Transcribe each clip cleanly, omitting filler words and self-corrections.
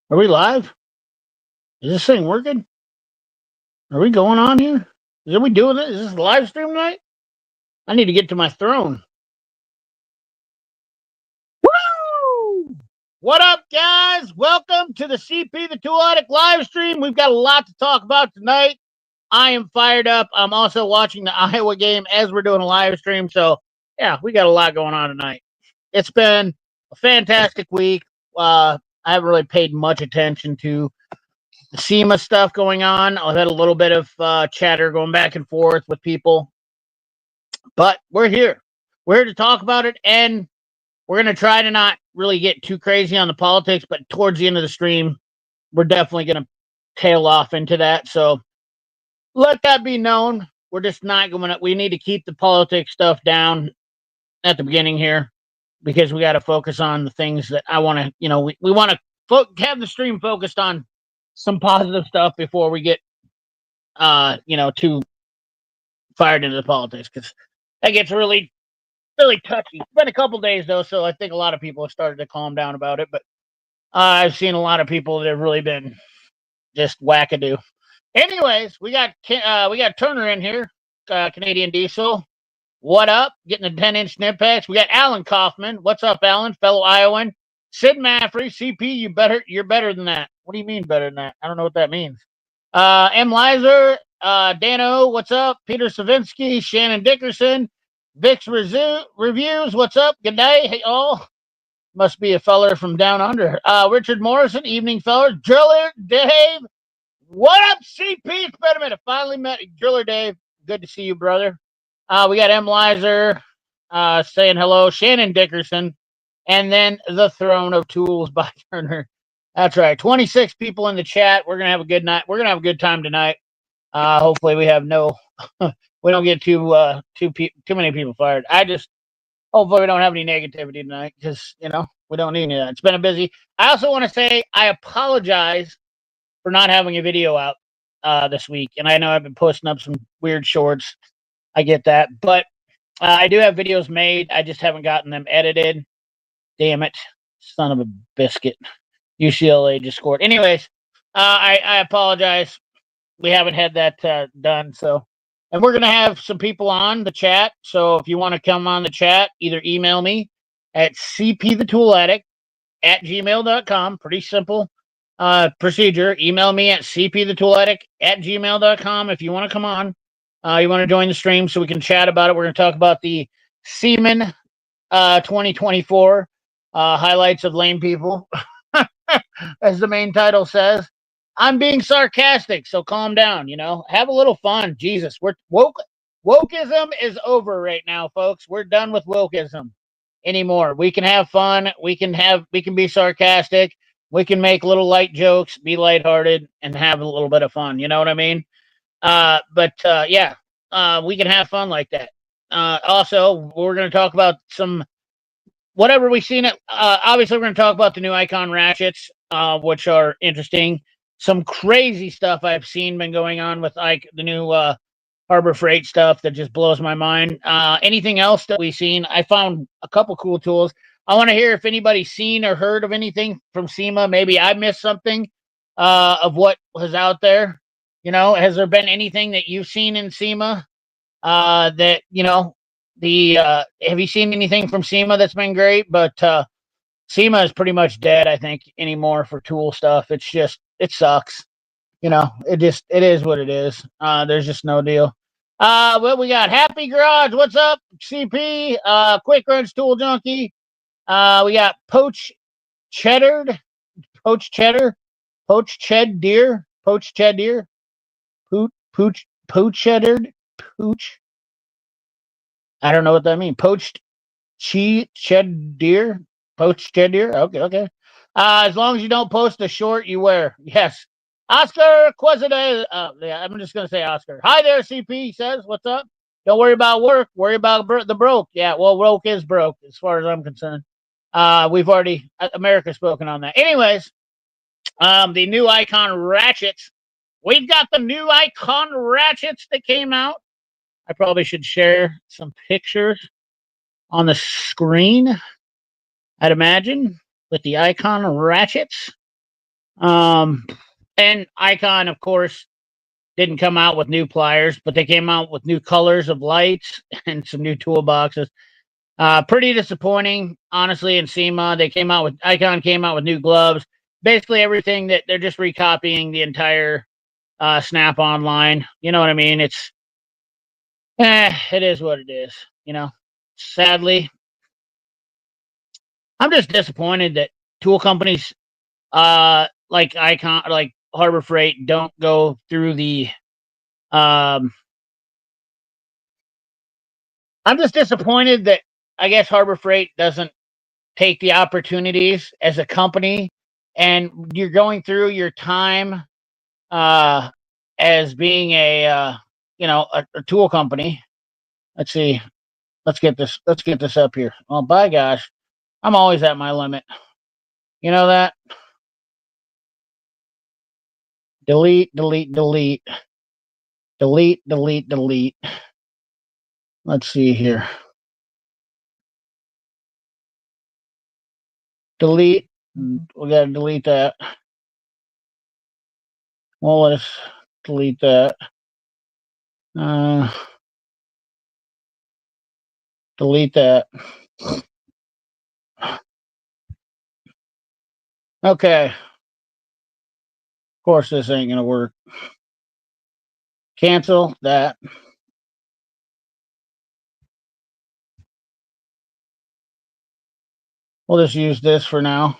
Are we live? Is this thing working? Are we going on here? Are we doing this? Is this a live stream night? I need to get to my throne. Woo! What up, guys? Welcome to the CP the Tool Addict live stream. We've got a lot to talk about tonight. I am fired up. I'm also watching the Iowa game as we're doing a live stream. So, yeah, we got a lot going on tonight. It's been a fantastic week. I haven't really paid much attention to the SEMA stuff going on. I've had a little bit of chatter going back and forth with people, but we're here. We're here to talk about it, and we're going to try to not really get too crazy on the politics, but towards the end of the stream, we're definitely going to tail off into that. So let that be known. We're just not going to, we need to keep the politics stuff down at the beginning here because we got to focus on the things that I want to, we want to have the stream focused on some positive stuff before we get too fired into the politics, because that gets really touchy. It's been a couple days though, so I think a lot of people have started to calm down about it, but I've seen a lot of people that have really been just wackadoo. Anyways, we got Turner in here, Canadian Diesel. What up? Getting the 10-inch snip packs. We got Alan Kaufman. What's up, Alan? Fellow Iowan. Sid Maffrey, CP, you're better than that. What do you mean better than that? I don't know what that means. M. Lizer, Dano, what's up? Peter Savinsky, Shannon Dickerson, Vic's Reviews, what's up? Good day, hey all. Must be a feller from down under. Richard Morrison, evening fellers. Driller Dave, what up, CP? It's been a minute. Finally met Driller Dave. Good to see you, brother. We got M. Lizer saying hello. Shannon Dickerson. And then The Throne of Tools by Turner. That's right. 26 people in the chat. We're going to have a good night. We're going to have a good time tonight. Hopefully we have we don't get too many people fired. Hopefully we don't have any negativity tonight because, we don't need any of that. It's been a busy. I also want to say I apologize for not having a video out this week. And I know I've been posting up some weird shorts. I get that. But I do have videos made. I just haven't gotten them edited. Damn it. Son of a biscuit. UCLA just scored. Anyways, I apologize. We haven't had that done. So, and we're going to have some people on the chat. So if you want to come on the chat, either email me at cpthetooladdict@gmail.com. Pretty simple procedure. Email me at cpthetooladdict@gmail.com if you want to come on. You want to join the stream so we can chat about it. We're going to talk about the Semen 2024 highlights of lame people, as the main title says. I'm being sarcastic, so calm down. Have a little fun. Jesus, we're woke. Wokeism is over right now, folks. We're done with wokeism anymore. We can have fun. We can be sarcastic. We can make little light jokes, be lighthearted, and have a little bit of fun. You know what I mean? We can have fun like that. Also, we're going to talk about some whatever we've seen. Obviously, we're going to talk about the new Icon ratchets, which are interesting. Some crazy stuff I've seen been going on with the new Harbor Freight stuff that just blows my mind. Anything else that we've seen? I found a couple cool tools. I want to hear if anybody's seen or heard of anything from SEMA. Maybe I missed something of what was out there. Has there been anything that you've seen in SEMA that, have you seen anything from SEMA that's been great? But SEMA is pretty much dead, I think, anymore for tool stuff. It sucks. It is what it is. There's just no deal. What we got? Happy Garage. What's up? CP. Quick Wrench Tool Junkie. We got Poached Cheddar. Poached Ched Deer. Poached Ched Deer. Pooch Cheddar. Pooch. I don't know what that means. Poached Ched Deer. Poached Ched Deer. Okay. As long as you don't post a short you wear. Yes. Oscar Quezade. I'm just going to say Oscar. Hi there, CP says. What's up? Don't worry about work. Worry about the broke. Yeah, well, broke is broke as far as I'm concerned. We've already, America's spoken on that. Anyways, the new Icon ratchets. We've got the new Icon ratchets that came out. I probably should share some pictures on the screen, I'd imagine, with the Icon ratchets. And Icon, of course, didn't come out with new pliers, but they came out with new colors of lights and some new toolboxes. Pretty disappointing, honestly. In SEMA, Icon came out with new gloves, basically everything that they're just recopying the entire Snap Online. You know what I mean? It is what it is. You know, sadly, I'm just disappointed that tool companies, like Icon, like Harbor Freight, don't go through the. Um, I'm just disappointed that I guess Harbor Freight doesn't take the opportunities as a company, and you're going through your time uh, as being a tool company. Let's see. Let's get this. Let's get this up here. Oh, by gosh, I'm always at my limit. You know that. Delete, delete, delete, delete, delete, delete. Let's see here. Delete. We gotta delete that. Well, let's delete that. Delete that. Okay. Of course, this ain't gonna work. Cancel that. We'll just use this for now.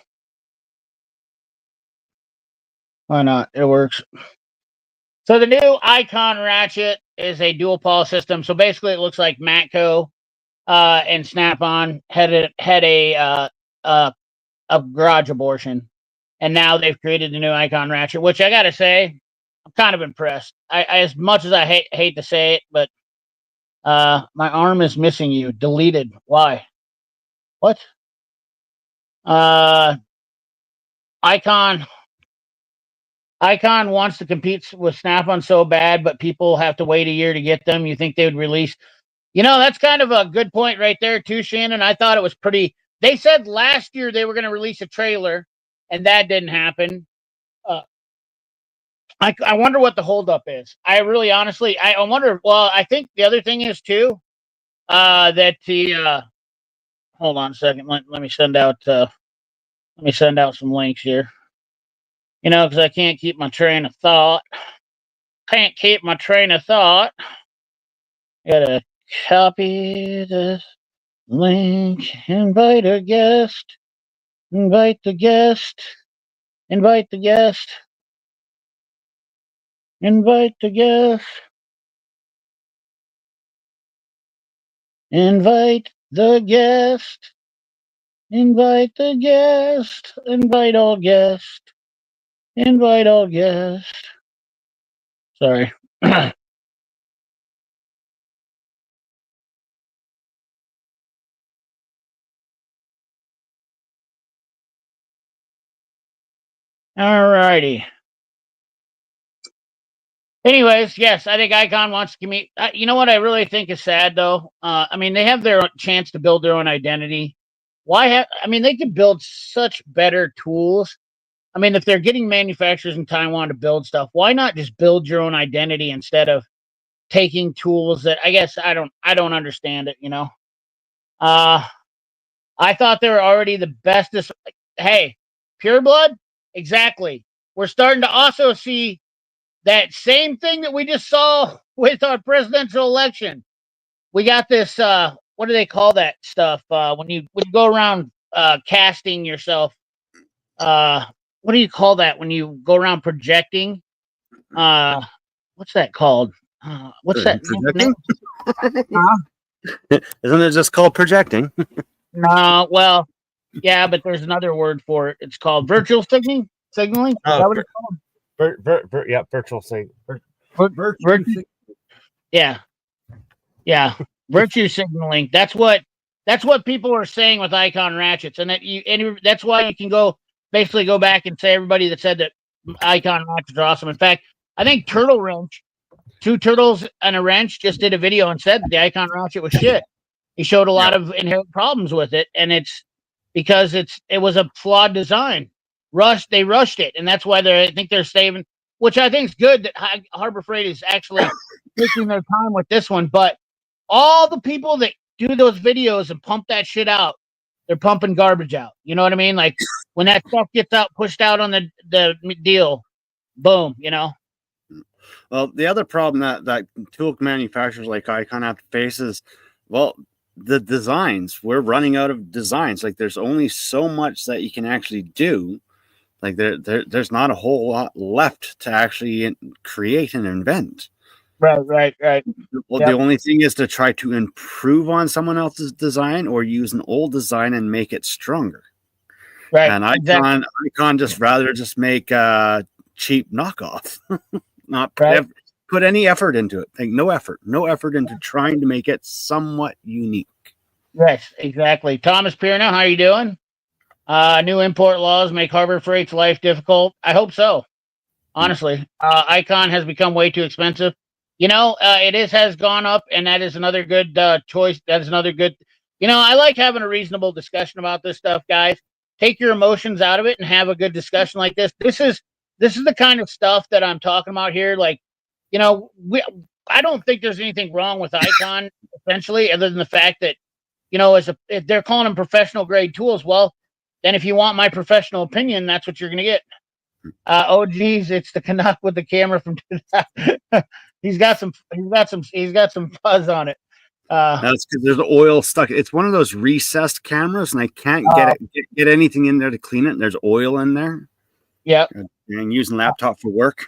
Why not? It works. So the new Icon ratchet is a dual pawl system. So basically, it looks like Matco and Snap-on had a garage abortion, and now they've created the new Icon ratchet, which I gotta say, I'm kind of impressed. I as much as I hate to say it, but my arm is missing you. Deleted. Why? What? Uh, Icon. Icon wants to compete with Snap-on so bad, but people have to wait a year to get them. You think they would release? You know, that's kind of a good point right there, too, Shannon. I thought it was pretty. They said last year they were going to release a trailer, and that didn't happen. I wonder what the holdup is. I really, honestly, I wonder. Well, I think the other thing is too that the. Hold on a second. Let me send out. Let me send out some links here. You know, because I can't keep my train of thought. Can't keep my train of thought. Gotta copy this link. Invite a guest. Invite the guest. Invite the guest. Invite the guest. Invite the guest. Invite the guest. Invite all guests. Invite all guests. Sorry. All righty. Anyways, yes, I think Icon wants to commute. You know what I really think is sad, though? I mean, they have their chance to build their own identity. I mean, they could build such better tools. I mean, if they're getting manufacturers in Taiwan to build stuff, why not just build your own identity instead of taking tools that I guess I don't understand it, you know? I thought they were already the bestest. Hey, Pure Blood? Exactly. We're starting to also see that same thing that we just saw with our presidential election. We got this what do they call that stuff? When you go around casting yourself, what do you call that when you go around projecting? What's that called? What's that? Projecting? Isn't it just called projecting? No, well, yeah, but there's another word for it. It's called virtual signaling. Signaling? Is that what it's called? Yeah, virtual sign. Yeah, yeah, virtue signaling. That's what people are saying with Icon ratchets, and that's why you can basically go back and say everybody that said that Icon ratchets are awesome. In fact, I think Turtle Wrench, Two Turtles and a Wrench, just did a video and said that the Icon ratchet was shit. He showed a lot of inherent problems with it, and it's because it was a flawed design. They rushed it, and that's why I think they're saving, which I think is good that Harbor Freight is actually taking their time with this one. But all the people that do those videos and pump that shit out, they're pumping garbage out. You know what I mean? Like when that stuff gets pushed out on the deal, boom, you know. Well, the other problem that tool manufacturers like Icon have to face is, well, the designs. We're running out of designs. Like there's only so much that you can actually do. Like there's not a whole lot left to actually create and invent. Right. Well, The only thing is to try to improve on someone else's design or use an old design and make it stronger. Right. And Icon just rather just make a cheap knockoff, not put any effort into it. Like no effort into trying to make it somewhat unique. Yes, exactly. Thomas Pierno, how are you doing? New import laws make Harbor Freight's life difficult. I hope so. Honestly, Icon has become way too expensive. You know, has gone up, and that is another good choice. That is another good. You know, I like having a reasonable discussion about this stuff, guys. Take your emotions out of it and have a good discussion like this. This is the kind of stuff that I'm talking about here. Like, you know, I don't think there's anything wrong with Icon, essentially, other than the fact that, you know, if they're calling them professional grade tools, well, then if you want my professional opinion, that's what you're going to get. Oh geez, it's the Canuck with the camera from. He's got some fuzz on it. That's because there's oil stuck. It's one of those recessed cameras, and I can't get anything in there to clean it. And there's oil in there. Yep. And using laptop for work.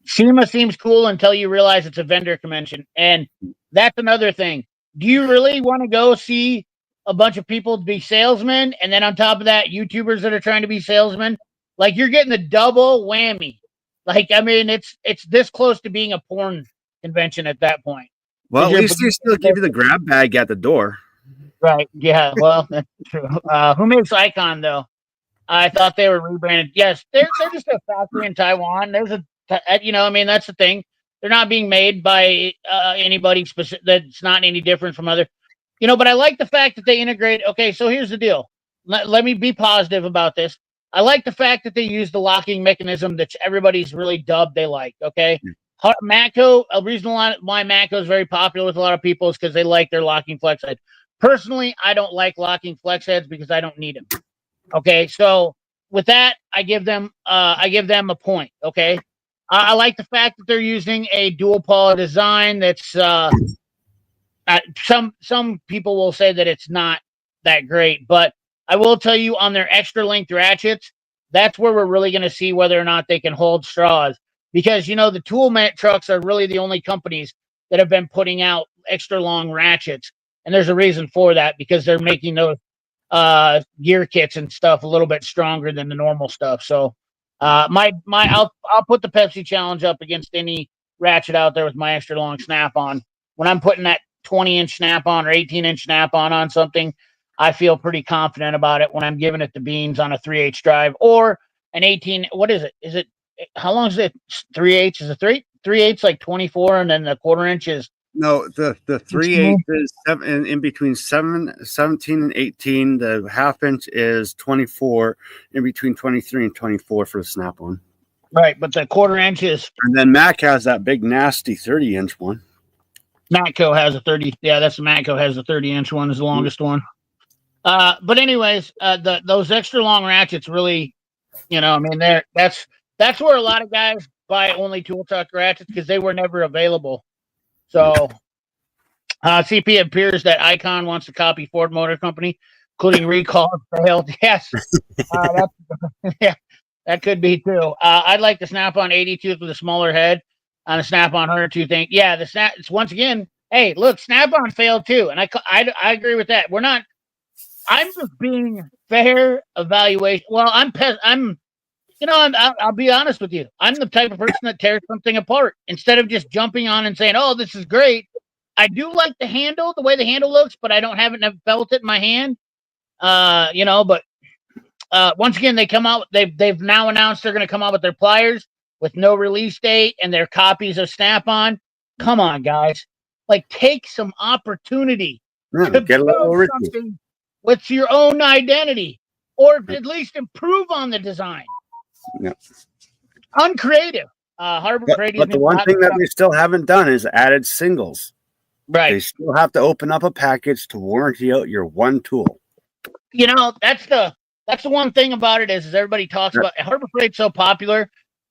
SEMA seems cool until you realize it's a vendor convention, and that's another thing. Do you really want to go see a bunch of people be salesmen, and then on top of that, YouTubers that are trying to be salesmen? Like you're getting the double whammy. Like, I mean, it's this close to being a porn convention at that point. Well, at least they still give you the grab bag at the door. Right. Yeah. Well, that's true. Who makes Icon though? I thought they were rebranded. Yes, they're just a factory in Taiwan. You know, I mean, that's the thing. They're not being made by anybody specific. That's not any different from other. You know, but I like the fact that they integrate. Okay, so here's the deal. Let me be positive about this. I like the fact that they use the locking mechanism that everybody's really dubbed they like, okay? Matco, a reason why Matco is very popular with a lot of people is because they like their locking flex head. Personally, I don't like locking flex heads because I don't need them. Okay, so with that, I give them a point, okay? I like the fact that they're using a dual paw design that's some people will say that it's not that great, but I will tell you on their extra length ratchets, that's where we're really going to see whether or not they can hold straws. Because, you know, the tool trucks are really the only companies that have been putting out extra long ratchets. And there's a reason for that, because they're making those gear kits and stuff a little bit stronger than the normal stuff. So I'll put the Pepsi challenge up against any ratchet out there with my extra long snap on. When I'm putting that 20-inch snap on or 18-inch snap on something, I feel pretty confident about it when I'm giving it the beans on a 3/8 drive or an 18. What is it? Is it, how long is it? 3/8 is a 3/8 like 24, and then the 1/4 inch is. No, the 3/8 is in between 17 and 18. The 1/2 inch is 24, in between 23 and 24 for the snap on. Right, but the 1/4 inch is. And then Mac has that big nasty 30-inch one. Matco has a 30. Yeah, that's the Matco has the 30-inch one, is the longest one. But anyways, those extra long ratchets really, you know, I mean, that's where a lot of guys buy only tool tuck ratchets because they were never available. So, CP appears that Icon wants to copy Ford Motor Company, including recall failed. Yes, yeah, that could be too. I'd like the Snap-on 80 tooth with a smaller head on a Snap-on 100 tooth thing. Yeah, it's once again. Hey, look, Snap-on failed too, and I agree with that. I'm just being fair evaluation. Well, I'll be honest with you. I'm the type of person that tears something apart instead of just jumping on and saying, "Oh, this is great." I do like the handle, the way the handle looks, but I haven't felt it in my hand. But once again, they come out. They've now announced they're going to come out with their pliers with no release date and their copies of Snap-on. Come on, guys! Like, take some opportunity to get a little something with your own identity. or at least improve on the design. Yeah. Uncreative. Harbor Freight But the one thing that they still haven't done is added singles. Right. They still have to open up a package to warranty out your one tool. You know, that's the one thing about it is everybody talks about Harbor Freight's so popular,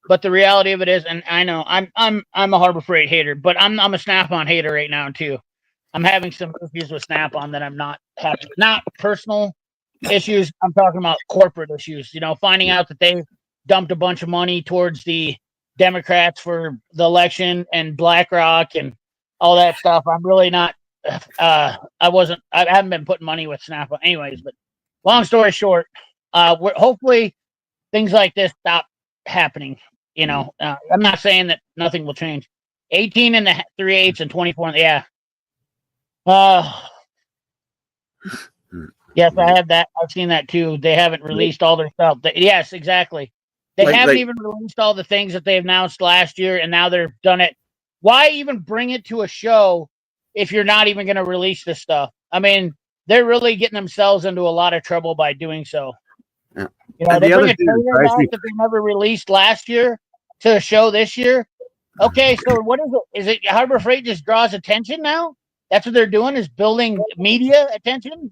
but the reality of it is, and I know I'm a Harbor Freight hater, but I'm a Snap-on hater right now too. I'm having some issues with Snap-on that I'm not happy. Not personal issues. I'm talking about corporate issues. You know, finding out that they dumped a bunch of money towards the Democrats for the election and BlackRock and all that stuff. I'm really not. I haven't been putting money with Snap-on, anyways. But long story short, hopefully things like this stop happening. You know, I'm not saying that nothing will change. 18 and the 3/8 and 24. Yeah. Yes, I have that. I've seen that too. They haven't released all their stuff. Yes, exactly. They haven't even released all the things that they announced last year, and now they've done it. Why even bring it to a show if you're not even going to release this stuff? I mean, they're really getting themselves into a lot of trouble by doing so. Yeah. You know, they bring a trailer back that they never released last year to a show this year. Okay, so what is it? Is it Harbor Freight just draws attention now? That's what they're doing, is building media attention?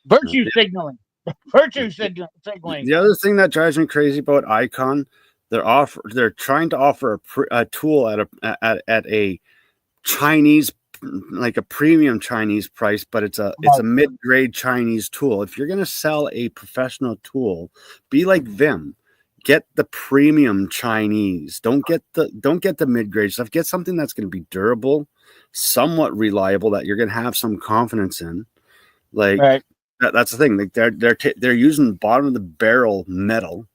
Virtue signaling. Virtue signaling. The other thing that drives me crazy about Icon, they're trying to offer a tool at a Chinese, like a premium Chinese price, but it's a mid-grade Chinese tool. If you're going to sell a professional tool, be like Vim. Get the premium Chinese. Don't get the mid-grade stuff. Get something that's going to be durable, somewhat reliable, that you're going to have some confidence in. Like, right. That's the thing. Like they're using bottom of the barrel metal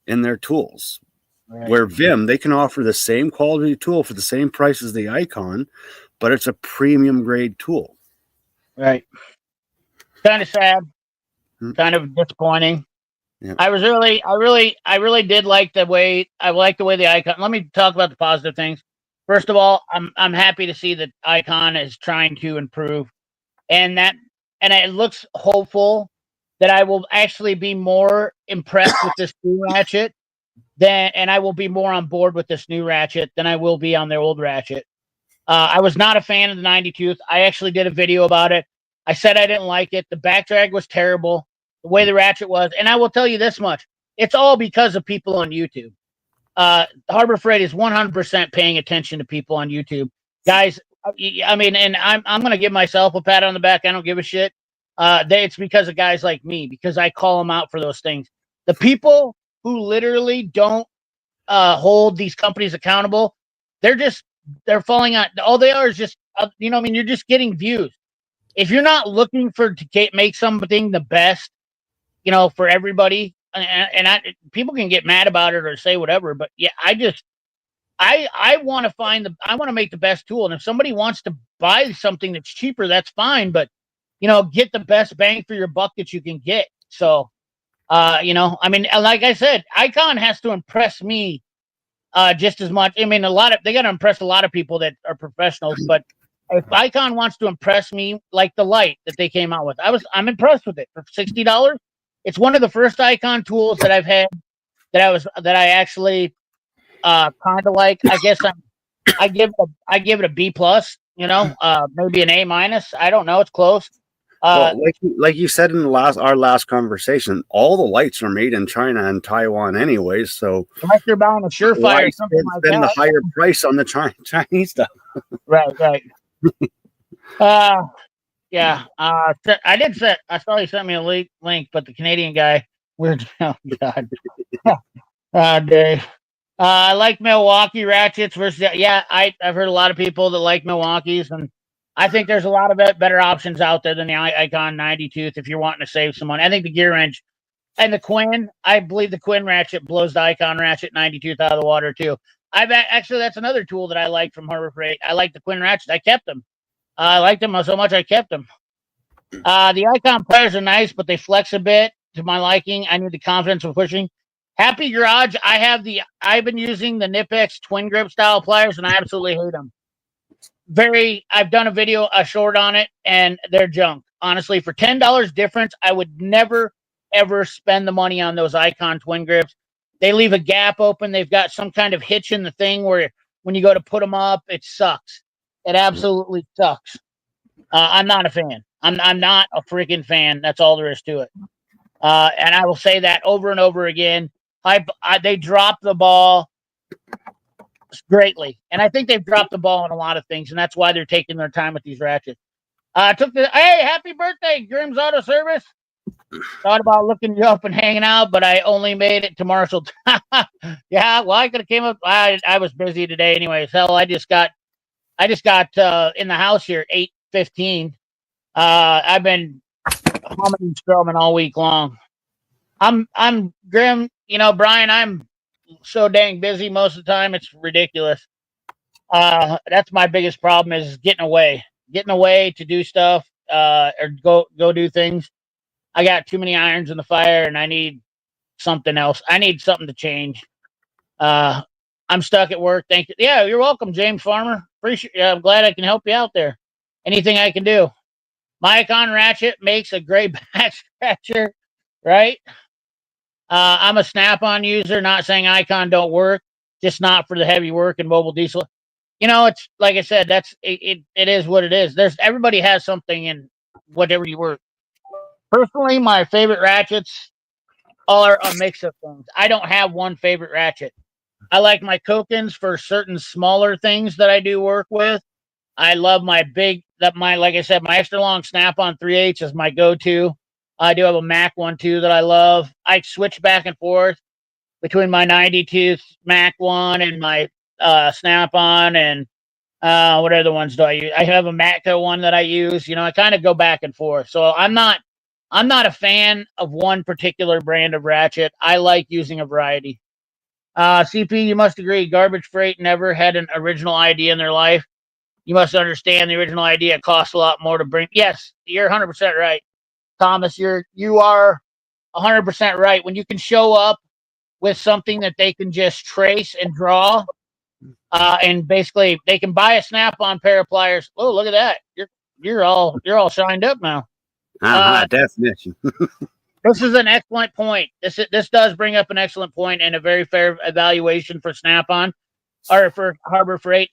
in their tools. Right. Where Vim, they can offer the same quality tool for the same price as the Icon, but it's a premium grade tool. Right. Kind of sad. Kind of disappointing. Yeah. I really did like the way the Icon. Let me talk about the positive things. First of all, I'm happy to see that Icon is trying to improve, and it looks hopeful that I will actually be more impressed with this new ratchet and I will be more on board with this new ratchet than I will be on their old ratchet. I was not a fan of the 90 tooth. I actually did a video about it. I said I didn't like it. The back drag was terrible. The way the ratchet was, and I will tell you this much: it's all because of people on YouTube. Harbor Freight is 100% paying attention to people on YouTube, guys. I mean, and I'm going to give myself a pat on the back. I don't give a shit. It's because of guys like me, because I call them out for those things. The people who literally don't hold these companies accountable, they're falling out. All they are is just, you're just getting views. If you're not looking to make something the best, for everybody, and people can get mad about it or say whatever, but yeah, I want to make the best tool. And if somebody wants to buy something that's cheaper, that's fine. But, get the best bang for your buck that you can get. So, like I said, Icon has to impress me just as much. I mean, they got to impress a lot of people that are professionals. But if Icon wants to impress me, like the light that they came out with, I'm impressed with it for $60. It's one of the first Icon tools that I've had that I actually kind of like. I guess I give it a B plus, maybe an A minus. I don't know. It's close. Well, like you said in our last conversation, all the lights are made in China and Taiwan anyways. So unless you're buying a Surefire or something like that, spend the higher price on the Chinese stuff. Right. Yeah. I saw he sent me a link, but the Canadian guy, weird. Oh God. Dave. I like Milwaukee ratchets versus. Yeah, I've heard a lot of people that like Milwaukee's, and I think there's a lot of better options out there than the Icon 90 tooth if you're wanting to save some money. I think the gear wrench and the Quinn, I believe the Quinn ratchet blows the Icon ratchet 90 tooth out of the water too. That's another tool that I like from Harbor Freight. I like the Quinn ratchet. I kept them. I liked them so much I kept them. The Icon pliers are nice, but they flex a bit to my liking. I need the confidence of pushing. Happy Garage, I've been using the Nipex twin grip style pliers, and I absolutely hate them. I've done a short on it, and they're junk. honestly, for $10 difference, I would never, ever spend the money on those Icon twin grips. They leave a gap open. They've got some kind of hitch in the thing where when you go to put them up, it sucks. It absolutely sucks. I'm not a fan. I'm not a freaking fan. That's all there is to it. And I will say that over and over again. They dropped the ball greatly, and I think they've dropped the ball in a lot of things, and that's why they're taking their time with these ratchets. Hey, happy birthday, Grimm's Auto Service. Thought about looking you up and hanging out, but I only made it to Marshall. Yeah, well, I could have came up. I was busy today, anyways. Hell, I just got in the house here 8:15. I've been humming and strumming all week long. I'm Grim. You know, Brian, I'm so dang busy most of the time. It's ridiculous. That's my biggest problem is getting away to do stuff, or go do things. I got too many irons in the fire and I need something else. I need something to change. I'm stuck at work. Thank you. Yeah, you're welcome, James Farmer. Appreciate. I'm glad I can help you out there. Anything I can do. My Icon ratchet makes a great back scratcher, right? I'm a Snap-on user. Not saying Icon don't work, just not for the heavy work and mobile diesel. You know, it's like I said. It is what it is. Everybody has something in whatever you work. Personally, my favorite ratchets are a mix of things. I don't have one favorite ratchet. I like my Kokins for certain smaller things that I do work with. I love like I said, my extra long Snap-on 3/8 is my go-to. I do have a Mac one too that I love. I switch back and forth between my 92 Mac one and my Snap-on, and what other ones do I use? I have a Matco one that I use. You know, I kind of go back and forth. So I'm not a fan of one particular brand of ratchet. I like using a variety. CP, you must agree, Garbage Freight never had an original idea in their life. You must understand the original idea costs a lot more to bring. Yes, you're 100% right, Thomas. You are 100% right. When you can show up with something that they can just trace and draw, and basically they can buy a Snap-on pair of pliers. Oh, look at that! You're all shined up now. Definition. This is an excellent point. This does bring up an excellent point and a very fair evaluation for Snap-on or for Harbor Freight.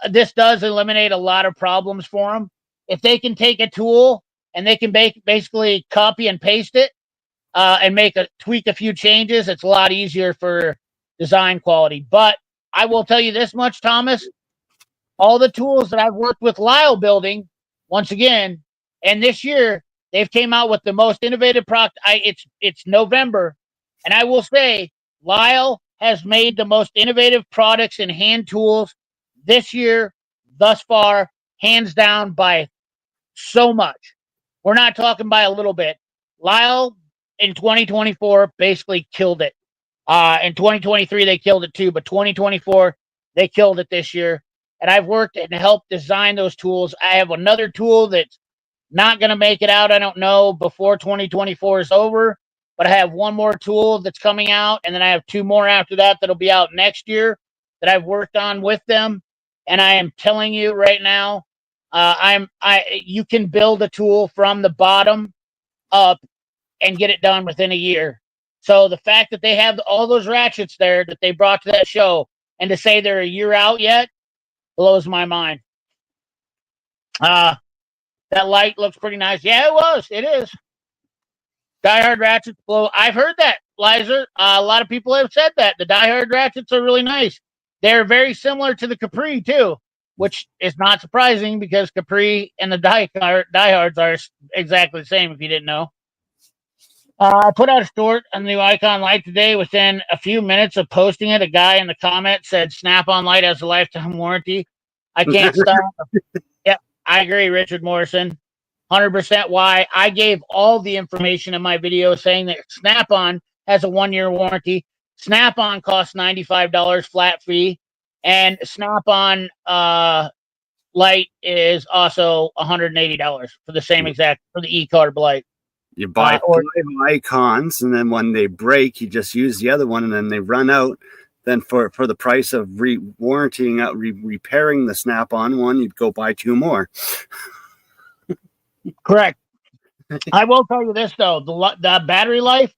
This does eliminate a lot of problems for them. If they can take a tool and they can basically copy and paste it, and tweak a few changes, it's a lot easier for design quality. But I will tell you this much, Thomas, all the tools that I've worked with Lyle building, once again, and this year, they've came out with the most innovative product. It's November, and I will say Lyle has made the most innovative products and hand tools this year thus far, hands down by so much. We're not talking by a little bit. Lyle in 2024 basically killed it. In 2023 they killed it too, but 2024 they killed it this year. And I've worked and helped design those tools. I have another tool that's not going to make it out, I don't know, before 2024 is over. But I have one more tool that's coming out, and then I have two more after that that'll be out next year that I've worked on with them. And I am telling you right now, you can build a tool from the bottom up and get it done within a year. So the fact that they have all those ratchets there that they brought to that show, and to say they're a year out yet, blows my mind. That light looks pretty nice. Yeah, it is. Diehard ratchets blow. I've heard that, Lizer. A lot of people have said that. The diehard ratchets are really nice. They're very similar to the Capri, too, which is not surprising because Capri and the diehards are exactly the same, if you didn't know. I put out a short on the new Icon light today. Within a few minutes of posting it, a guy in the comment said Snap-on light has a lifetime warranty. I can't stop. Yep, I agree, Richard Morrison. 100% why. I gave all the information in my video saying that Snap-on has a 1-year warranty. Snap-on costs $95 flat fee, and Snap-on light is also $180 for the same exact, for the e-carb light. You buy 5 Icons, and then when they break, you just use the other one, and then they run out. Then for the price of repairing the Snap-on one, you'd go buy 2 more. Correct. I will tell you this though: the battery life.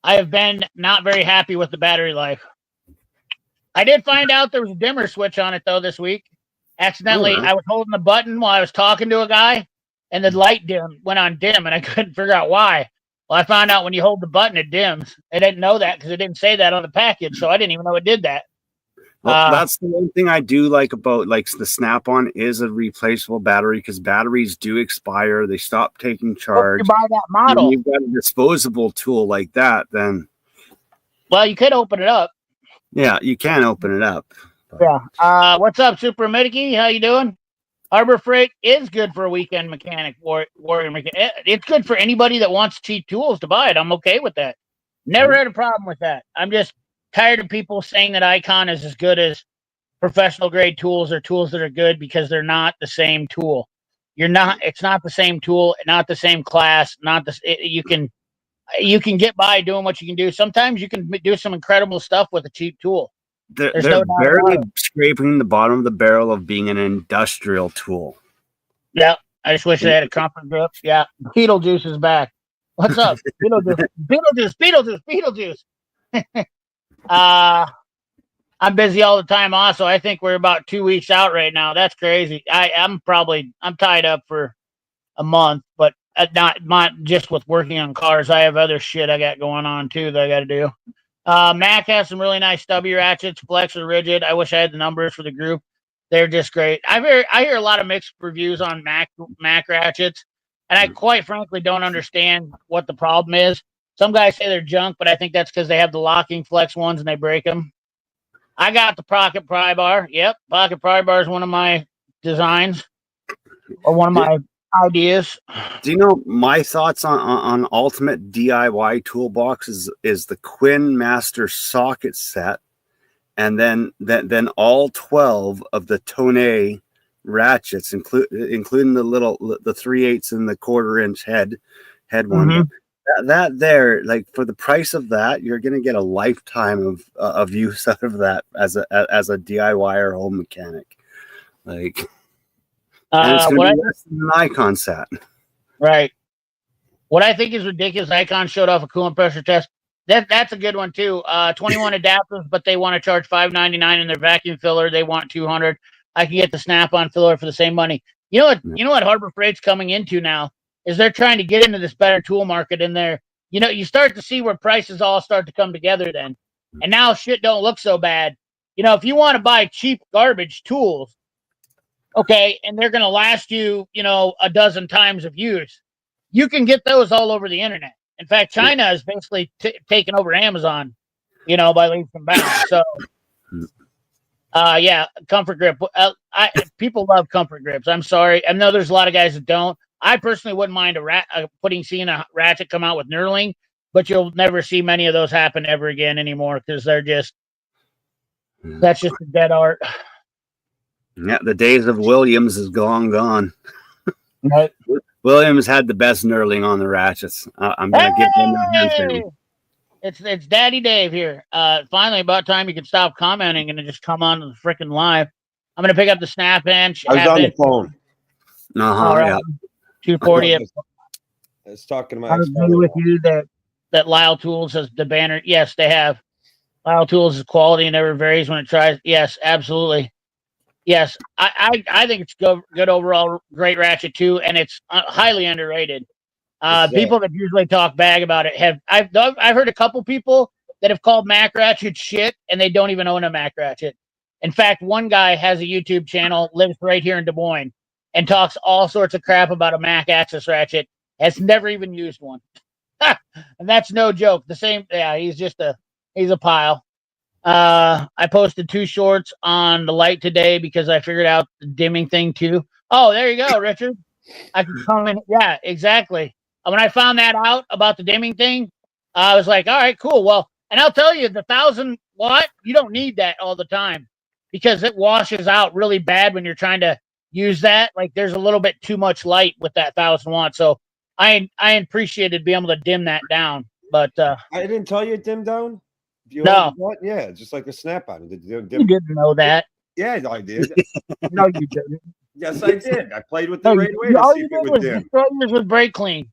I have been not very happy with the battery life. I did find out there was a dimmer switch on it though this week. Accidentally, I was holding the button while I was talking to a guy, and the light went on dim, and I couldn't figure out why. Well, I found out when you hold the button, it dims. I didn't know that because it didn't say that on the package, so I didn't even know it did that. Well, that's the one thing I do like about like the Snap-on is a replaceable battery, because batteries do expire. They stop taking charge. You buy that model. When you've got a disposable tool like that, then you could open it up. Yeah, you can open it up. But. Yeah. What's up, Super Mickey? How you doing? Harbor Freight is good for a weekend mechanic, warrior mechanic. It's good for anybody that wants cheap tools to buy it. I'm okay with that. Never had a problem with that. I'm just tired of people saying that Icon is as good as professional grade tools or tools that are good, because they're not the same tool. It's not the same tool, not the same class, you can get by doing what you can do. Sometimes you can do some incredible stuff with a cheap tool. They're barely scraping the bottom of the barrel of being an industrial tool. Yeah. I just wish they had a comfort grip. Yeah. Beetlejuice is back. What's up? Beetlejuice. I'm busy all the time also. I think we're about 2 weeks out right now. That's crazy. I'm tied up for a month, but not just with working on cars. I have other shit I got going on too that I got to do. Mac has some really nice stubby ratchets, flex or rigid. I wish I had the numbers for the group. They're just great. I hear a lot of mixed reviews on Mac ratchets, and I quite frankly don't understand what the problem is. Some guys say they're junk, but I think that's because they have the locking flex ones and they break them. I got the pocket pry bar. Yep, pocket pry bar is one of my designs, or one of my ideas. Do you know my thoughts on ultimate DIY toolbox is the Quinn Master socket set, and then all 12 of the Tone ratchets, including the 3/8 and the 1/4 inch head one. Mm-hmm. That there, like, for the price of that, you're going to get a lifetime of use out of that as a DIY or home mechanic. Like, and it's going to be less than an Icon set. Right. What I think is ridiculous, Icon showed off a coolant pressure test. That's a good one too. 21 adapters, but they want to charge $5.99 in their vacuum filler. They want $200. I can get the Snap-on filler for the same money. You know what Harbor Freight's coming into now is they're trying to get into this better tool market in there. You start to see where prices all start to come together then. And now shit don't look so bad. If you want to buy cheap garbage tools, okay, and they're going to last you, a dozen times of use, you can get those all over the internet. In fact, China is basically taken over Amazon, by leaps and bounds. So, comfort grip. People love comfort grips. I'm sorry. I know there's a lot of guys that don't. I personally wouldn't mind seeing a ratchet come out with knurling, but you'll never see many of those happen ever again anymore, because that's just a dead art. Yeah, the days of Williams is gone. Right. Williams had the best knurling on the ratchets. I'm gonna give them a hand. It's Daddy Dave here. Finally, about time you can stop commenting and just come on to the freaking live. I'm gonna pick up the snap bench. I was on the phone. Yeah. 240. I was talking to my. I agree with you that Lyle Tools has the banner. Yes, they have. Lyle Tools is quality and never varies when it tries. Yes, absolutely. Yes, I think it's good overall, great ratchet too, and it's highly underrated. People that usually talk bad about it I've heard a couple people that have called Mac ratchet shit, and they don't even own a Mac ratchet. In fact, one guy has a YouTube channel, lives right here in Des Moines, and talks all sorts of crap about a Mac access ratchet. Has never even used one, and that's no joke. The same, yeah. He's a pile. I posted 2 shorts on the light today because I figured out the dimming thing too. Oh, there you go, Richard. I can come in. Yeah, exactly. When I found that out about the dimming thing, I was like, all right, cool. Well, and I'll tell you, the 1,000 watt, you don't need that all the time, because it washes out really bad when you're trying to use that. Like, there's a little bit too much light with that 1,000 watt. So I appreciated being able to dim that down. But I didn't tell you it dimmed down. No. Yeah, just like a Snap-on. You didn't know that. Yeah, I did. No, you didn't. Yes, I did. I played with it right away all to see you if it did would was dim. destroy yours with brake clean.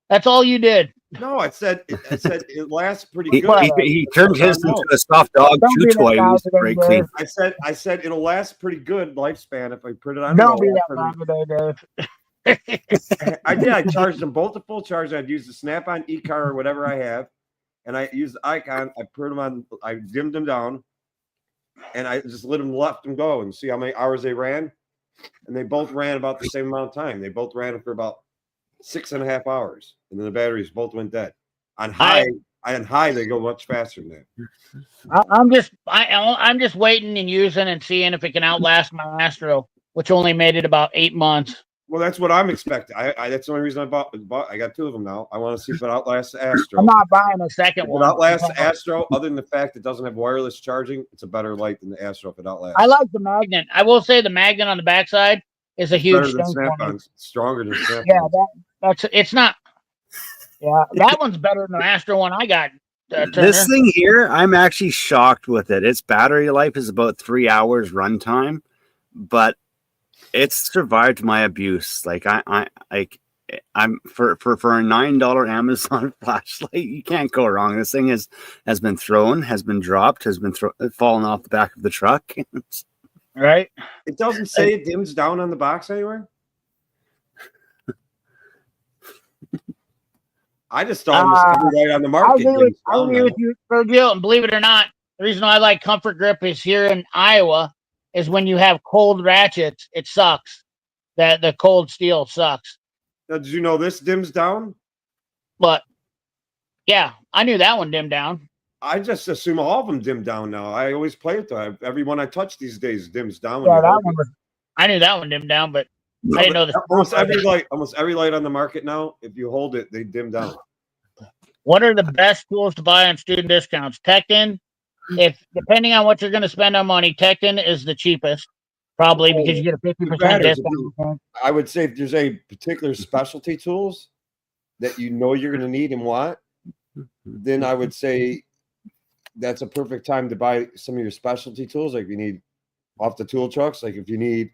That's all you did. No, I said it lasts pretty He, good. he turned his into a soft dog Don't chew be that toy. guy With today, brake Dave. clean. I said it'll last pretty good lifespan if I put it on. Don't be that guy today, Dave. I did. I charged them both to full charge. I'd use the Snap-on e-car or whatever I have, and I used the icon. I put them on. I dimmed them down, and I just let them let them go and see how many hours they ran. And they both ran about the same amount of time. They both ran for about 6.5 hours, and then the batteries both went dead. On high, they go much faster than that. I'm just waiting and using and seeing if it can outlast my Astro, which only made it about 8 months. Well, that's what I'm expecting. That's the only reason I bought. I got 2 of them now. I want to see if it outlasts the Astro. I'm not buying a second If it one. outlasts the Astro, other than the fact it doesn't have wireless charging, it's a better light than the Astro if it outlasts. I like the magnet. I will say the magnet on the backside is a huge better than thing for me. Snap-ons. Stronger than Snap-ons. Yeah, it's not. Yeah, that one's better than the Astro one I got. This thing here, I'm actually shocked with it. Its battery life is about 3 hours runtime, but it's survived my abuse. Like I'm for a $9 Amazon flashlight, you can't go wrong. This thing has been thrown, has been dropped, has been fallen off the back of the truck. Right? It doesn't say it dims down on the box anywhere. I just thought almost every light on the market. I agree with you, Sergio, and believe it or not, the reason I like Comfort Grip is here in Iowa is when you have cold ratchets, it sucks. That the cold steel sucks. Now, did you know this dims down? But yeah, I knew that one dimmed down. I just assume all of them dim down now. I always play with that. Every one I touch these days dims down. Yeah, I knew that one dimmed down, but I didn't know this. Almost every light on the market now, if you hold it, they dim down. What are the best tools to buy on student discounts? Tekton, if depending on what you're going to spend on money, Tekton is the cheapest, probably because you get a 50% discount. I would say if there's a particular specialty tools that you know you're going to need and want, then I would say that's a perfect time to buy some of your specialty tools. Like you need off the tool trucks. Like if you need,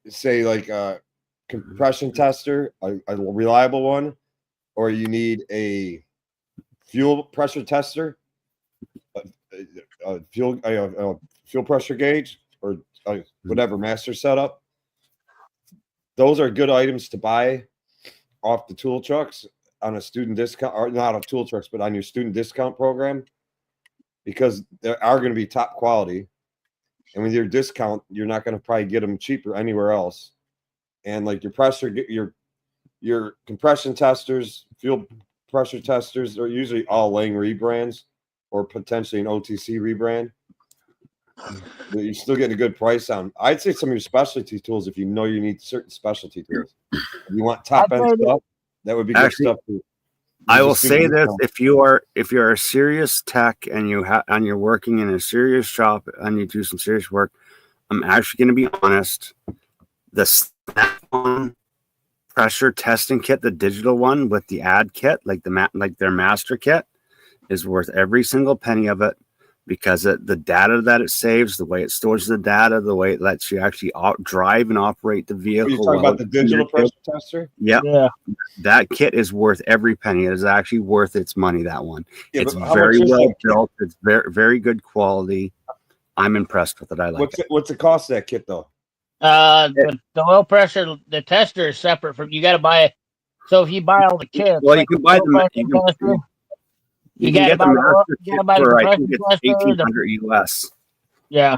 say, like a compression tester, a reliable one, or you need a fuel pressure tester, a fuel pressure gauge, or whatever master setup. Those are good items to buy off the tool trucks on a student discount, or not on tool trucks, but on your student discount program, because they are going to be top quality. And with your discount, you're not going to probably get them cheaper anywhere else. And like your pressure, your compression testers, fuel pressure testers, are usually all Lang rebrands or potentially an OTC rebrand. But you're still getting a good price on. I'd say some of your specialty tools, if you know you need certain specialty tools. If you want top end stuff, that would be good stuff. I will say this: if you're a serious tech and you're working in a serious shop and you do some serious work, I'm actually going to be honest. The Snap-on pressure testing kit, the digital one with the ad kit, like their master kit, is worth every single penny of it, because the data that it saves, the way it stores the data, the way it lets you actually drive and operate the vehicle. You're talking about the digital pressure tester? Yep. Yeah. That kit is worth every penny. It is actually worth its money, that one. Yeah, it's very well built. It's very, very good quality. I'm impressed with it. I like it. What's the cost of that kit, though? The oil pressure, the tester is separate from, you got to buy it. So if you buy all the kits, well, like you can buy them. You can get the master kit for, I think it's $1,800 US. Yeah.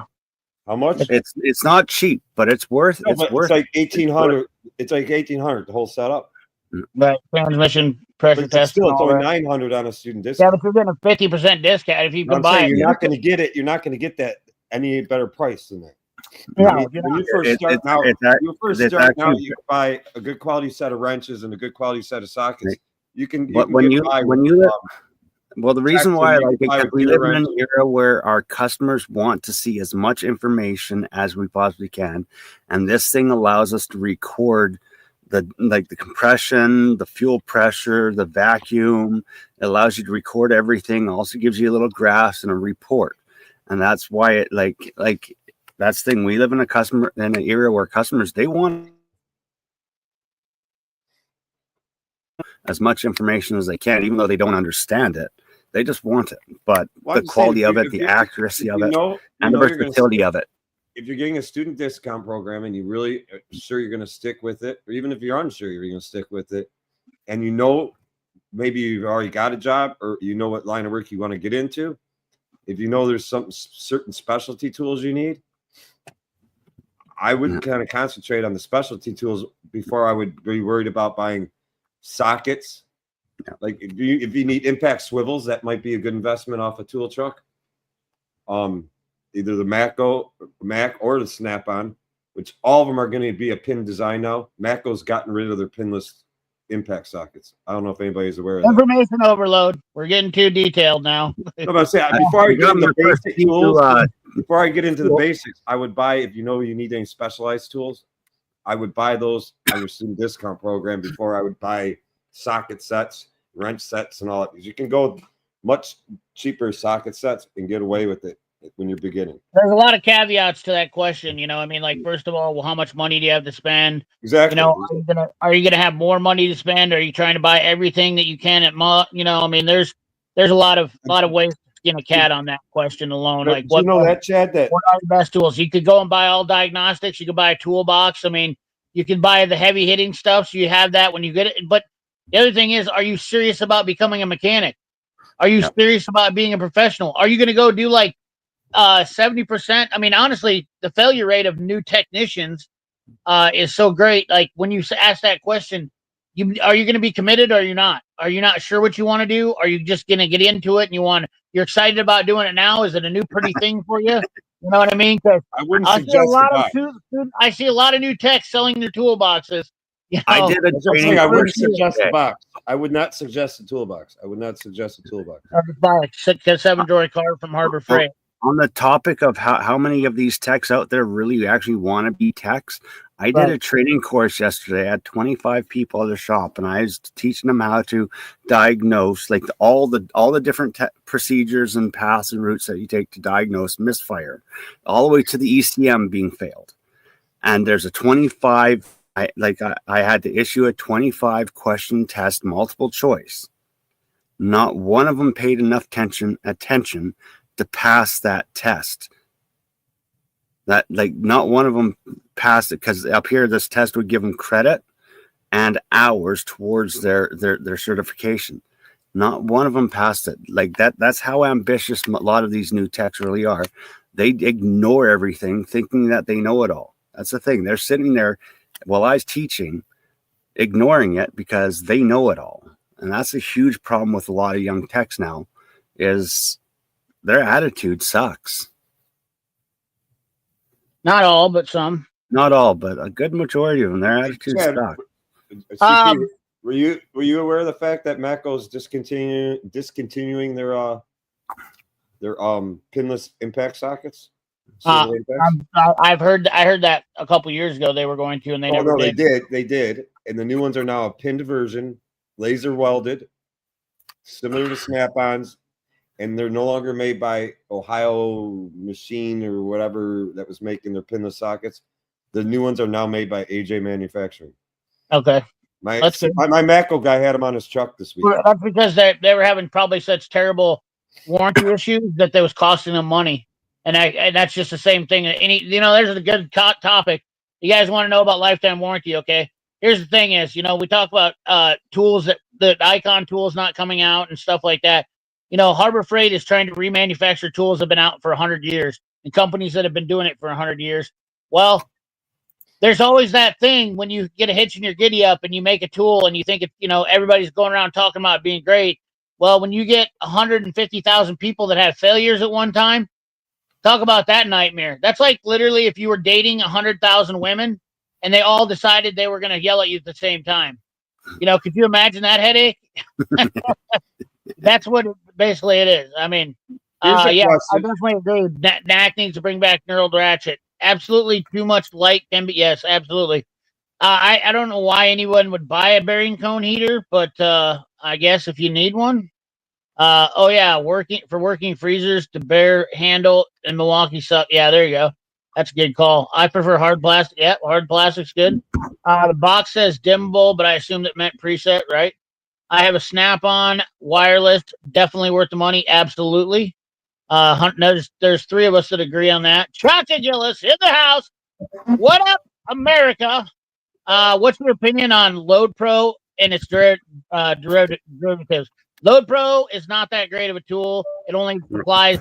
How much? It's not cheap, but it's worth. No, it's like $1,800. It's like $1,800 the whole setup. Right, transmission pressure test. Still, it's only $900 on a student discount. Yeah, but you're getting a 50% discount if you can buy it. You're not going to get it. You're not going to get that any better price than that. No, when you first start out, you can buy a good quality set of wrenches and a good quality set of sockets. You can. Well, the reason why I like it, because we live in an era where our customers want to see as much information as we possibly can, and this thing allows us to record the compression, the fuel pressure, the vacuum. It allows you to record everything. Also gives you a little graphs and a report, and that's why it like that's the thing. We live in an era where customers, they want as much information as they can, even though they don't understand it. They just want it. But the quality of it, the accuracy of it, and the versatility of it. If you're getting a student discount program and you really are sure you're going to stick with it, or even if you're unsure you're going to stick with it, and you know maybe you've already got a job or you know what line of work you want to get into, if you know there's some certain specialty tools you need, I would kind of concentrate on the specialty tools before I would be worried about buying sockets. Like if you need impact swivels, that might be a good investment off a tool truck. Either the Mac or the Snap-on, which all of them are going to be a pin design now. Matco's gotten rid of their pinless impact sockets. I don't know if anybody's aware of that. Information overload. We're getting too detailed now. No, but I'm saying, before I get into the basic tools, before I get into the basics, I would buy, if you know you need any specialized tools, I would buy those on your student discount program before I would buy socket sets, wrench sets, and all that. Because you can go much cheaper socket sets and get away with it when you're beginning. There's a lot of caveats to that question. You know, I mean, like, first of all, well, how much money do you have to spend? Exactly. You know, are you gonna have more money to spend? Are you trying to buy everything that you can at you know, I mean, there's a lot of ways to skin a cat on that question alone. Like, what that, Chad? What are the best tools? You could go and buy all diagnostics. You could buy a toolbox. I mean, you can buy the heavy hitting stuff, so you have that when you get it. But the other thing is, are you serious about becoming a mechanic? Are you serious about being a professional? Are you going to go do like 70%? I mean, honestly, the failure rate of new technicians is so great. Like when you ask that question, are you going to be committed or are you not? Are you not sure what you want to do? Are you just going to get into it and you're excited about doing it now? Is it a new pretty thing for you? You know what I mean? Because I see a lot of new techs selling their toolboxes. You know, I did a training. I wouldn't suggest the box. I would not suggest a toolbox. I would not suggest a toolbox. I would buy a 7-drawer car from Harbor Freight. On the topic of how many of these techs out there really actually want to be techs, I did a training course yesterday. I had 25 people at the shop, and I was teaching them how to diagnose, like all the different procedures and paths and routes that you take to diagnose misfire, all the way to the ECM being failed. And there's a 25. I had to issue a 25 question test, multiple choice. Not one of them paid enough attention to pass that test. That not one of them passed it, because up here this test would give them credit and hours towards their certification. Not one of them passed it. Like that's how ambitious a lot of these new techs really are. They ignore everything, thinking that they know it all. That's the thing. They're sitting there while I was teaching, ignoring it because they know it all. And that's a huge problem with a lot of young techs now, is their attitude sucks. Not all, but some. Not all, but a good majority of them. Their attitude sucks. Were you aware of the fact that Matco's discontinuing their pinless impact sockets? I heard that a couple years ago they were going to, and they never did. They did, and the new ones are now a pinned version, laser welded, similar to Snap-ons, and they're no longer made by Ohio Machine or whatever that was making their pinless sockets. The new ones are now made by AJ Manufacturing. Okay. My Matco guy had them on his truck this week. Well, that's because they were having probably such terrible warranty issues that they was costing them money. And that's just the same thing. There's a good topic. You guys want to know about lifetime warranty, okay? Here's the thing is, we talk about tools that the Icon tools not coming out and stuff like that. Harbor Freight is trying to remanufacture tools that have been out for 100 years, and companies that have been doing it for 100 years. Well, there's always that thing when you get a hitch in your giddy up and you make a tool and you think everybody's going around talking about it being great. Well, when you get 150,000 people that have failures at one time, talk about that nightmare. That's like literally if you were dating 100,000 women and they all decided they were going to yell at you at the same time. Could you imagine that headache? That's what basically it is. I mean, I definitely agree. NAC needs to bring back knurled ratchet. Absolutely too much light can be. Yes, absolutely. I don't know why anyone would buy a bearing cone heater, but I guess if you need one. Working freezers to bear handle and Milwaukee suck. Yeah, there you go. That's a good call. I prefer hard plastic. Yeah, hard plastic's good. The box says dimmable, but I assume that meant preset, right? I have a Snap-on wireless, definitely worth the money. Absolutely. There's three of us that agree on that. Chocolate Gillis in the house. What up, America? What's your opinion on Load Pro and its derivatives? Load Pro is not that great of a tool. It only supplies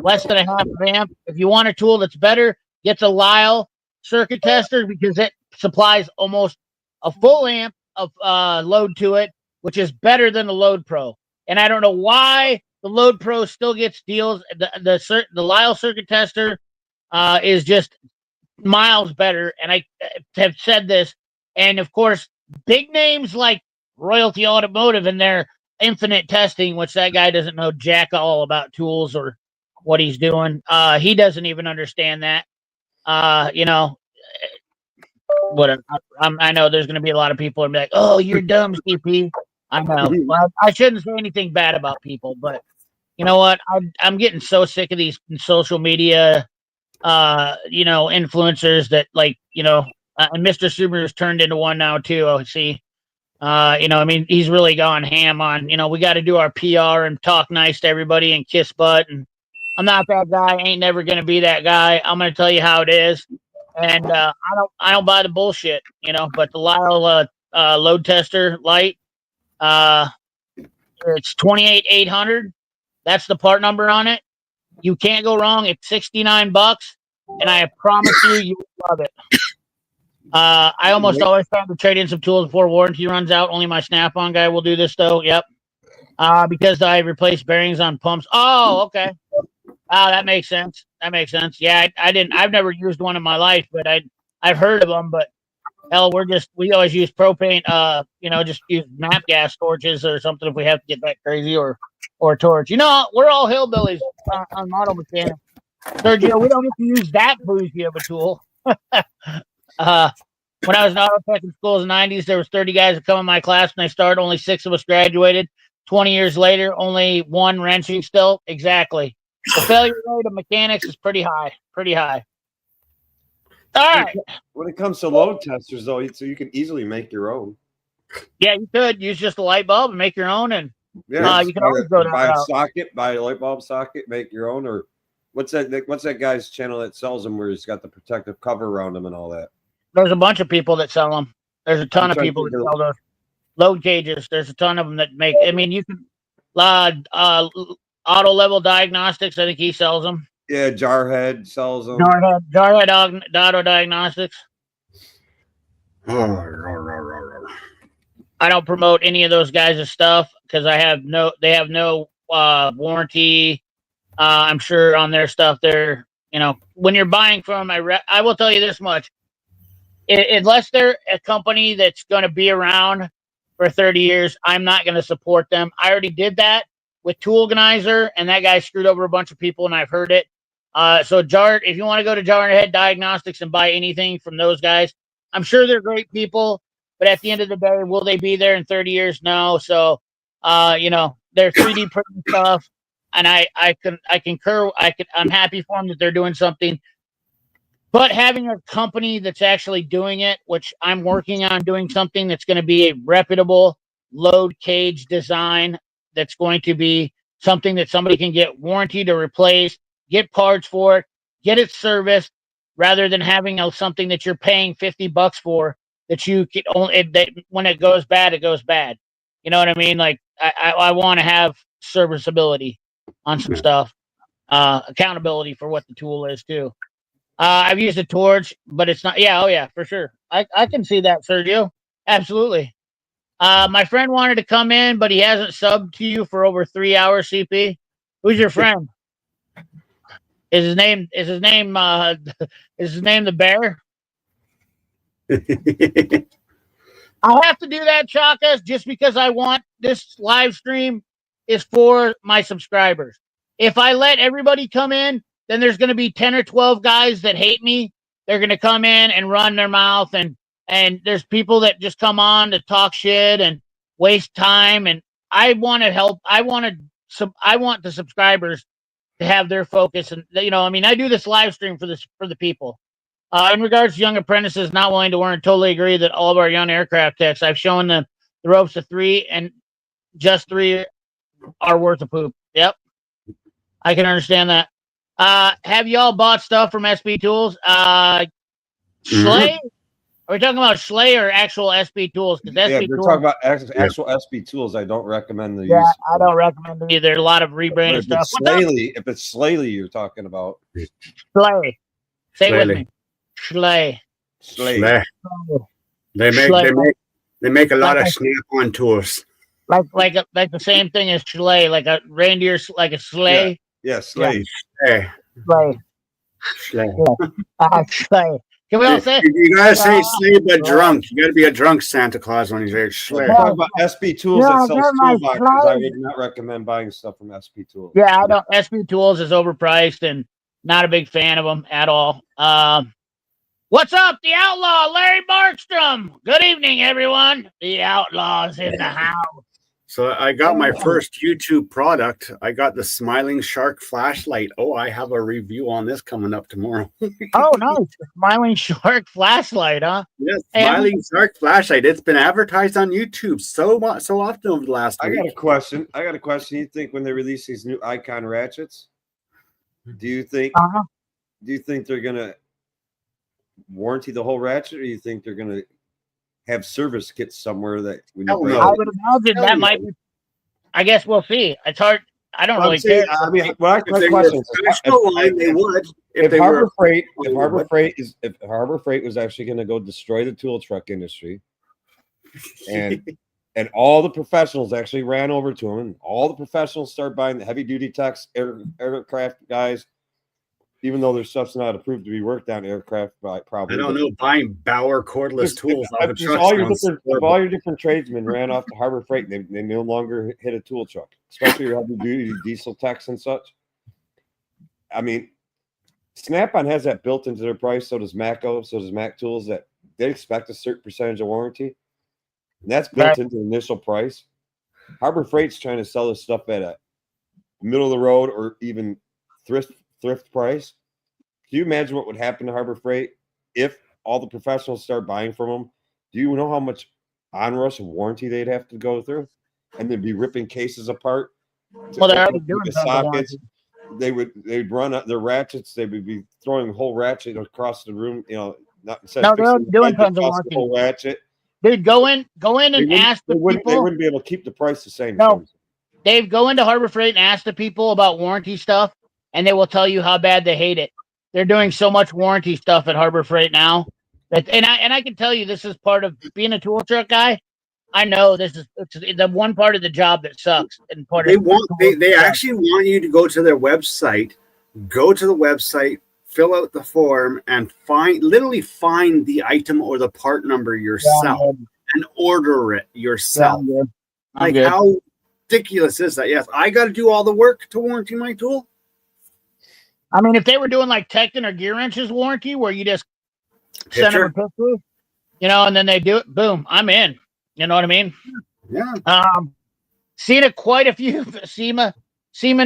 less than a half of amp. If you want a tool that's better, get the Lyle circuit tester because it supplies almost a full amp of load to it, which is better than the Load Pro. And I don't know why the Load Pro still gets deals. The Lyle circuit tester is just miles better. And I have said this. And of course, big names like Royalty Automotive and their infinite testing, which that guy doesn't know jack all about tools or what he's doing. He doesn't even understand that. You know, what I know there's going to be a lot of people and be like, "Oh, you're dumb, CP." I know. Well, I shouldn't say anything bad about people, but you know what? I'm getting so sick of these social media, influencers that and Mr. Subaru's turned into one now too. I see. I mean, he's really gone ham on, we got to do our PR and talk nice to everybody and kiss butt. And I'm not that guy. Ain't never going to be that guy. I'm going to tell you how it is. And I don't buy the bullshit, but the Lyle load tester light, it's 28,800. That's the part number on it. You can't go wrong. It's $69, and I promise you will love it. I almost always try to trade in some tools before warranty runs out. Only my Snap-on guy will do this, though. Yep. Because I replaced bearings on pumps. Oh, okay. That makes sense. Yeah, I've never used one in my life, but I've heard of them. But hell, we always use propane. Just use nap gas torches or something if we have to get that crazy, or a torch. We're all hillbillies on model mechanics. Sergio, we don't get to use that bougie of a tool. When I was in auto tech in school in the 90s, there was 30 guys that come in my class when I started. Only 6 of us graduated. 20 years later, only 1 wrenching still. Exactly. The failure rate of mechanics is pretty high. All right. When it comes to load testers, though, so you can easily make your own. Yeah, you could use just a light bulb and make your own, and you can always go buy a socket, buy a light bulb socket, make your own. Or what's that guy's channel that sells them where he's got the protective cover around them and all that? There's a bunch of people that sell them. There's a ton of people that sell those load cages. There's a ton of them that make. I mean, you can Auto Level Diagnostics. I think he sells them. Yeah, Jarhead sells them. Jarhead Auto Diagnostics. I don't promote any of those guys' stuff because they have no warranty. I'm sure on their stuff, they're when you're buying from them, I will tell you this much. Unless they're a company that's going to be around for 30 years, I'm not going to support them. I already did that with Tool Organizer, and that guy screwed over a bunch of people, and I've heard it. So if you want to go to Jarhead Diagnostics and buy anything from those guys, I'm sure they're great people, but at the end of the day, will they be there in 30 years? No. So, they're 3D printing stuff, and I concur. I'm happy for them that they're doing something. But having a company that's actually doing it, which I'm working on doing something that's going to be a reputable load cage design, that's going to be something that somebody can get warranty to replace, get parts for it, get it serviced, rather than having something that you're paying $50 for that you can when it goes bad, it goes bad. You know what I mean? Like I want to have serviceability on some stuff, accountability for what the tool is too. I've used a torch, but it's not. Yeah, oh yeah, for sure. I can see that, Sergio. Absolutely. My friend wanted to come in, but he hasn't subbed to you for over 3 hours. CP, who's your friend? Is his name the bear? I have to do that, Chakas, just because I want this live stream is for my subscribers. If I let everybody come in, then there's going to be 10 or 12 guys that hate me. They're going to come in and run their mouth, and there's people that just come on to talk shit and waste time. And I want to help. I want the subscribers to have their focus. And I mean, I do this live stream for the people. In regards to young apprentices not willing to learn, totally agree that all of our young aircraft techs, I've shown them the ropes of 3, and just 3 are worth a poop. Yep, I can understand that. Have y'all bought stuff from SB Tools? Schley? Are we talking about Schley or actual SB Tools? Yeah, SB if you're Tools, talking about actual SB Tools, I don't recommend the yeah, use. I don't recommend it either. A lot of rebranded If stuff. it's Slaley, if it's Slaley you're talking about, Schley. Say it with Schley. me. Schley. Schley. They make a lot Like of snap-on tools. Like the same thing as Schley, like a reindeer, like a sleigh. Yeah, Schley. Hey, Schley. Schley. Schley. Can we all say? You gotta say sleigh, but drunk. You gotta be a drunk Santa Claus when you say Schley. Talk about SB Tools Yeah, that sells they're my toolboxes. I Schley. would not recommend buying stuff from SB Tools. Yeah, I don't. SB Tools is overpriced, and not a big fan of them at all. What's up, the Outlaw, Larry Markstrom? Good evening, everyone. The Outlaw's in the house. So I got my first YouTube product. I got the Smiling Shark flashlight. Oh, I have a review on this coming up tomorrow. Oh, nice. The Smiling Shark flashlight, huh? Yes, Smiling Shark flashlight. It's been advertised on YouTube so often over the last week. I got a question. You think when they release these new Icon ratchets, do you think they're gonna warranty the whole ratchet, or do you think they're gonna have service kits somewhere that when you I would imagine that might be. I guess we'll see. It's hard. I don't really care. I mean, my question is, they would. If Harbor Freight was actually going to go destroy the tool truck industry, and all the professionals actually ran over to them, and all the professionals start buying the heavy duty techs, aircraft guys, even though their stuff's not approved to be worked on aircraft, probably. I don't know. Buying Bauer cordless tools. All your different tradesmen ran off to Harbor Freight. They no longer hit a tool truck, especially your heavy duty diesel techs and such. I mean, Snap-on has that built into their price. So does Maco. So does Mac Tools. That they expect a certain percentage of warranty, and that's built into the initial price. Harbor Freight's trying to sell this stuff at a middle of the road or even thrift price. Can you imagine what would happen to Harbor Freight if all the professionals start buying from them? Do you know how much onrush and warranty they'd have to go through, and they'd be ripping cases apart? Well, they're already doing sockets. They'd run their ratchets. They would be throwing a whole ratchet across the room. They're doing tons of warranty. Whole ratchet. Dude, go in and ask the people. They wouldn't be able to keep the price the same. No, Dave, go into Harbor Freight and ask the people about warranty stuff, and they will tell you how bad they hate it. They're doing so much warranty stuff at Harbor Freight now and I can tell you this is part of being a tool truck guy. I know it's the one part of the job that sucks. And they actually want you to go to their website, fill out the form, and literally find the item or the part number yourself and order it yourself. Yeah, how ridiculous is that? Yes, I got to do all the work to warranty my tool. I mean, if they were doing like Tekton or Gear Wrenches warranty, where you just send them a picture, and then they do it, boom, I'm in. You know what I mean? Yeah. Seen quite a few Semen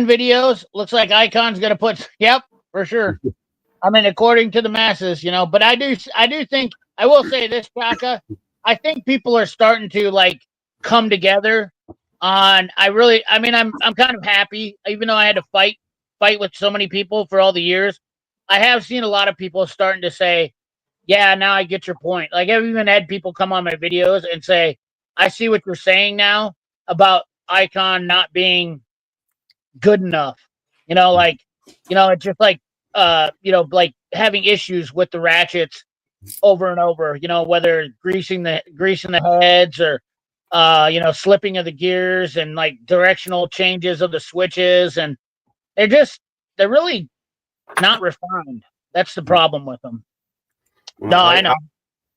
videos. Looks like Icon's gonna put. Yep, for sure. I mean, according to the masses, But I do think I will say this, Chaka. I think people are starting to come together. I'm kind of happy, even though I had to fight with so many people for all the years. I have seen a lot of people starting to say, yeah, now I get your point. I've even had people come on my videos and say, I see what you're saying now about Icon not being good enough. It's just like having issues with the ratchets over and over, whether greasing the heads or, slipping of the gears and directional changes of the switches. And they're really not refined. That's the problem with them. Well, no, I know.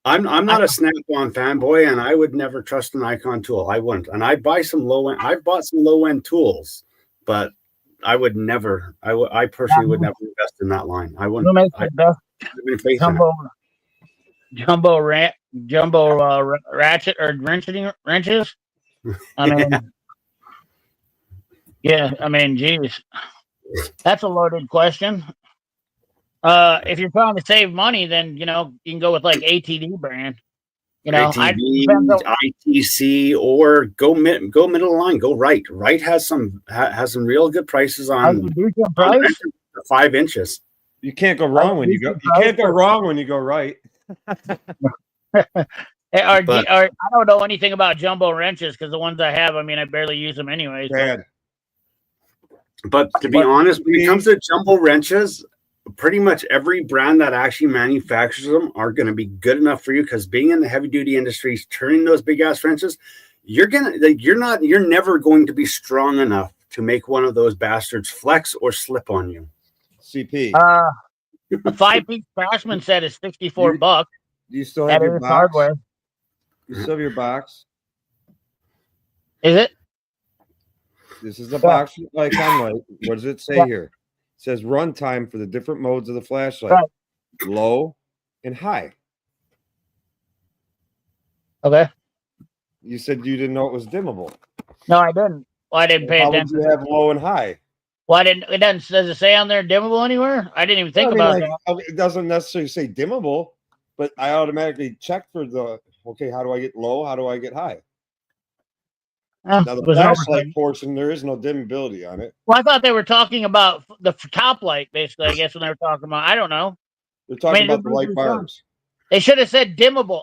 I'm not a Snap-on fanboy, and I would never trust an Icon tool. I wouldn't. And I've bought some low-end tools, but I would never. I personally would never invest in that line. I wouldn't. Who makes the best jumbo ratchet or wrenches? I mean, yeah. I mean, geez. That's a loaded question. If you're trying to save money, then you can go with like ATD brand. ATV, depends on- ITC, or go middle line. Go right. Right has some real good prices on decent price. 5 inches. You can't go wrong when you go. You can't go wrong when you go right. I don't know anything about jumbo wrenches because the ones I have, I barely use them anyway. Bad. But to be honest, when it comes to jumbo wrenches, pretty much every brand that actually manufactures them are going to be good enough for you, because being in the heavy duty industries, turning those big ass wrenches, you're never going to be strong enough to make one of those bastards flex or slip on you. CP. A 5-piece Craftsman set is $64. Do you still have your box? Hardware. You still have your box? Is it? This is the box icon, right? What does it say here? It says run time for the different modes of the flashlight. Right. Low and high. Okay. You said you didn't know it was dimmable. No, I didn't. Well, I didn't pay attention. How would you have low and high? Well, does it say on there dimmable anywhere? I didn't even think about that. It doesn't necessarily say dimmable, but I automatically check for how do I get low? How do I get high? Now, the flashlight portion, there is no dimmability on it. Well, I thought they were talking about the top light, basically, I guess, when they were talking about, I don't know. They're talking about the light bars. They should have said dimmable.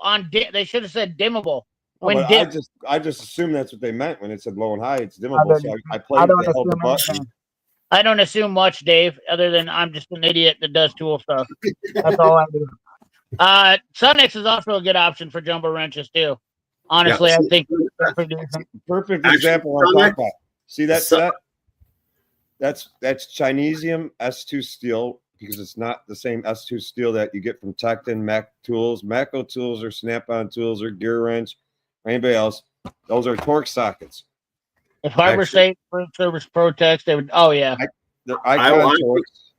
They should have said dimmable. I just assumed that's what they meant when it said low and high. It's dimmable. So I played the held the button. I don't assume much, Dave, other than I'm just an idiot that does tool stuff. That's all I do. Sunex is also a good option for jumbo wrenches, too. Honestly, I think perfect example I'm talking about. See that set? That's Chinesium S2 steel, because it's not the same S2 steel that you get from Tecton, Mac tools, Mako tools, or Snap-on tools, or Gear Wrench, or anybody else. Those are torque sockets. If Harbor State Fruit Service Protex, they would. Oh yeah, they're Icon Torques.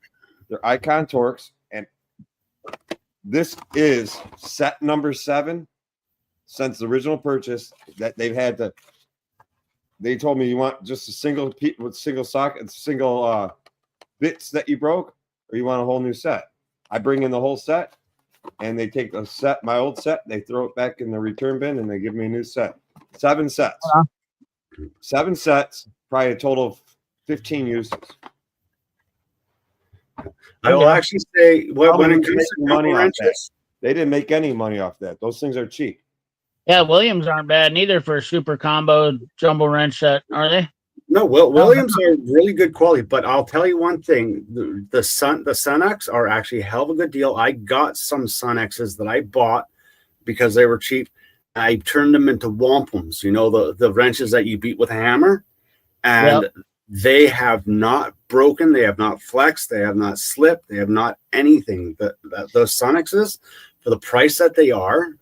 They're Icon Torques, and this is set number 7 since the original purchase. That they've had to. They told me, you want just a single socket, single bits that you broke, or you want a whole new set. I bring in the whole set, and they take the set, my old set, they throw it back in the return bin, and they give me a new set. 7 sets. 7 sets, probably a total of 15 uses. I will actually say, when it comes to money off that, they didn't make any money off that. Those things are cheap. Yeah, Williams aren't bad neither for a super combo jumbo wrench set, are they? No, Williams are really good quality, but I'll tell you one thing: the Sunex are actually a hell of a good deal. I got some Sunexes that I bought because they were cheap. I turned them into wampums, the wrenches that you beat with a hammer, and they have not broken, they have not flexed, they have not slipped, they have not anything. Those Sunexes, for the price that they are,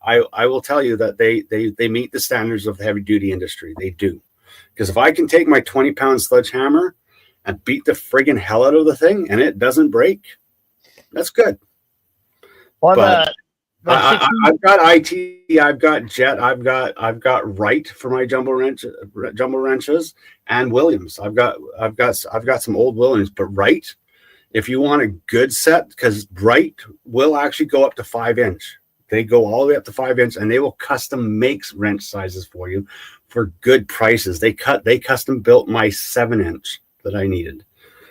I will tell you that they meet the standards of the heavy duty industry. They do. Because if I can take my 20-pound sledgehammer and beat the friggin' hell out of the thing and it doesn't break, that's good. I've got IT, I've got Jet, I've got Wright for my jumbo wrenches, and Williams. I've got some old Williams, but Wright, if you want a good set, because Wright will actually go up to 5-inch. They go all the way up to 5-inch, and they will custom make wrench sizes for you for good prices. They custom built my 7-inch that I needed.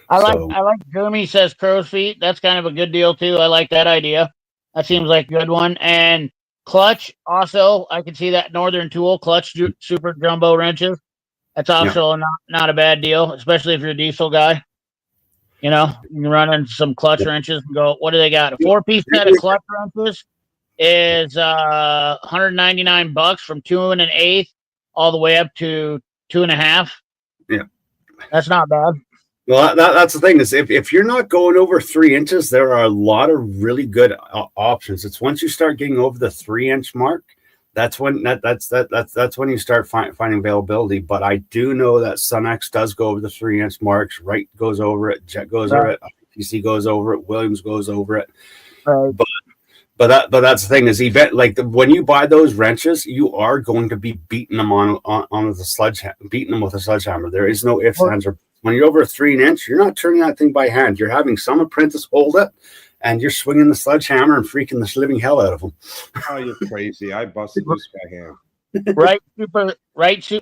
I like Jeremy says crow's feet. That's kind of a good deal too. I like that idea. That seems like a good one. And clutch also, I can see that Northern Tool clutch super jumbo wrenches. That's also not a bad deal, especially if you're a diesel guy. You can run in some clutch wrenches and go, what do they got? A 4-piece set of clutch wrenches is $199 from 2 1/8 all the way up to 2 1/2. Yeah, that's not bad. Well, that's the thing is if you're not going over 3 inches, there are a lot of really good options. It's once you start getting over the 3-inch mark, that's when that's when you start finding availability. But I do know that Sunex does go over the 3-inch marks. Wright goes over it, Jet goes over it, PC goes over it, Williams goes over it. Right. But that's the thing is when you buy those wrenches, you are going to be beating them on the sledgehammer, beating them with a sledgehammer. There is no ifs, ands, or When you're over a 3-inch, you're not turning that thing by hand. You're having some apprentice hold it, and you're swinging the sledgehammer and freaking the living hell out of them. Oh, you're crazy. I busted this by hand.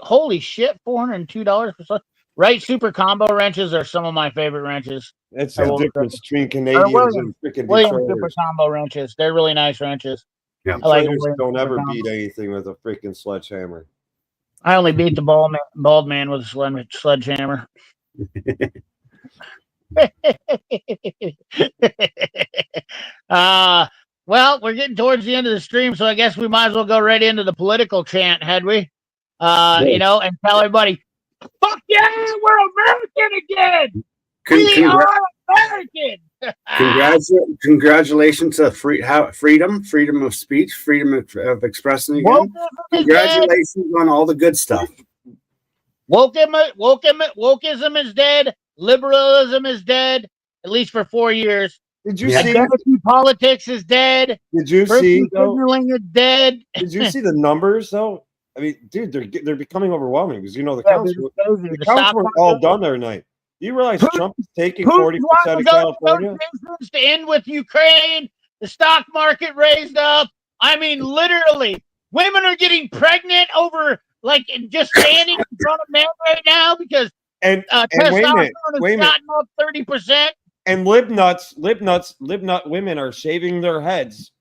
Holy shit, $402 for such. Right super combo wrenches are some of my favorite wrenches. That's the difference between Canadians and freaking Williams super Detroiters. combo wrenches. They're really nice wrenches. Yeah. Detroiters don't ever beat anything with a freaking sledgehammer. I only beat the bald man with a sledgehammer. Well, we're getting towards the end of the stream, so I guess we might as well go right into the political chant, had we? You know, and tell everybody, fuck yeah, we're American again. We are American. Congratulations to freedom of speech, freedom of expressing again. Congratulations on all the good stuff. Wokeism is dead. Liberalism is dead, at least for 4 years. Did you see politics is dead? Did you see is dead? Did you see the numbers though? I mean, dude, they're becoming overwhelming because the counts weren't all done there tonight. Do you realize Trump is taking 40% of California? To end with Ukraine, the stock market raised up. I mean, literally, women are getting pregnant over just standing in front of men right now because testosterone has gotten up 30%. And libnut women are shaving their heads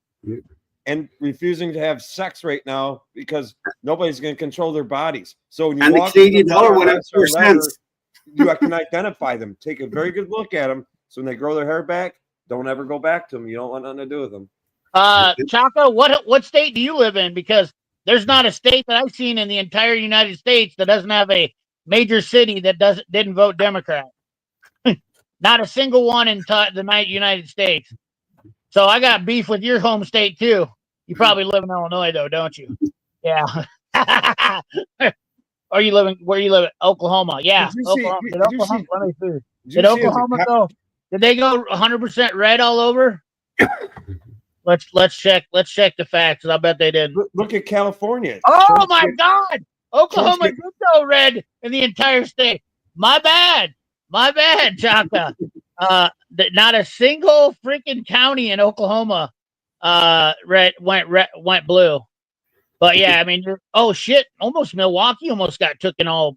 and refusing to have sex right now because nobody's going to control their bodies. So when you walk the Canadian dollar went up 4 you can identify them. Take a very good look at them. So when they grow their hair back, don't ever go back to them. You don't want nothing to do with them. Chaco, what state do you live in? Because there's not a state that I've seen in the entire United States that doesn't have a major city that didn't vote Democrat. Not a single one in the United States. So I got beef with your home state too. You probably live in Illinois though, don't you? Yeah. Where you living? Oklahoma. Yeah. Did Oklahoma go? Did they go 100% red all over? Let's check the facts. I bet they did. Look at California. Oh my God! Oklahoma did go red in the entire state. My bad, Chaka. Not a single freaking county in Oklahoma went blue. But yeah, I mean, oh shit! Almost Milwaukee almost got taken all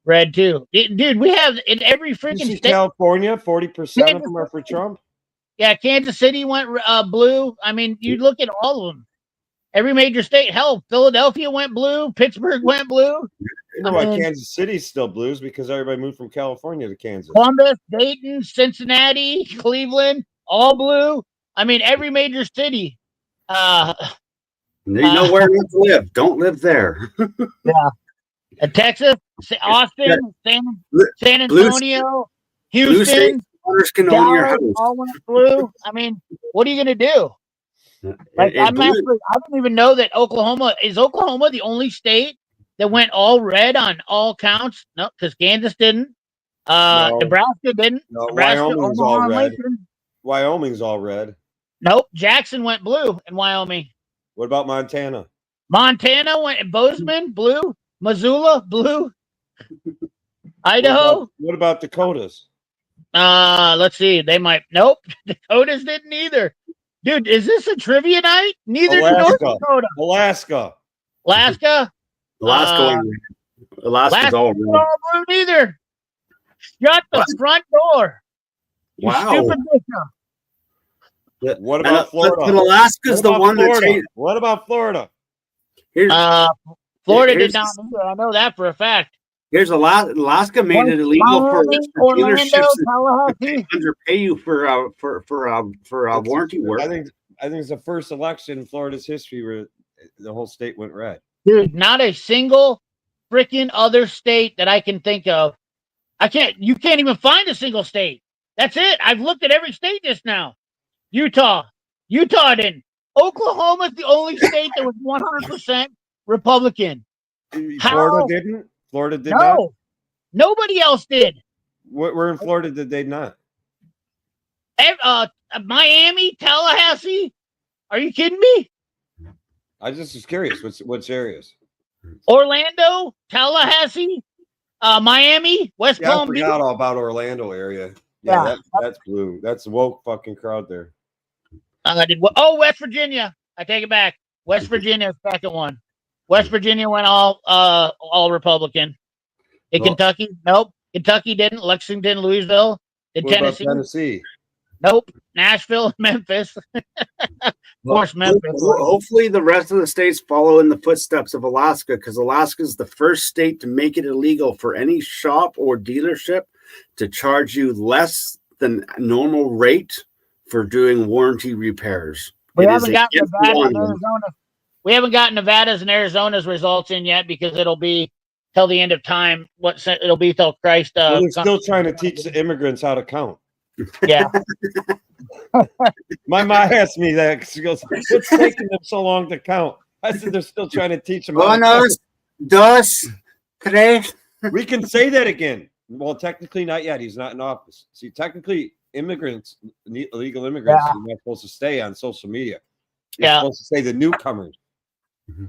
red too. Dude, we have in every freaking state. California, 40% of them are for Trump. Yeah, Kansas City went blue. I mean, you look at all of them. Every major state. Hell, Philadelphia went blue. Pittsburgh went blue. You know why Kansas City's still blues? Because everybody moved from California to Kansas. Columbus, Dayton, Cincinnati, Cleveland, all blue. I mean, every major city. You know where to live. Don't live there. Yeah. Texas, Austin, San Antonio, Houston, Dallas, all went blue. I mean, what are you going to do? I don't even know that Oklahoma is the only state that went all red on all counts. No, because Kansas didn't. Nebraska didn't. No, Nebraska, Wyoming's all red. Wyoming's all red. Nope. Jackson went blue in Wyoming. What about Montana? Montana went Bozeman blue. Missoula blue. Idaho. What about Dakotas? Let's see. They might. Nope. Dakotas didn't either. Dude, is this a trivia night? Neither did North Dakota. Alaska. Alaska's all blue. Blue neither. Shut the front door. You stupid bitch. What about Florida? But Alaska's the one that's. What about Florida? Florida did not either. I know that for a fact. Here's Alaska made it illegal for dealerships to underpay you for warranty work. I think it's the first election in Florida's history where the whole state went red. Dude, not a single freaking other state that I can think of. You can't even find a single state. That's it. I've looked at every state just now. Utah didn't. Oklahoma's the only state that was 100% Republican. Florida did not? Nobody else did. Where in Florida did they not? Miami, Tallahassee. Are you kidding me? I just was curious. What's areas? Orlando, Tallahassee, Miami, West Yeah, I Palm Beach. forgot all about Orlando area. Yeah. That's blue. That's a woke fucking crowd there. West Virginia. I take it back. West Virginia, second one. West Virginia went all Republican. In Well, Kentucky, nope. Kentucky didn't. Lexington, Louisville. Did what about Tennessee? Tennessee? Nope. Nashville, Memphis. Of course, Memphis. Hopefully, the rest of the states follow in the footsteps of Alaska, because Alaska is the first state to make it illegal for any shop or dealership to charge you less than normal rate for doing warranty repairs. We haven't got Nevada and Arizona. We haven't got Nevada's and Arizona's results in yet because it'll be till the end of time. It'll be till Christ. Well, they're still trying to teach the immigrants how to count. Yeah. My mom asked me that. She goes, "What's taking them so long to count?" I said, "They're still trying to teach them." Unos, dos, tres. We can say that again. Well, technically not yet. He's not in office. See, technically, immigrants, illegal immigrants, are not supposed to stay on social media. You're supposed to say the newcomers.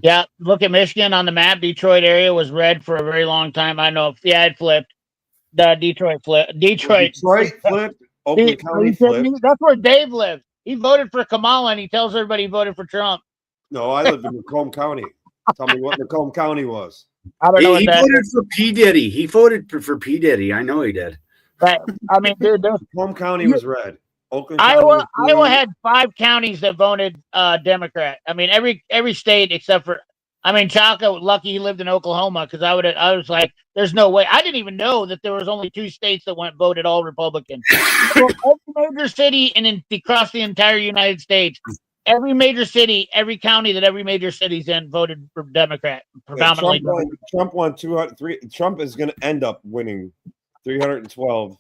Yeah, look at Michigan on the map. Detroit area was red for a very long time. I know. Yeah, it flipped. The Detroit flipped. Detroit flipped. Oakland County flipped. That's where Dave lives. He voted for Kamala, and he tells everybody he voted for Trump. No, I live in Macomb County. Tell me what Macomb County was. I don't know. He voted for P. Diddy. He voted for P. Diddy. I know he did. But, I mean, dude, Macomb County was red. Oakland Iowa had 5 counties that voted Democrat. I mean, every state except for, I mean, Chaka, lucky he lived in Oklahoma, because I was like, there's no way. I didn't even know that there was only 2 states that voted all Republican. So every major city and across the entire United States, every major city, every county that every major city's in voted for Democrat. Predominantly. Trump won 203. Trump is going to end up winning 312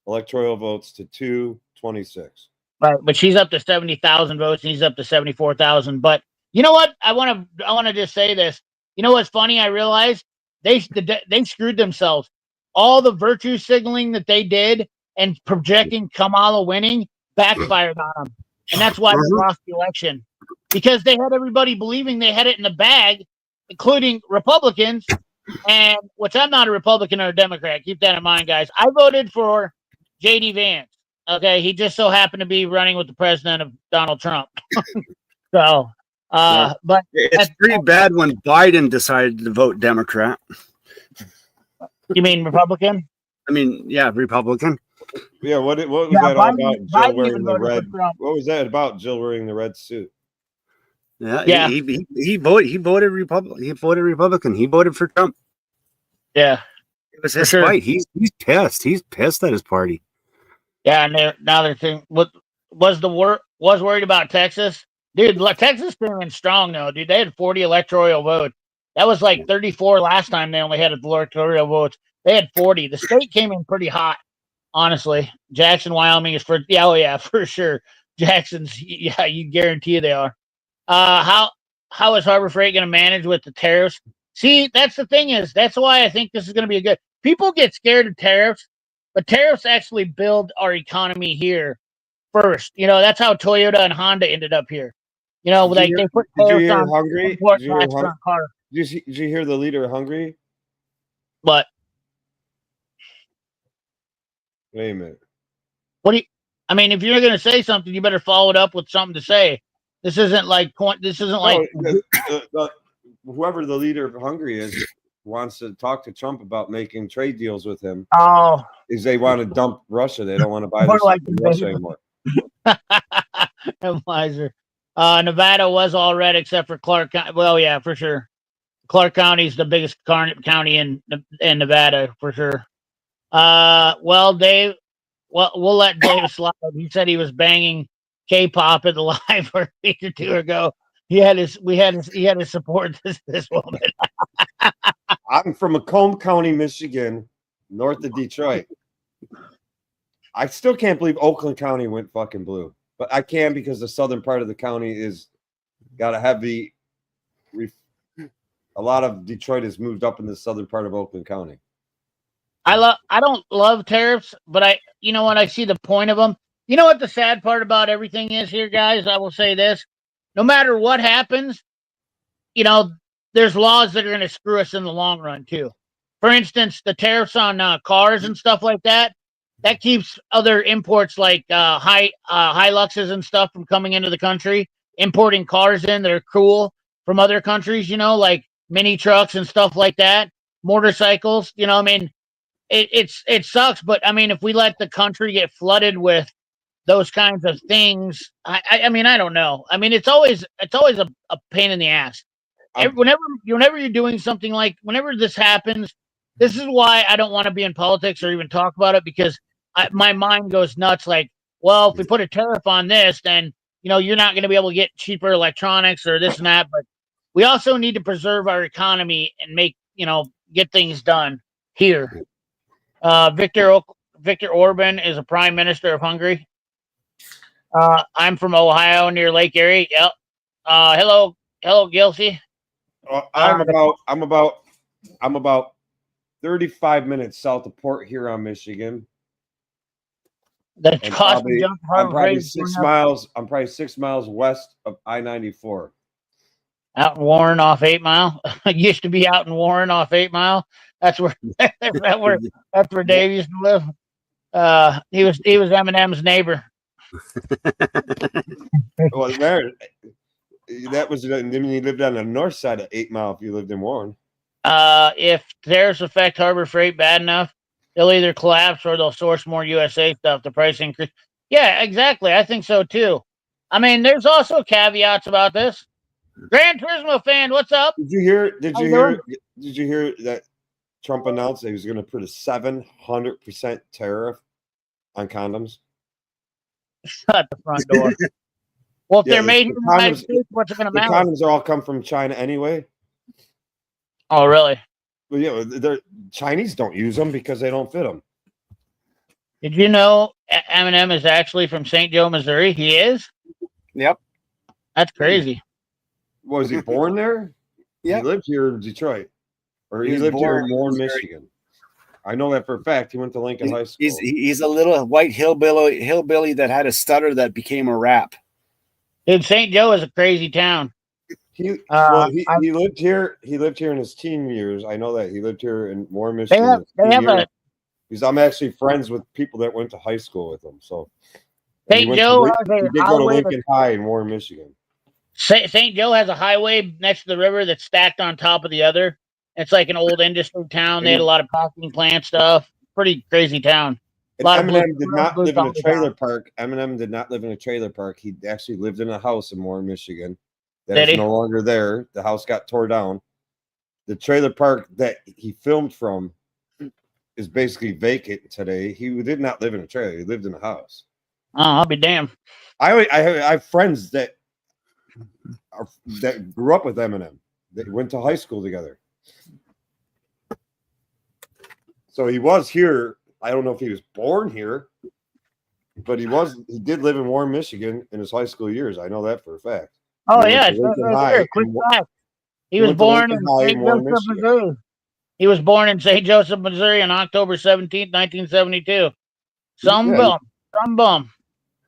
electoral votes to 226. Right, but she's up to 70,000 votes, and he's up to 74,000. But you know what? I want to just say this. You know what's funny? I realized they screwed themselves. All the virtue signaling that they did and projecting Kamala winning backfired on them, and that's why they lost the election, because they had everybody believing they had it in the bag, including Republicans. And which I'm not a Republican or a Democrat. Keep that in mind, guys. I voted for J.D. Vance. Okay, he just so happened to be running with the president of Donald Trump. So, but it's pretty bad when Biden decided to vote Democrat. You mean Republican? I mean, yeah, Republican. Yeah, what was that all about? Jill wearing the red. What was that about? Jill wearing the red suit. Yeah. He voted Republican. He voted Republican. He voted for Trump. Yeah, it was his fight. He's pissed. He's pissed at his party. Yeah, and now they're thinking, what was worried about Texas, dude. Texas came in strong though, dude. They had 40 electoral votes. That was like 34 last time. They only had electoral votes. They had 40. The state came in pretty hot, honestly. Jackson, Wyoming is for for sure. Jackson's, you guarantee they are. How is Harbor Freight going to manage with the tariffs? See, that's the thing that's why I think this is going to be a good. People get scared of tariffs, but tariffs actually build our economy here first. You know, that's how Toyota and Honda ended up here. You know, they put tariffs on Hungary. Did you hear the leader of Hungary? What? Wait a minute. I mean, if you're going to say something, you better follow it up with something to say. This isn't like whoever the leader of Hungary is wants to talk to Trump about making trade deals with him. Oh, is they want to dump Russia? They don't want to buy from Russia anymore. Miser. Nevada was all red except for Clark County. Well, yeah, for sure. Clark County is the biggest county in Nevada for sure. Well, Dave. Well, we'll let Dave slide. He said he was banging K-pop at the live a week or 2 ago. He had to support this woman. I'm from Macomb County, Michigan, north of Detroit. I still can't believe Oakland County went fucking blue, but I can because the southern part of the county is got a heavy. A lot of Detroit has moved up in the southern part of Oakland County. I don't love tariffs, but you know what? I see the point of them. You know what the sad part about everything is here, guys? I will say this. No matter what happens, you know, there's laws that are going to screw us in the long run, too. for instance, the tariffs on cars and stuff like that, that keeps other imports like Hiluxes and stuff from coming into the country, importing cars in that are cool from other countries, like mini trucks and stuff like that, motorcycles, I mean, it sucks, but I mean, if we let the country get flooded with those kinds of things, I mean, I don't know. I mean, it's always a pain in the ass. Whenever you're doing something like whenever this happens, this is why I don't want to be in politics or even talk about it, because my mind goes nuts. Like, well, if we put a tariff on this, then you're not going to be able to get cheaper electronics or this and that. But we also need to preserve our economy and make get things done here. Viktor Orban is a prime minister of Hungary. I'm from Ohio, near Lake Erie. Yep. Hello, Gilsey. I'm about 35 minutes south of Port Huron, Michigan. That's I'm probably 6 miles. I'm probably 6 miles west of I-94. Out in Warren off 8 Mile. Used to be out in Warren off 8 Mile. That's where that's where Dave used to live. He was Eminem's neighbor. Well, there, that was then you lived on the north side of 8 Mile if you lived in Warren. If tariffs affect Harbor Freight bad enough, they'll either collapse or they'll source more USA stuff. The price increase. Yeah, exactly. I think so too. I mean, there's also caveats about this. Gran Turismo fan, what's up? Did you hear that Trump announced that he was going to put a 700% tariff on condoms? Shut the front door. Well, if they're made in the United States, what's it going to matter? The condoms are all come from China anyway. Oh, really? Well, yeah, the Chinese don't use them because they don't fit them. Did you know Eminem is actually from St. Joe, Missouri? He is? Yep. That's crazy. Was he born there? Yeah. He lived here in Detroit. Or he lived here in Warren, Michigan. I know that for a fact. He went to Lincoln High School. He's a little white hillbilly that had a stutter that became a rap. Dude, St. Joe is a crazy town. He lived here. He lived here in his teen years. I know that he lived here in Warren, Michigan. Because I'm actually friends with people that went to high school with him. So St. Joe he did go to Lincoln High in Warren, Michigan. St. Joe has a highway next to the river that's stacked on top of the other. It's like an old industry town. They had a lot of packing plant stuff. Pretty crazy town. Eminem did not live in a trailer park. Eminem did not live in a trailer park. He actually lived in a house in Warren, Michigan. That is no longer there. The house got tore down. The trailer park that he filmed from is basically vacant today. He did not live in a trailer. He lived in a house. Oh, I'll be damned. I have friends that grew up with Eminem. They went to high school together. So he was here. I don't know if he was born here, but he did live in Warren, Michigan in his high school years. I know that for a fact. Oh, yeah. Quick fact. He was born in St. Joseph, Missouri. He was born in St. Joseph, Missouri on October 17th, 1972. Some bum.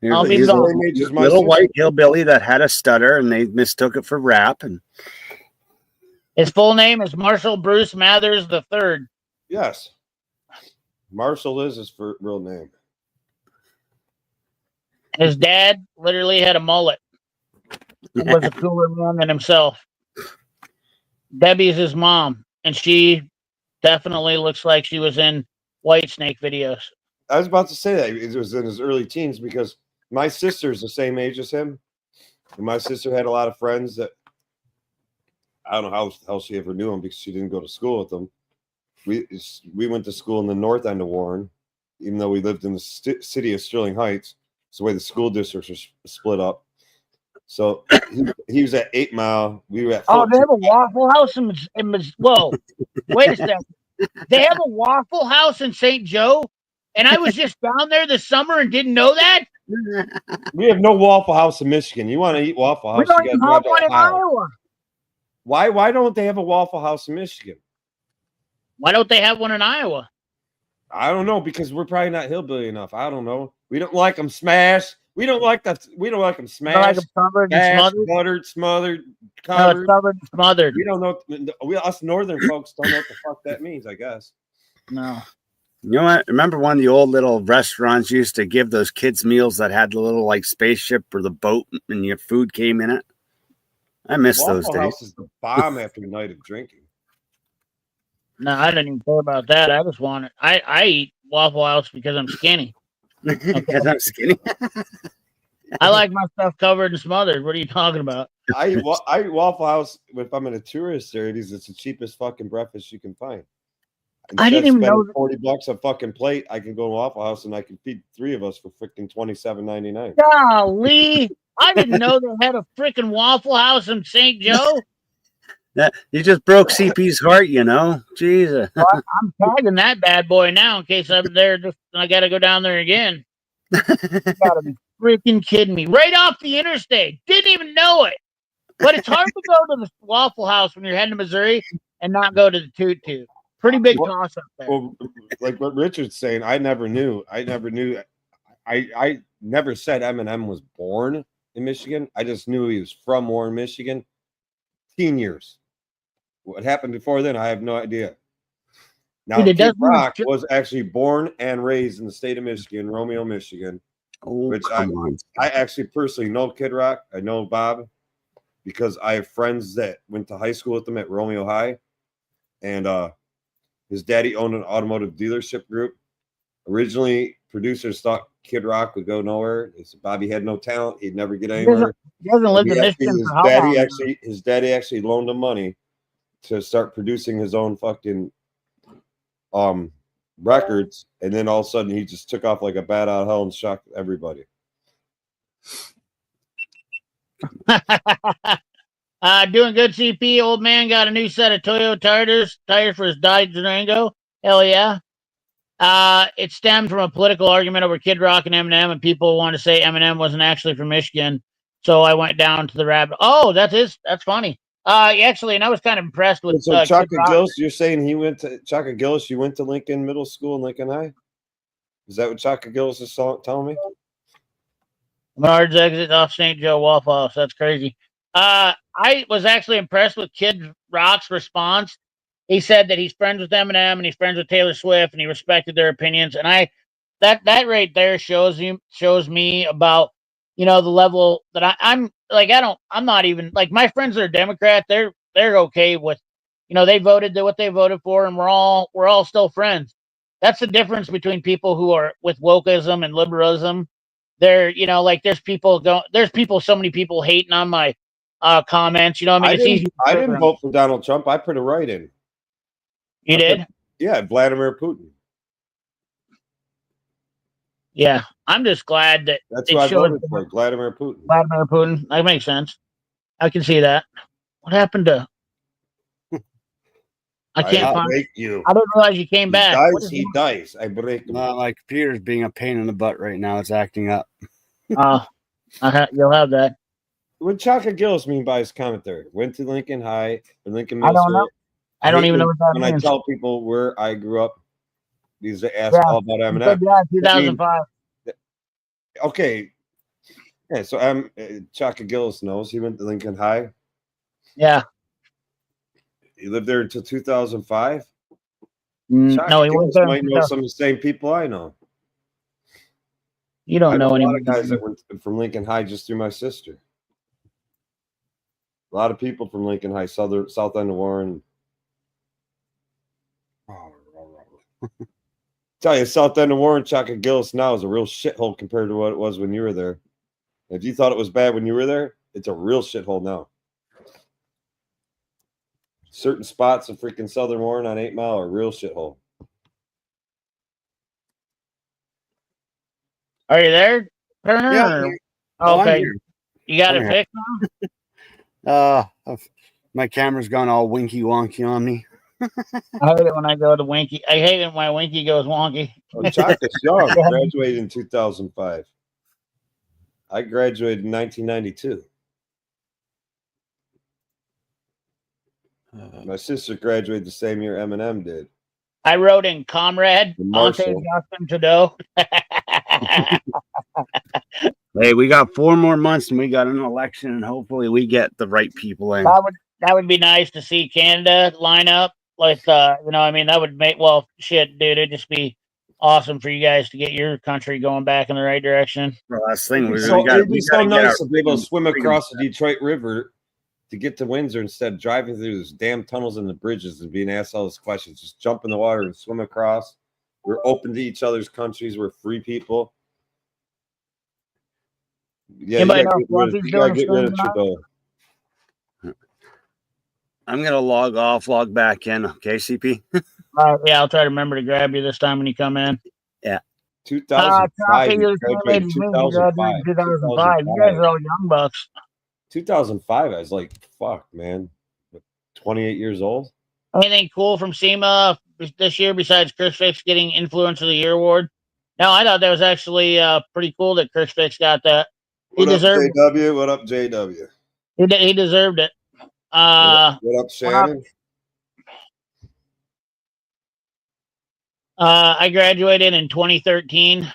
He's a little white hillbilly that had a stutter, and they mistook it for rap. And his full name is Marshall Bruce Mathers III. Yes. Marshall is his real name. His dad literally had a mullet. He was a cooler man than himself. Debbie's his mom, and she definitely looks like she was in Whitesnake videos. I was about to say that it was in his early teens because my sister's the same age as him. And my sister had a lot of friends that I don't know how she ever knew him because she didn't go to school with them. We went to school in the north end of Warren, even though we lived in the city of Sterling Heights. It's the way the school districts are split up. So he was at 8 Mile. We were at 14. Oh, they have a Waffle House in whoa, wait a second. They have a Waffle House in St. Joe, and I was just down there this summer and didn't know that. We have no Waffle House in Michigan. You want to eat Waffle House? We don't even have one in Iowa. Why don't they have a Waffle House in Michigan? Why don't they have one in Iowa? I don't know, because we're probably not hillbilly enough. I don't know. We don't like them smashed. We don't like that. We don't like them I smashed, like them covered and mashed, smothered. buttered, smothered, No, it's covered. covered and smothered. We don't know. Us northern folks don't know what the fuck that means. I guess. No. You know what? Remember one of the old little restaurants used to give those kids meals that had the little like spaceship or the boat and your food came in it? I miss those Waffle days. House is the bomb after a night of drinking. No, I didn't even care about that. I just want it. I eat Waffle House because I'm skinny. Because I'm skinny. I like my stuff covered and smothered. What are you talking about? I eat Waffle House if I'm in a tourist area. It's the cheapest fucking breakfast you can find. I didn't even know $40 a fucking plate. I can go to Waffle House and I can feed 3 of us for freaking $27.99. Golly, I didn't know they had a freaking Waffle House in St. Joe. You just broke CP's heart, you know. Jesus. Well, I'm tagging that bad boy now in case I'm there. I got to go down there again. You gotta be freaking kidding me! Right off the interstate, didn't even know it. But it's hard to go to the Waffle House when you're heading to Missouri and not go to the Toot Toot. Pretty big toss up there. Well, like what Richard's saying, I never knew. I never said Eminem was born in Michigan. I just knew he was from Warren, Michigan. Teen years. What happened before then, I have no idea. Now, Dude, Kid Rock was actually born and raised in the state of Michigan, Romeo, Michigan. Which I actually personally know Kid Rock. I know Bob because I have friends that went to high school with him at Romeo High. And his daddy owned an automotive dealership group. Originally, producers thought Kid Rock would go nowhere. They said Bobby had no talent. He'd never get anywhere. He hasn't lived in Michigan for how long? His daddy actually loaned him money to start producing his own fucking records, and then all of a sudden he just took off like a bat out of hell and shocked everybody. Doing good, CP. Old man got a new set of Toyota tires for his Dodge Durango. Hell yeah. It stemmed from a political argument over Kid Rock and Eminem, and people want to say Eminem wasn't actually from Michigan. So I went down to the rabbit. Oh, that's funny. Actually, and I was kind of impressed with. So Chaka Gillis, you're saying he went to Chaka Gillis? You went to Lincoln Middle School and Lincoln High? Is that what Chaka Gillis is telling me? Menards exit off St. Joe Waffle House. That's crazy. I was actually impressed with Kid Rock's response. He said that he's friends with Eminem and he's friends with Taylor Swift and he respected their opinions. And that right there shows me about, you know, the level that I'm not even like my friends that are Democrat. They're okay with, you know, they voted what they voted for, and we're all still friends. That's the difference between people who are with wokeism and liberalism. They're, you know, like there's so many people hating on my comments. You know, I mean, I didn't vote for Donald Trump. I put a write in. You did? Yeah, Vladimir Putin. Yeah, I'm just glad that that's who I voted for, Vladimir Putin. Vladimir Putin. That makes sense. I can see that. What happened to? I can't find you. I didn't realize you came back. He dies. I break him. My computer's being a pain in the butt right now. It's acting up. You'll have that. What Chaka Gillis mean by his commentary? Went to Lincoln High, Lincoln Middle School. I don't know. I don't even know what that means. When I tell people where I grew up, these are asked all about Eminem. Yeah, 2005. Okay. Yeah, so Chaka Gillis knows. He went to Lincoln High. Yeah. He lived there until 2005. No, he wasn't. Might know some of the same people I know. You don't know any a lot of guys that went from Lincoln High just through my sister. A lot of people from Lincoln High, South End of Warren. Tell you, South End of Warren, Chaka Gillis now is a real shithole compared to what it was when you were there. If you thought it was bad when you were there, it's a real shithole now. Certain spots of freaking Southern Warren on 8 Mile are a real shithole. Are you there, Turner? Yeah. Okay. You got it fixed now? My camera's gone all winky wonky on me. I hate it when I go to winky. I hate it when my winky goes wonky. Oh, Chaka's young. Graduated in 2005. I graduated in 1992. My sister graduated the same year Eminem did. I wrote in Comrade Ante Justin Trudeau. Hey, we got 4 more months and we got an election, and hopefully we get the right people in. That would be nice to see Canada line up with, I mean, that would make, well, shit, dude, it'd just be awesome for you guys to get your country going back in the right direction. Well, that's the thing. It'd be so nice to be able to swim freedom. across the Detroit River to get to Windsor instead of driving through those damn tunnels and the bridges and being asked all those questions. Just jump in the water and swim across. We're open to each other's countries. We're free people. Yeah, you gotta get rid of Trudeau. I'm gonna log back in. Okay, CP. Yeah, I'll try to remember to grab you this time when you come in. Yeah. 2005. You graduated 2005. You guys are all young bucks. 2005. I was like, fuck, man. 28 years old. Anything cool from SEMA this year besides Chris Fix getting Influence of the Year award? No, I thought that was actually pretty cool that Chris Fix got that. He deserved it. JW? What up, JW? He deserved it. What up, Shannon? I graduated in 2013.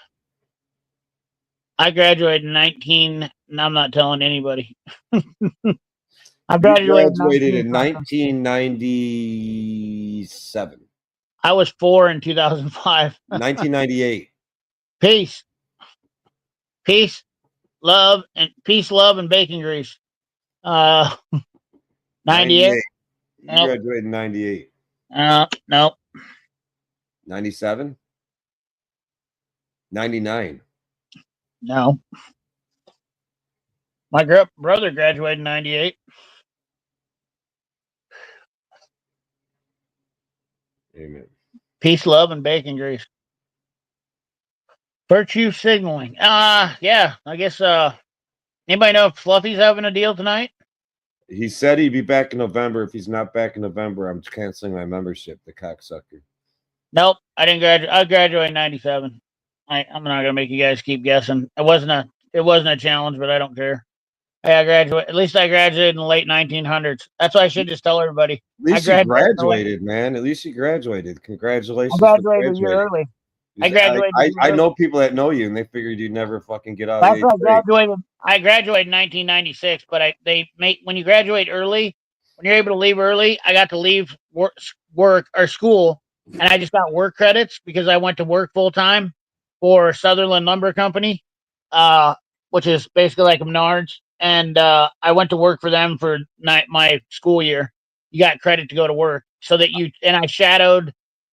I graduated in 19. And I'm not telling anybody. I graduated in 1997. I was 4 in 2005. 1998. Peace, love, and bacon grease. 98. You graduated in 98. No. 97. 99. No. My brother graduated in 98. Amen. Peace, love, and bacon grease. Virtue signaling. Yeah. I guess anybody know if Fluffy's having a deal tonight? He said he'd be back in November. If he's not back in November, I'm canceling my membership, the cocksucker. Nope. I didn't graduate. I graduated in 97. I'm not gonna make you guys keep guessing. It wasn't a challenge, but I don't care. I graduated. At least I graduated in the late 1900s. That's why I should just tell everybody. At least you graduated, man. At least you graduated. Congratulations. I graduated a year early. I graduated. I know people that know you, and they figured you'd never fucking get out. That's why I graduated. I graduated in 1996, but when you graduate early, when you're able to leave early, I got to leave work or school, and I just got work credits because I went to work full time for Sutherland Lumber Company, which is basically like a Menards. And I went to work for them for my school year. You got credit to go to work, so that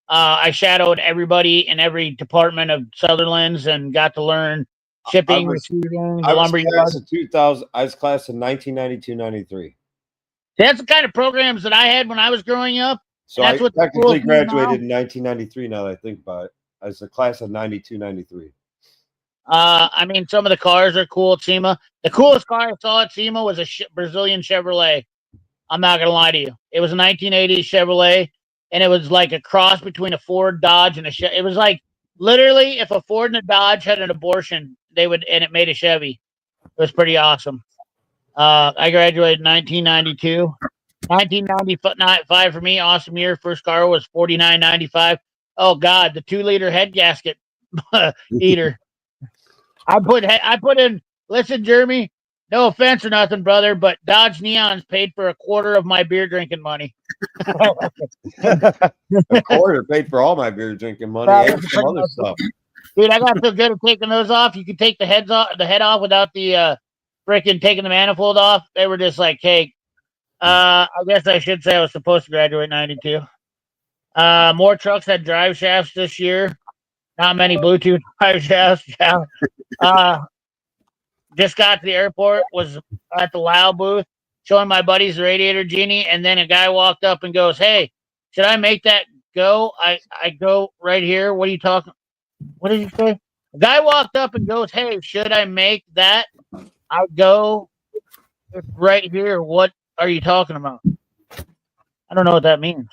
I shadowed everybody in every department of Sutherland's and got to learn shipping, receiving, the lumber yard. I was class in 1992-93. That's the kind of programs that I had when I was growing up. So I technically graduated in 1993. Now that I think about it, I was a class of 92-93. I mean, some of the cars are cool at SEMA. The coolest car I saw at SEMA was a Brazilian Chevrolet. I'm not gonna lie to you. It was a 1980s Chevrolet, and it was like a cross between a Ford, Dodge, and a Chevy. It was like literally if a Ford and a Dodge had an abortion, and it made a Chevy. It was pretty awesome. I graduated in 1992. 1995 for me, awesome year. First car was $49.95. Oh God, the 2-liter head gasket eater. I put in. Listen, Jeremy. No offense or nothing, brother, but Dodge Neons paid for a quarter of my beer drinking money. A quarter paid for all my beer drinking money and some other stuff. Dude, I got so good at taking those off. You could take the head off without the freaking taking the manifold off. They were just like, hey, I guess I should say I was supposed to graduate in 92. More trucks had drive shafts this year. Not many Bluetooth drive shafts. Just got to the airport, was at the Lao booth, showing my buddies the Radiator Genie, and then a guy walked up and goes, hey, should I make that go? I go right here. What are you talking? What did you say? A guy walked up and goes, hey, should I make that? I go right here. What are you talking about? I don't know what that means.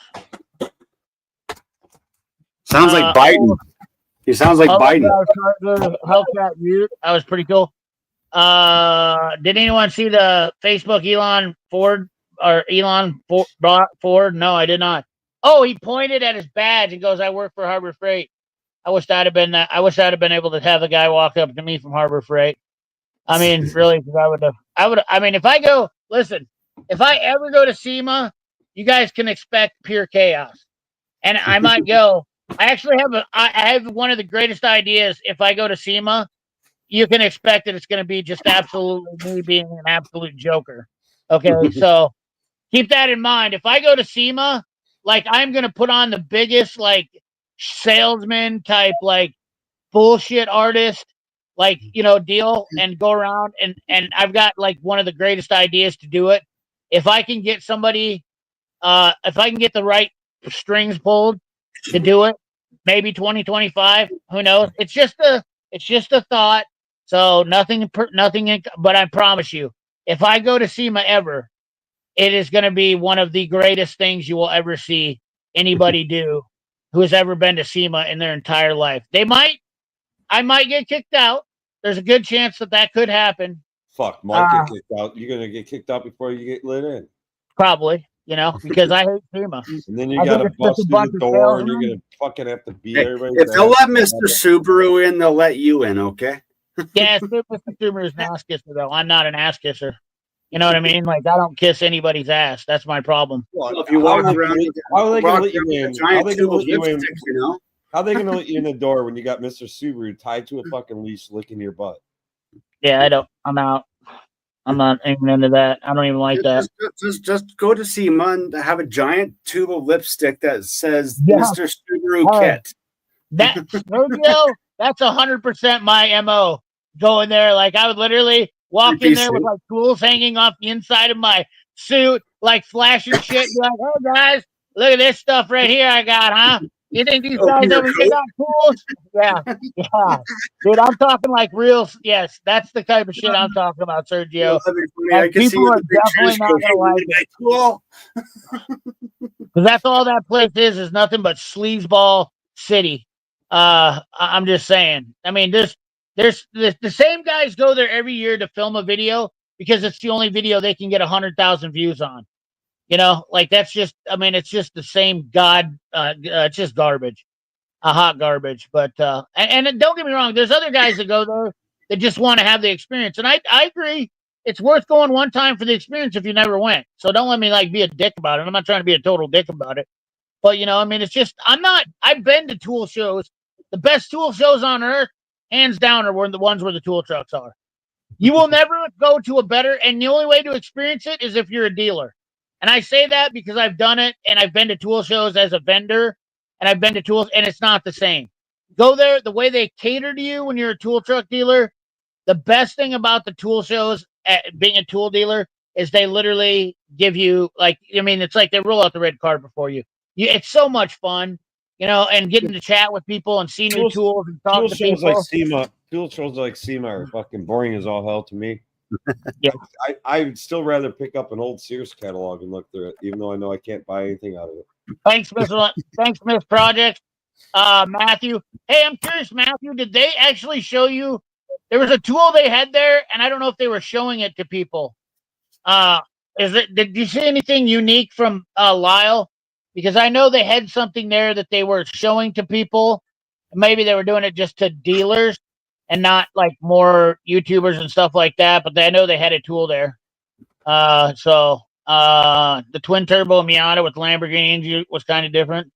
Sounds like Biden. He sounds like Biden. That was pretty cool. Did anyone see the Facebook Elon Ford? No, I did not. Oh, he pointed at his badge and goes, I work for Harbor Freight. I wish I'd have been able to have the guy walk up to me from Harbor Freight. I mean, really, because I mean, if I go, listen, if I ever go to SEMA, you guys can expect pure chaos. And I might go. I actually I have one of the greatest ideas. If I go to SEMA, you can expect that it's going to be just absolutely me being an absolute joker. Okay, so keep that in mind. If I go to SEMA, like I'm going to put on the biggest like salesman type like bullshit artist like deal and go around and I've got like one of the greatest ideas to do it. If I can get somebody, if I can get the right strings pulled to do it, maybe 2025. Who knows? It's just a thought. So nothing, but I promise you, if I go to SEMA ever, it is going to be one of the greatest things you will ever see anybody do who has ever been to SEMA in their entire life. I might get kicked out. There's a good chance that could happen. Fuck, might get kicked out. You're gonna get kicked out before you get let in. Probably, because I hate SEMA. And then you gotta bust through the door, and you're gonna fucking have to beat everybody. If they'll let Mr. Subaru in, they'll let you in, okay? Yeah, Mr. Subaru is an ass kisser, though. I'm not an ass kisser. You know what I mean? Like, I don't kiss anybody's ass. That's my problem. Well, if you walk around, how are they gonna let you in? How are they gonna let you in? How are they gonna let you in the door when you got Mr. Subaru tied to a fucking leash, licking your butt? Yeah, I don't. I'm out. I'm not even into that. I don't even like that. Just go to SEMA and have a giant tube of lipstick that says Mr. Subaru Kit. That's 100% my MO. Going there, like I would literally walk in there with like tools hanging off the inside of my suit, like flashing shit. Be like, "Hey guys, look at this stuff right here I got, huh? You think these guys over here got tools?" Yeah. Dude, I'm talking like real. Yes, that's the type of shit I'm talking about, Sergio. Like, people are definitely not gonna like it. Cool. Because that's all that place is nothing but sleazeball city. I'm just saying. I mean, there's the same guys go there every year to film a video because it's the only video they can get 100,000 views on. Like that's just. I mean, it's just the same it's just garbage, hot garbage. But and don't get me wrong, there's other guys that go there that just want to have the experience, and I agree. It's worth going one time for the experience if you never went. So don't let me like be a dick about it. I'm not trying to be a total dick about it. But I mean, it's just I've been to tool shows. The best tool shows on earth, hands down, are the ones where the tool trucks are. You will never go to a better, and the only way to experience it is if you're a dealer. And I say that because I've done it, and I've been to tool shows as a vendor, and I've been to tools, and it's not the same. Go there, the way they cater to you when you're a tool truck dealer, the best thing about the tool shows, being a tool dealer, is they literally give you, like, I mean, it's like they roll out the red carpet for you. It's so much fun, and getting to chat with people and see new tools and talk to people. Tool shows like SEMA are fucking boring as all hell to me. Yeah, I'd still rather pick up an old Sears catalog and look through it, even though I know I can't buy anything out of it. Thanks, Miss Project. Matthew. Hey, I'm curious, Matthew, did they actually show you? There was a tool they had there, and I don't know if they were showing it to people. Did you see anything unique from Lyle? Because I know they had something there that they were showing to people. Maybe they were doing it just to dealers and not like more YouTubers and stuff like that. But I know they had a tool there. So the twin turbo Miata with Lamborghini engine was kind of different.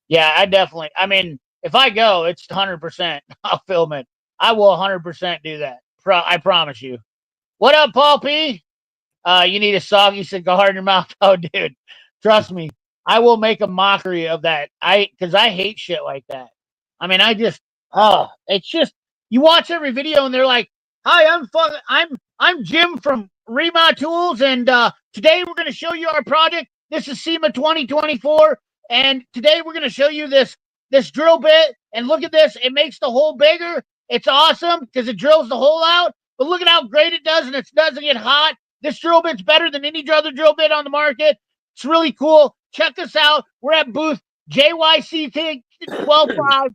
Yeah, I mean, if I go, it's 100%. I'll film it. I will 100% do that. I promise you. What up, Paul P? You need a soggy cigar in your mouth. Oh, dude, trust me. I will make a mockery of that. Because I hate shit like that. I mean, it's just, you watch every video and they're like, "Hi, I'm Jim from Rema Tools, and today we're going to show you our project. This is SEMA 2024, and today we're going to show you this drill bit, and look at this. It makes the hole bigger. It's awesome because it drills the hole out, but look at how great it does, and it doesn't get hot. This drill bit's better than any other drill bit on the market. It's really cool. Check us out. We're at booth JYC 125.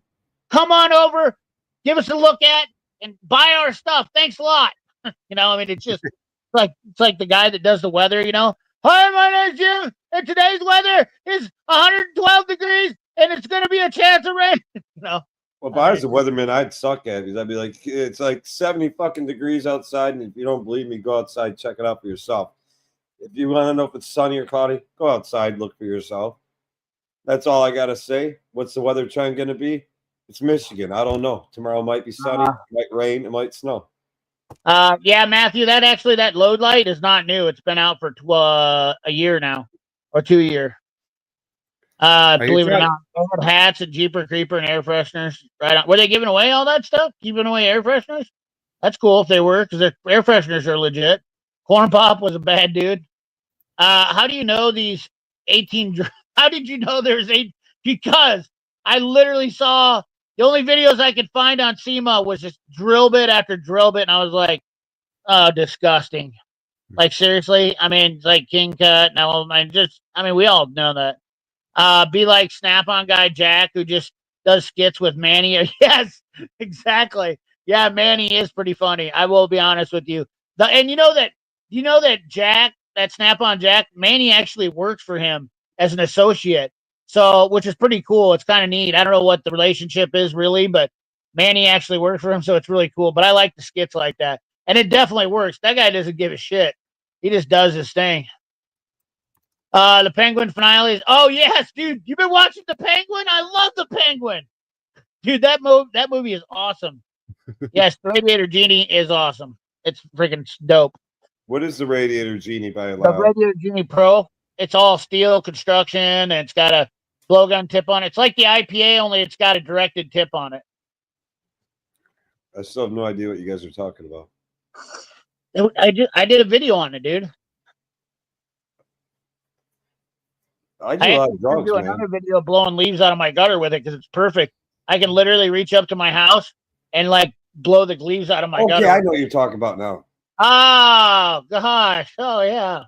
Come on over, give us a look at, and buy our stuff. Thanks a lot." I mean, it's like the guy that does the weather. "Hi, my name's Jim, and today's weather is 112 degrees, and it's going to be a chance of rain." Well, if I was a weatherman, I'd suck at it because I'd be like, it's like 70 fucking degrees outside, and if you don't believe me, go outside, check it out for yourself. If you want to know if it's sunny or cloudy, go outside, look for yourself. That's all I gotta say. What's the weather trend going to be? It's Michigan. I don't know. Tomorrow might be sunny, it might rain, it might snow. Yeah, Matthew, that load light is not new. It's been out for a year now, or 2 years. Believe it or not, they had hats and Jeeper Creeper and air fresheners. Right on. Were they giving away all that stuff? Giving away air fresheners? That's cool if they were, because their air fresheners are legit. Corn Pop was a bad dude. How do you know these 18? How did you know there's 8? Because I literally saw the only videos I could find on SEMA was just drill bit after drill bit, and I was like, oh, disgusting. Like, seriously? I mean, it's like King Cut. Now, we all know that. Be like Snap-on guy Jack, who just does skits with Manny. Yes, exactly. Yeah, Manny is pretty funny. I will be honest with you. And you know that Jack, that Snap-on Jack, Manny actually works for him as an associate. So, which is pretty cool. It's kind of neat. I don't know what the relationship is really, but Manny actually works for him, so it's really cool. But I like the skits like that. And it definitely works. That guy doesn't give a shit. He just does his thing. The Penguin finale. Oh yes, dude. You've been watching the Penguin? I love the Penguin. Dude, that movie is awesome. Yes, the Radiator Genie is awesome. It's freaking dope. What is the Radiator Genie by The Radiator Genie Pro. It's all steel construction and it's got a blowgun tip on it. It's like the IPA, only it's got a directed tip on it. I still have no idea what you guys are talking about. I did a video on it, dude. I do a lot of drugs, man. Another video blowing leaves out of my gutter with it because it's perfect. I can literally reach up to my house and like blow the leaves out of my gutter. Okay, I know what you're talking about now. Oh gosh! Oh yeah.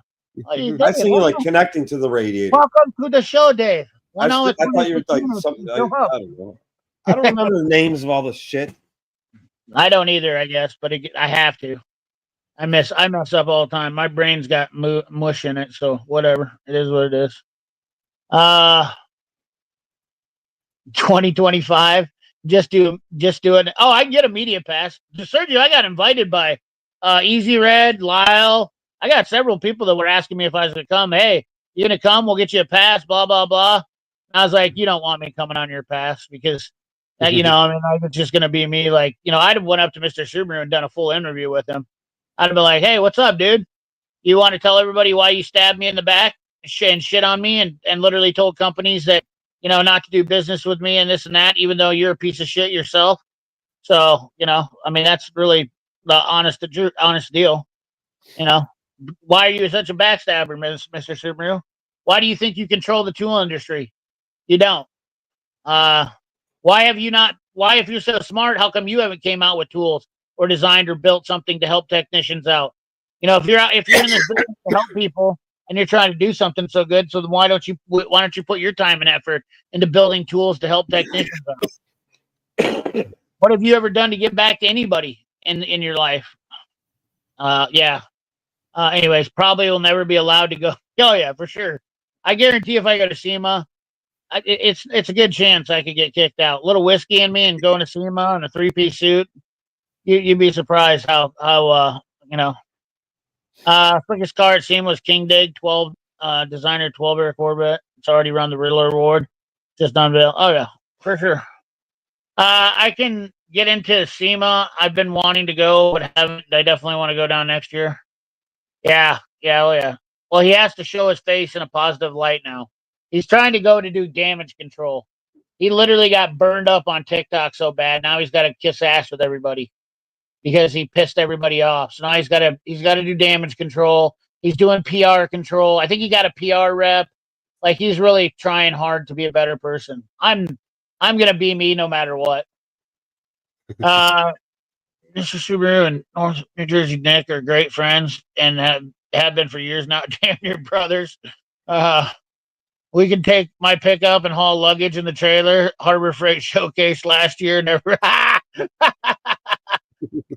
I see you like connecting to the radiator. Welcome to the show, Dave. I thought you were like something. I don't know. I don't remember the names of all the shit. I don't either, I guess, but I have to. I mess up all the time. My brain's got mush in it, so whatever. It is what it is. 2025. Just do it. Oh, I can get a media pass. Sergio, I got invited by Easy Red, Lyle. I got several people that were asking me if I was going to come. Hey, you going to come? We'll get you a pass, blah, blah, blah. And I was like, you don't want me coming on your pass because, it's just going to be me. Like, I'd have went up to Mr. Subaru and done a full interview with him. I'd have been like, hey, what's up, dude? You want to tell everybody why you stabbed me in the back and shit on me and literally told companies that, not to do business with me and this and that, even though you're a piece of shit yourself. So, that's really the honest deal. Why are you such a backstabber, Mr. Subaru? Why do you think you control the tool industry? You don't. Why, if you're so smart, how come you haven't came out with tools or designed or built something to help technicians out? If you're in this business to help people and you're trying to do something so good, so then why don't you put your time and effort into building tools to help technicians out? What have you ever done to give back to anybody in your life? Anyways, probably will never be allowed to go. Oh yeah, for sure. I guarantee if I go to SEMA, it's a good chance I could get kicked out. A little whiskey in me and going to SEMA in a 3-piece suit. You'd be surprised how quickest car at SEMA was King Dig 12 designer 12-air Corvette. It's already run the Riddler Award. Just unveiled. Oh yeah, for sure. I can get into SEMA. I've been wanting to go, but haven't. I definitely want to go down next year. Yeah. Oh yeah. Well, he has to show his face in a positive light now. He's trying to go to do damage control. He literally got burned up on TikTok so bad. Now he's got to kiss ass with everybody because he pissed everybody off. So now he's got to do damage control. He's doing PR control. I think he got a PR rep. Like he's really trying hard to be a better person. I'm gonna be me no matter what. Mr. Subaru and North New Jersey Nick are great friends and have been for years now. Damn near brothers. We can take my pickup and haul luggage in the trailer. Harbor Freight Showcase last year. Never.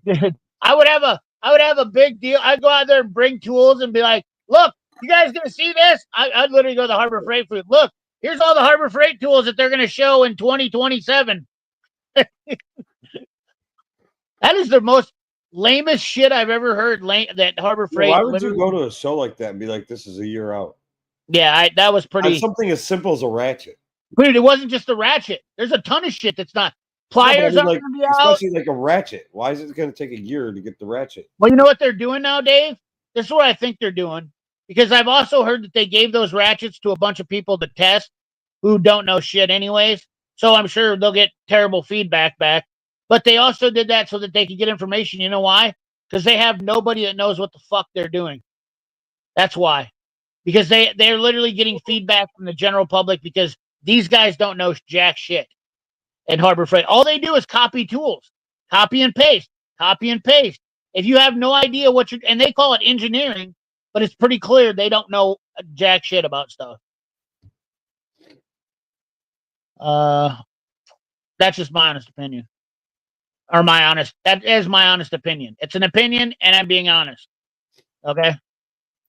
Dude, I would have a big deal. I'd go out there and bring tools and be like, look, you guys gonna see this? I'd literally go to the Harbor Freight food. Look, here's all the Harbor Freight tools that they're gonna show in 2027. That is the most lamest shit I've ever heard. That Harbor Freight. Why would you go to a show like that and be like, "This is a year out"? Yeah, that was On pretty. something as simple as a ratchet. Dude, it wasn't just a ratchet. There's a ton of shit that's not. No, but I Pliers mean, aren't like, going to be out. especially like a ratchet. Why is it going to take a year to get the ratchet? Well, you know what they're doing now, Dave? This is what I think they're doing. Because I've also heard that they gave those ratchets to a bunch of people to test who don't know shit anyways. So I'm sure they'll get terrible feedback back. But they also did that so that they could get information. You know why? Because they have nobody that knows what the fuck they're doing. That's why. Because they're literally getting feedback from the general public because these guys don't know jack shit. And Harbor Freight, all they do is copy tools, copy and paste, copy and paste. If you have no idea what you're, and they call it engineering, but it's pretty clear they don't know jack shit about stuff. That's just my honest opinion. That is my honest opinion. It's an opinion, and I'm being honest. Okay.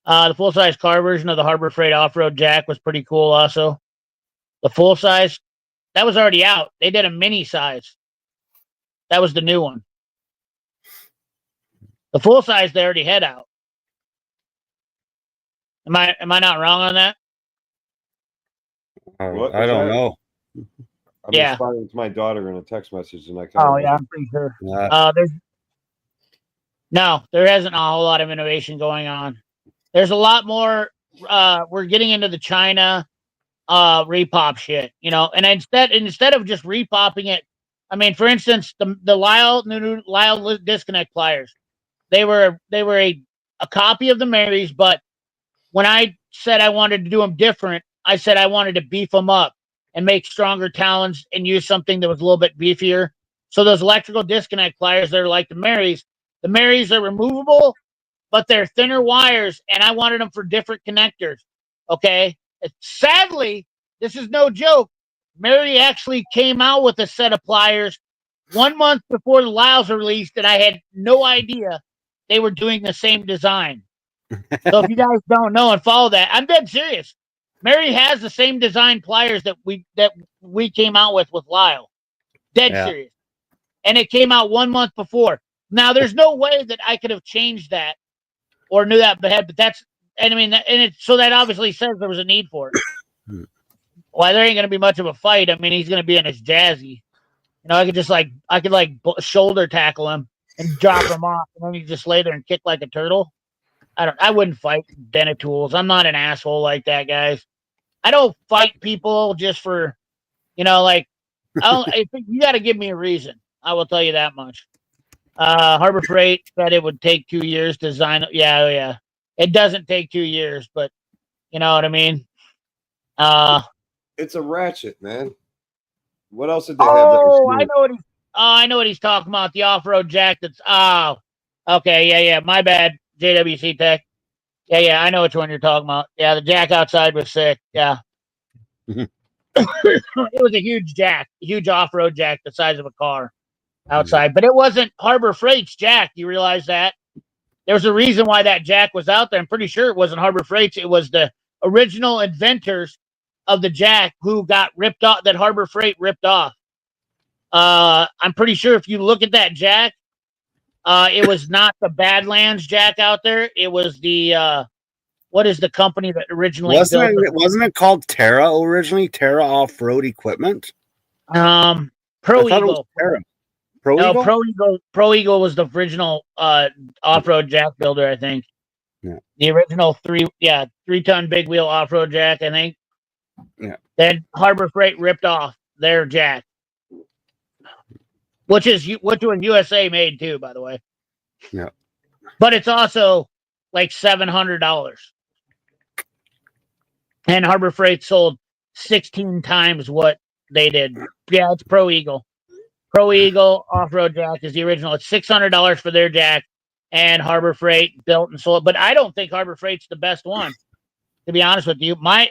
The full-size car version of the Harbor Freight off-road jack was pretty cool also. The full-size, that was already out. They did a mini size. That was the new one. The full-size they already had out. Am I not wrong on that? What I was don't that? know. I'm Yeah. responding to my daughter in a text message, and I kind Oh yeah, I'm pretty sure. There hasn't a whole lot of innovation going on. There's a lot more. We're getting into the China repop shit, and instead of just repopping it, I mean, for instance, the new Lyle disconnect pliers, they were a copy of the Marys, but when I said I wanted to do them different, I said I wanted to beef them up and make stronger talons and use something that was a little bit beefier. So those electrical disconnect pliers, they're like the Marys. The Marys are removable, but they're thinner wires, and I wanted them for different connectors. Okay. Sadly, this is no joke. Mary actually came out with a set of pliers 1 month before the Lyles were released, and I had no idea they were doing the same design. So if you guys don't know and follow that, I'm dead serious. Mary has the same design pliers that we came out with Lyle. Dead serious. And it came out 1 month before. Now, there's no way that I could have changed that or knew that ahead, but so that obviously says there was a need for it. Well, there ain't going to be much of a fight. I mean, he's going to be in his jazzy. I could shoulder tackle him and drop him off, and then he just lay there and kick like a turtle. I wouldn't fight Bennett tools. I'm not an asshole like that, guys. I don't fight people just for, I think you got to give me a reason. I will tell you that much. Harbor Freight said it would take 2 years to design. Yeah. It doesn't take 2 years, but you know what I mean? it's a ratchet, man. What else did they have? That was I know what he's talking about. The off-road jack. Okay, yeah. My bad, JWC Tech. Yeah. I know which one you're talking about. Yeah, the jack outside was sick. Yeah, it was a huge jack, huge off-road jack, the size of a car outside. But it wasn't Harbor Freight's jack. You realize that? There's a reason why that jack was out there. I'm pretty sure it wasn't Harbor Freight's. It was the original inventors of the jack who got ripped off, that Harbor Freight ripped off. I'm pretty sure if you look at that jack, it was not the Badlands jack out there. It was the what is the company that originally wasn't it called Terra originally? Terra Off-Road Equipment? Pro Eagle. Pro Eagle was the original off-road jack builder, I think. Yeah. The original 3-ton big wheel off-road jack, I think. Yeah. Then Harbor Freight ripped off their jack, which was USA made too, by the way. Yeah. But it's also like $700. And Harbor Freight sold 16 times what they did. Yeah, it's Pro Eagle. Pro Eagle off-road jack is the original. It's $600 for their jack, and Harbor Freight built and sold. But I don't think Harbor Freight's the best one, to be honest with you. I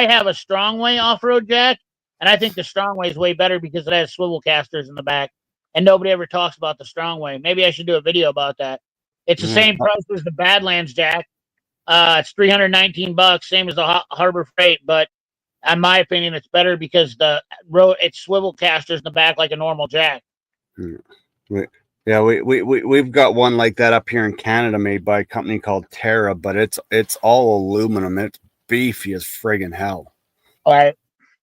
have a Strongway off-road jack, and I think the Strongway is way better because it has swivel casters in the back, and nobody ever talks about the Strongway. Maybe I should do a video about that. It's the same price as the Badlands jack. It's $319, same as the Harbor Freight, but In my opinion, it's better because it's swivel casters in the back like a normal jack. We've got one like that up here in Canada, made by a company called Terra, but it's all aluminum. It's beefy as friggin' hell. All right.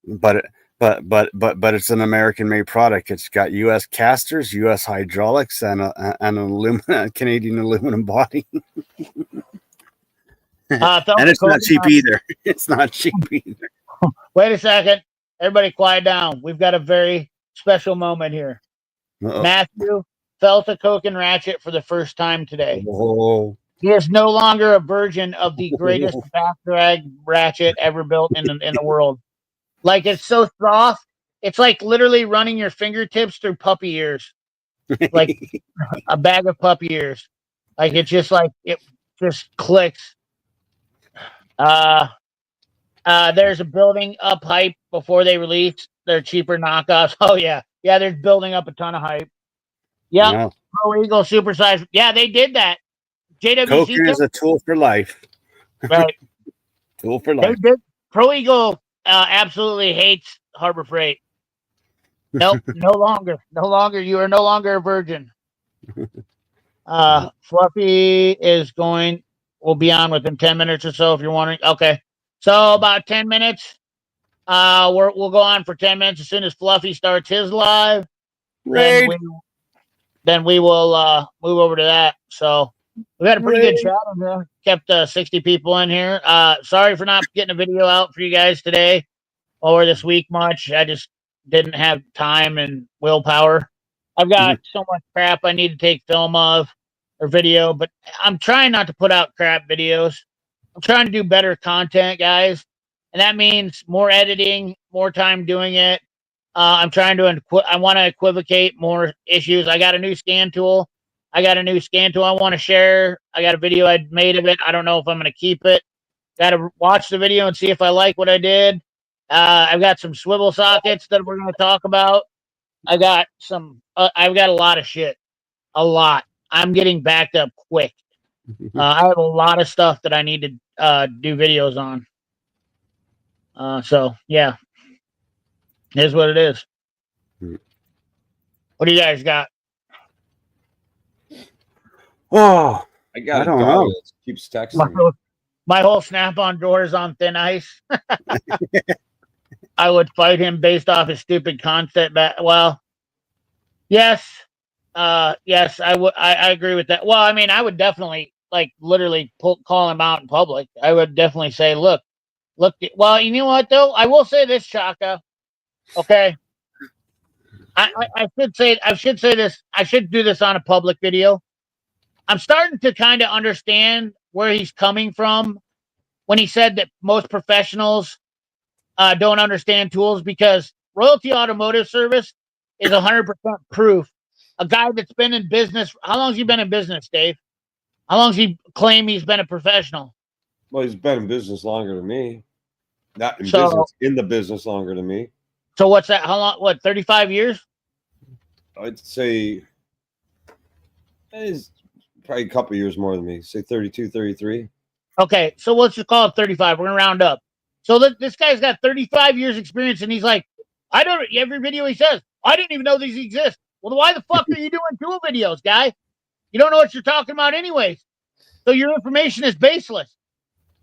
But it's an American-made product. It's got U.S. casters, U.S. hydraulics, and an Canadian aluminum body. And it's not cheap either. It's not cheap either. Wait a second. Everybody quiet down. We've got a very special moment here. Uh-oh. Matthew felt a coke and ratchet for the first time today. Whoa. He is no longer a virgin of the greatest back drag ratchet ever built in the world. Like, it's so soft. It's like literally running your fingertips through puppy ears. Like a bag of puppy ears. Like, it's just like, it just clicks. There's a building up hype before they release their cheaper knockoffs. Oh, yeah. Yeah, there's building up a ton of hype. Yep. Yeah. Pro Eagle supersized. Yeah, they did that. JWC Coker is a tool for life. Right. Tool for life. Pro Eagle absolutely hates Harbor Freight. Nope, no longer. No longer. You are no longer a virgin. Fluffy will be on within 10 minutes or so if you're wondering. Okay. So about 10 minutes. We'll go on for 10 minutes as soon as Fluffy starts his live. Then we will move over to that. So we had a pretty good chat in here. Kept 60 people in here. Sorry for not getting a video out for you guys today or this week much. I just didn't have time and willpower. I've got so much crap I need to take film of or video, but I'm trying not to put out crap videos. I'm trying to do better content, guys. And that means more editing, more time doing it. I'm trying to, I want to equivocate more issues. I got a new scan tool. I want to share. I got a video I made of it. I don't know if I'm going to keep it. Got to watch the video and see if I like what I did. I've got some swivel sockets that we're going to talk about. I've got a lot of shit. A lot. I'm getting backed up quick. I have a lot of stuff that I need to do videos on. So, yeah. Here's what it is. What do you guys got? Oh, I don't know. Keeps texting me. My whole Snap-on drawer is on thin ice. I would fight him based off his stupid concept. Well, yes, yes, I would. I agree with that. Well, I mean, I would definitely literally call him out in public. I would definitely say, look. Well, you know what though? I will say this, Chaka. Okay. I should say this. I should do this on a public video. I'm starting to kind of understand where he's coming from when he said that most professionals don't understand tools, because Royalty Automotive Service is 100% proof. A guy that's been in business. How long has he been in business, Dave? How long does he claim he's been a professional? Well, he's been in business longer than me. Not in business, in the business longer than me. So what's that? How long? What, 35 years? I'd say he's probably a couple years more than me. Say 32, 33. Okay, so let's just call it 35. We're going to round up. So this guy's got 35 years experience, and he's like, every video he says, I didn't even know these exist. Well, why the fuck are you doing tool videos, guy? You don't know what you're talking about anyways. So your information is baseless.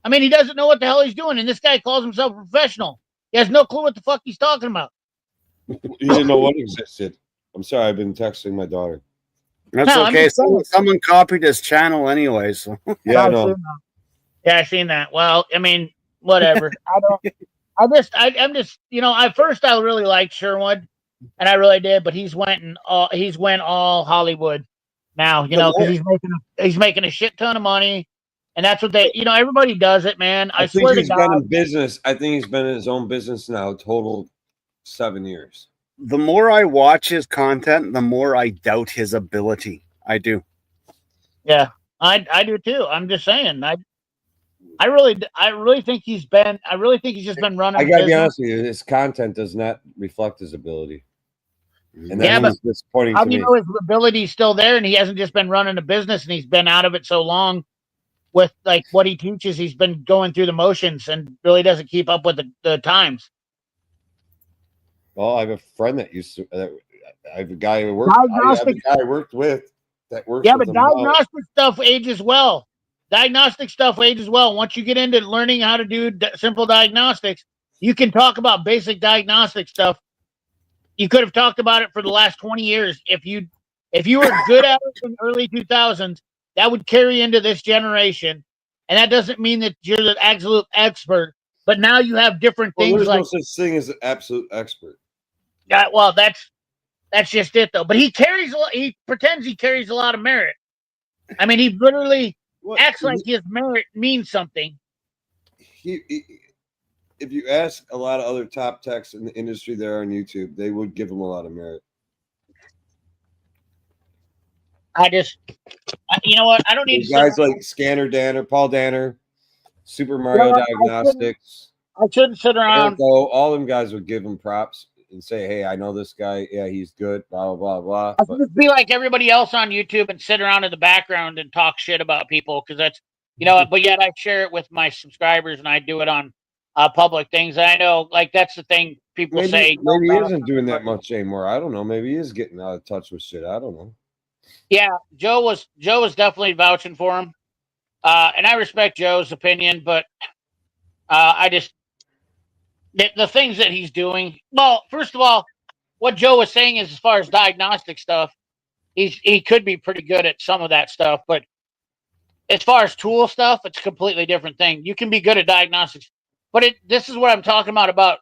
I mean, he doesn't know what the hell he's doing, and this guy calls himself a professional. He has no clue what the fuck he's talking about. He didn't know what existed. I'm sorry, I've been texting my daughter. That's okay. Someone copied his channel anyway. So. Yeah, I know. Yeah, I've seen that. Well, I mean, whatever. I'm just, at first I really liked Sherwood, and I really did, but he's went all Hollywood now, because he's making a shit ton of money, and that's what everybody does it, man. I swear to God. Been in business. I think he's been in his own business now, total 7 years. The more I watch his content, the more I doubt his ability. I do. Yeah, I do too. I'm just saying. I really think he's just been running. I gotta be honest with you, his content does not reflect his ability. And that's disappointing to me. How do you know his ability is still there and he hasn't just been running a business and he's been out of it so long? with like what he teaches. He's been going through the motions and really doesn't keep up with the times. Well, I have a friend that used to. I have a guy who worked. I have a guy I worked with that works. Yeah, with but him diagnostic stuff ages well. Diagnostic stuff ages well. Once you get into learning how to do simple diagnostics, you can talk about basic diagnostic stuff. You could have talked about it for the last 20 years. If you were good at it in the early 2000s, that would carry into this generation. And that doesn't mean that you're the absolute expert, but now you have different things there's like no such thing as an absolute expert. yeah, well, that's just it though. But he pretends he carries a lot of merit. I mean, he literally acts like his merit means something. If you ask a lot of other top techs in the industry there on YouTube, they would give him a lot of merit. You know what? I don't need guys like Scanner Danner, Paul Danner, Super Mario Diagnostics. I shouldn't sit around. All them guys would give him props and say, "Hey, I know this guy. Yeah, he's good." Blah blah blah blah. I should be like everybody else on YouTube and sit around in the background and talk shit about people because that's But yet I share it with my subscribers and I do it on public things. And I know, like that's the thing people say. Maybe he isn't doing that much anymore. I don't know. Maybe he is getting out of touch with shit. I don't know. Yeah, Joe was definitely vouching for him, and I respect Joe's opinion, but I just the things that he's doing. Well, first of all, what Joe was saying is as far as diagnostic stuff, he could be pretty good at some of that stuff, but as far as tool stuff, it's a completely different thing. You can be good at diagnostics, but this is what I'm talking about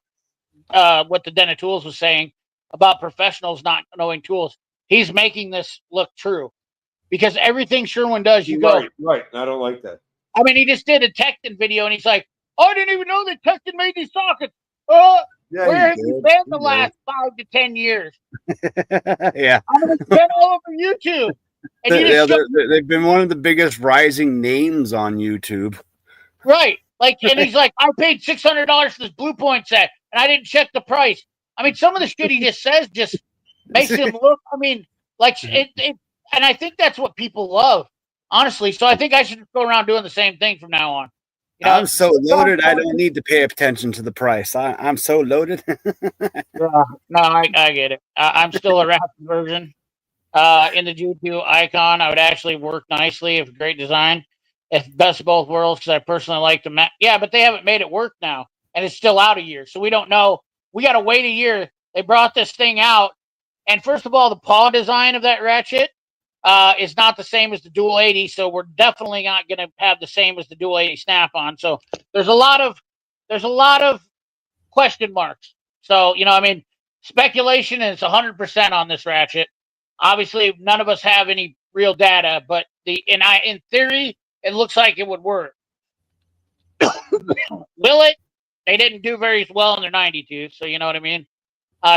what the Den of Tools was saying about professionals not knowing tools. He's making this look true because everything Sherwin does, you go right. I don't like that. I mean, he just did a Tecton video, and he's like, "Oh, I didn't even know that Tecton made these sockets. Oh, yeah, where have you been the last 5 to 10 years?" Yeah, I mean, it's been all over YouTube. And they've been one of the biggest rising names on YouTube. Right, like, and he's like, "I paid $600 for this Blue Point set, and I didn't check the price." I mean, some of the shit he just says just makes him look. I mean, like it, and I think that's what people love, honestly. So I think I should just go around doing the same thing from now on. I'm so loaded, I don't need to pay attention to the price. I'm so loaded. No, I get it. I'm still a wrapped version. In the G2 icon, I would actually work nicely if great design. It's best of both worlds because I personally like the Yeah, but they haven't made it work now, and it's still out a year, so we don't know. We got to wait a year. They brought this thing out, and first of all, the paw design of that ratchet is not the same as the Dual 80, so we're definitely not going to have the same as the Dual 80 Snap-on. So there's a lot of question marks. So I mean, speculation is 100% on this ratchet. Obviously, none of us have any real data, but in theory, it looks like it would work. Will it? They didn't do very well in their 92, so you know what I mean.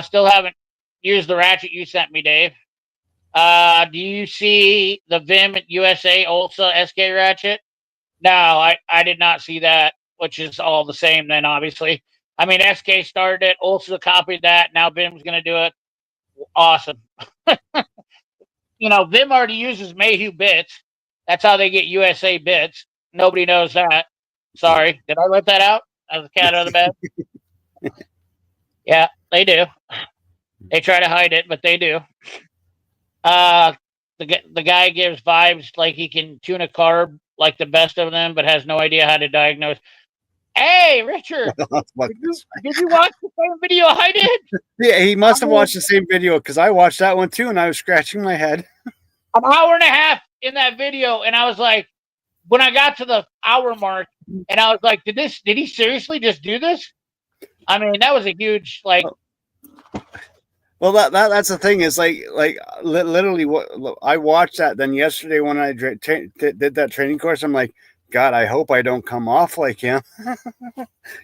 Still haven't used the ratchet you sent me, Dave. Do you see the Vim USA Ulsa SK ratchet? No, I did not see that, which is all the same then, obviously. I mean, SK started it, Ulsa copied that, now Vim's going to do it. Awesome. Vim already uses Mayhew bits. That's how they get USA bits. Nobody knows that. Sorry. Did I let that out? As a cat out of the bed? Yeah, they do. They try to hide it, but they do. The guy gives vibes like he can tune a carb like the best of them, but has no idea how to diagnose. Hey, Richard, did you watch the same video I did? Yeah, he must have watched the same video because I watched that one too, and I was scratching my head. An hour and a half in that video, and I was like, when I got to the hour mark, and I was like, did he seriously just do this? I mean, that was a huge like. Well, that's the thing is like literally what I watched that. Then yesterday when I did that training course, I'm like, God, I hope I don't come off like him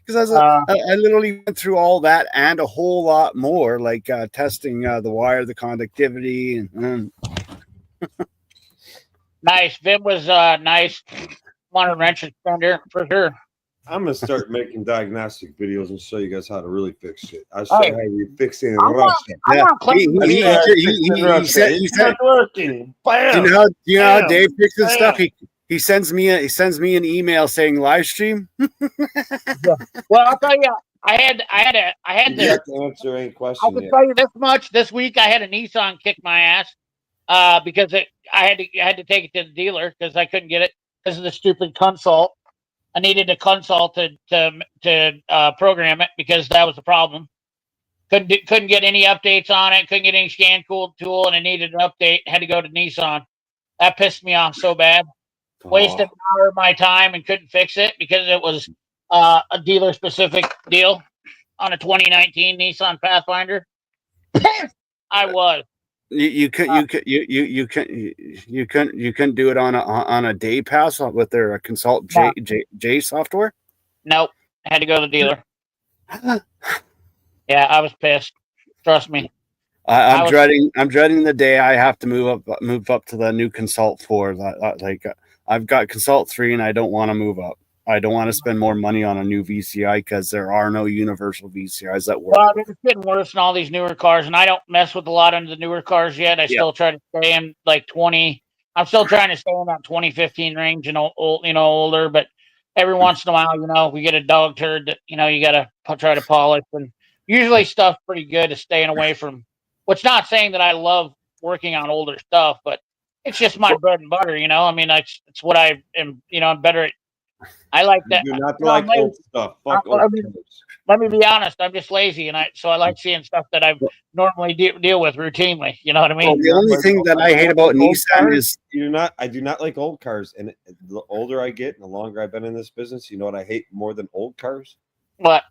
because I literally went through all that and a whole lot more, like testing the wire, the conductivity, and nice. Vim was nice. Want a wrench extender for sure. I'm gonna start making diagnostic videos and show you guys how to really fix shit. I'll show you how you fix it in Russia. He said working. Bam. You know how Dave fixes stuff? He sends me an email saying live stream. Yeah. Well, I'll tell you, I had You have to answer any I question can yet. tell you this much. This week I had a Nissan kick my ass because I had to take it to the dealer because I couldn't get it because of the stupid consult. I needed a consult to program it because that was the problem. Couldn't get any updates on it. Couldn't get any scan tool, and I needed an update. Had to go to Nissan. That pissed me off so bad. Wasted an hour of my time and couldn't fix it because it was a dealer specific deal on a 2019 Nissan Pathfinder. I was. You couldn't do it on a day pass with their consult J software. Nope. I had to go to the dealer. Yeah, I was pissed. Trust me. I'm dreading the day I have to move up to the new consult 4. Like I've got consult 3 and I don't want to move up. I don't want to spend more money on a new VCI because there are no universal VCIs that work. Well, it's getting worse in all these newer cars, and I don't mess with a lot of the newer cars yet. I still try to stay in like 20. I'm still trying to stay in that 2015 range and older. But every once in a while, we get a dog turd that you got to try to polish. And usually stuff's pretty good to staying away from. Which not saying that I love working on older stuff, but it's just my bread and butter. I mean, it's what I am. I'm better at. I like that. You do not like old stuff. Fuck old let me be honest. I'm just lazy, and I like seeing stuff that I normally deal with routinely. You know what I mean? Well, the only thing that I hate about Nissan is I do not like old cars, and the older I get, and the longer I've been in this business, you know what I hate more than old cars? What?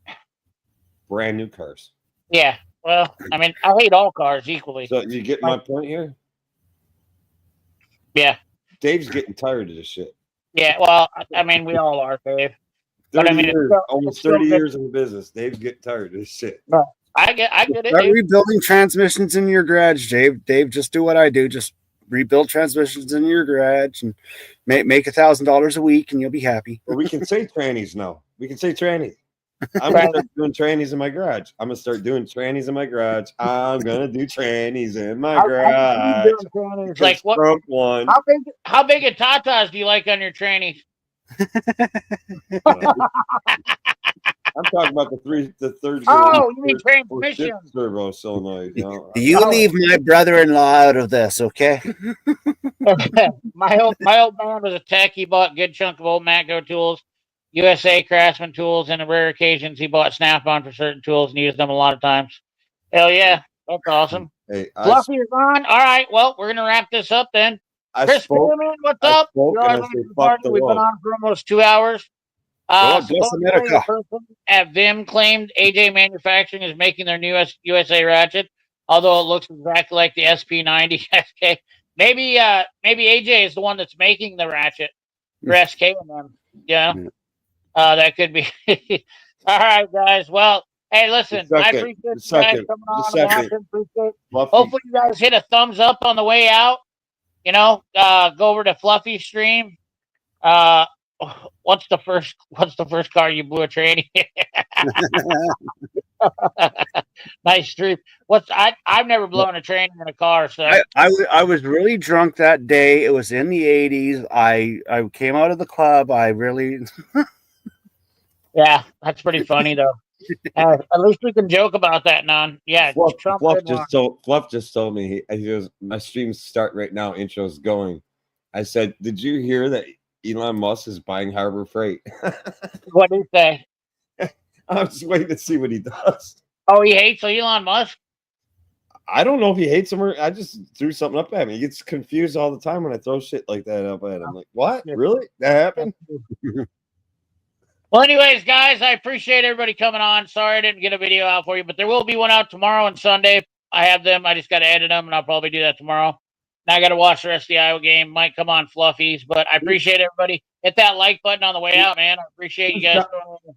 Brand new cars. Yeah. Well, I mean, I hate all cars equally. So you get my point here? Yeah. Dave's getting tired of this shit. Yeah, well, I mean, we all are, Dave. But I mean, almost 30 years in the business. Dave's getting tired of this shit. No, I get it. Start rebuilding transmissions in your garage, Dave. Dave, just do what I do. Just rebuild transmissions in your garage and make $1,000 a week, and you'll be happy. Well, we can say trannies now. We can say trannies. I'm gonna start doing trannies in my garage. I'm gonna start doing trannies in my garage. I'm gonna do trannies in my garage. Like what? Broke one. How big a tatas do you like on your trannies? I'm talking about the third. Oh, you mean transmission? Servo solenoid. You leave my brother-in-law out of this, okay? my old man was a tech. He bought a good chunk of old Matco tools, USA Craftsman tools, and on rare occasions he bought Snap-on for certain tools and used them a lot of times. Hell yeah, that's awesome. Hey, Fluffy is on. All right, well, we're gonna wrap this up then. Chris Semen, what's up? We've been on for almost 2 hours. Supposedly the person at Vim claimed AJ Manufacturing is making their new USA ratchet, although it looks exactly like the SP90 SK. Maybe AJ is the one that's making the ratchet for SK and them. Yeah, that could be. All right, guys. Well, hey, listen, I appreciate you guys coming on and watching. Hopefully, you guys hit a thumbs up on the way out. Go over to Fluffy stream. What's the first car you blew a tranny? Nice stream. I've never blown a tranny in a car, so I was really drunk that day. It was in the 80s. I came out of the club. I really yeah, that's pretty funny though. At least we can joke about that, non. Yeah, Fluff just told me he goes, my streams start right now. Intro's going. I said, did you hear that Elon Musk is buying Harbor Freight? What did he say? I'm just waiting to see what he does. Oh, he hates Elon Musk? I don't know if he hates him or I just threw something up at him. He gets confused all the time when I throw shit like that up at him. Like, what? Really? That happened? Well, anyways, guys, I appreciate everybody coming on. Sorry I didn't get a video out for you, but there will be one out tomorrow and Sunday. I have them. I just got to edit them, and I'll probably do that tomorrow. Now I got to watch the rest of the Iowa game. Might come on Fluffies, but I appreciate everybody. Hit that like button on the way out, man. I appreciate you guys.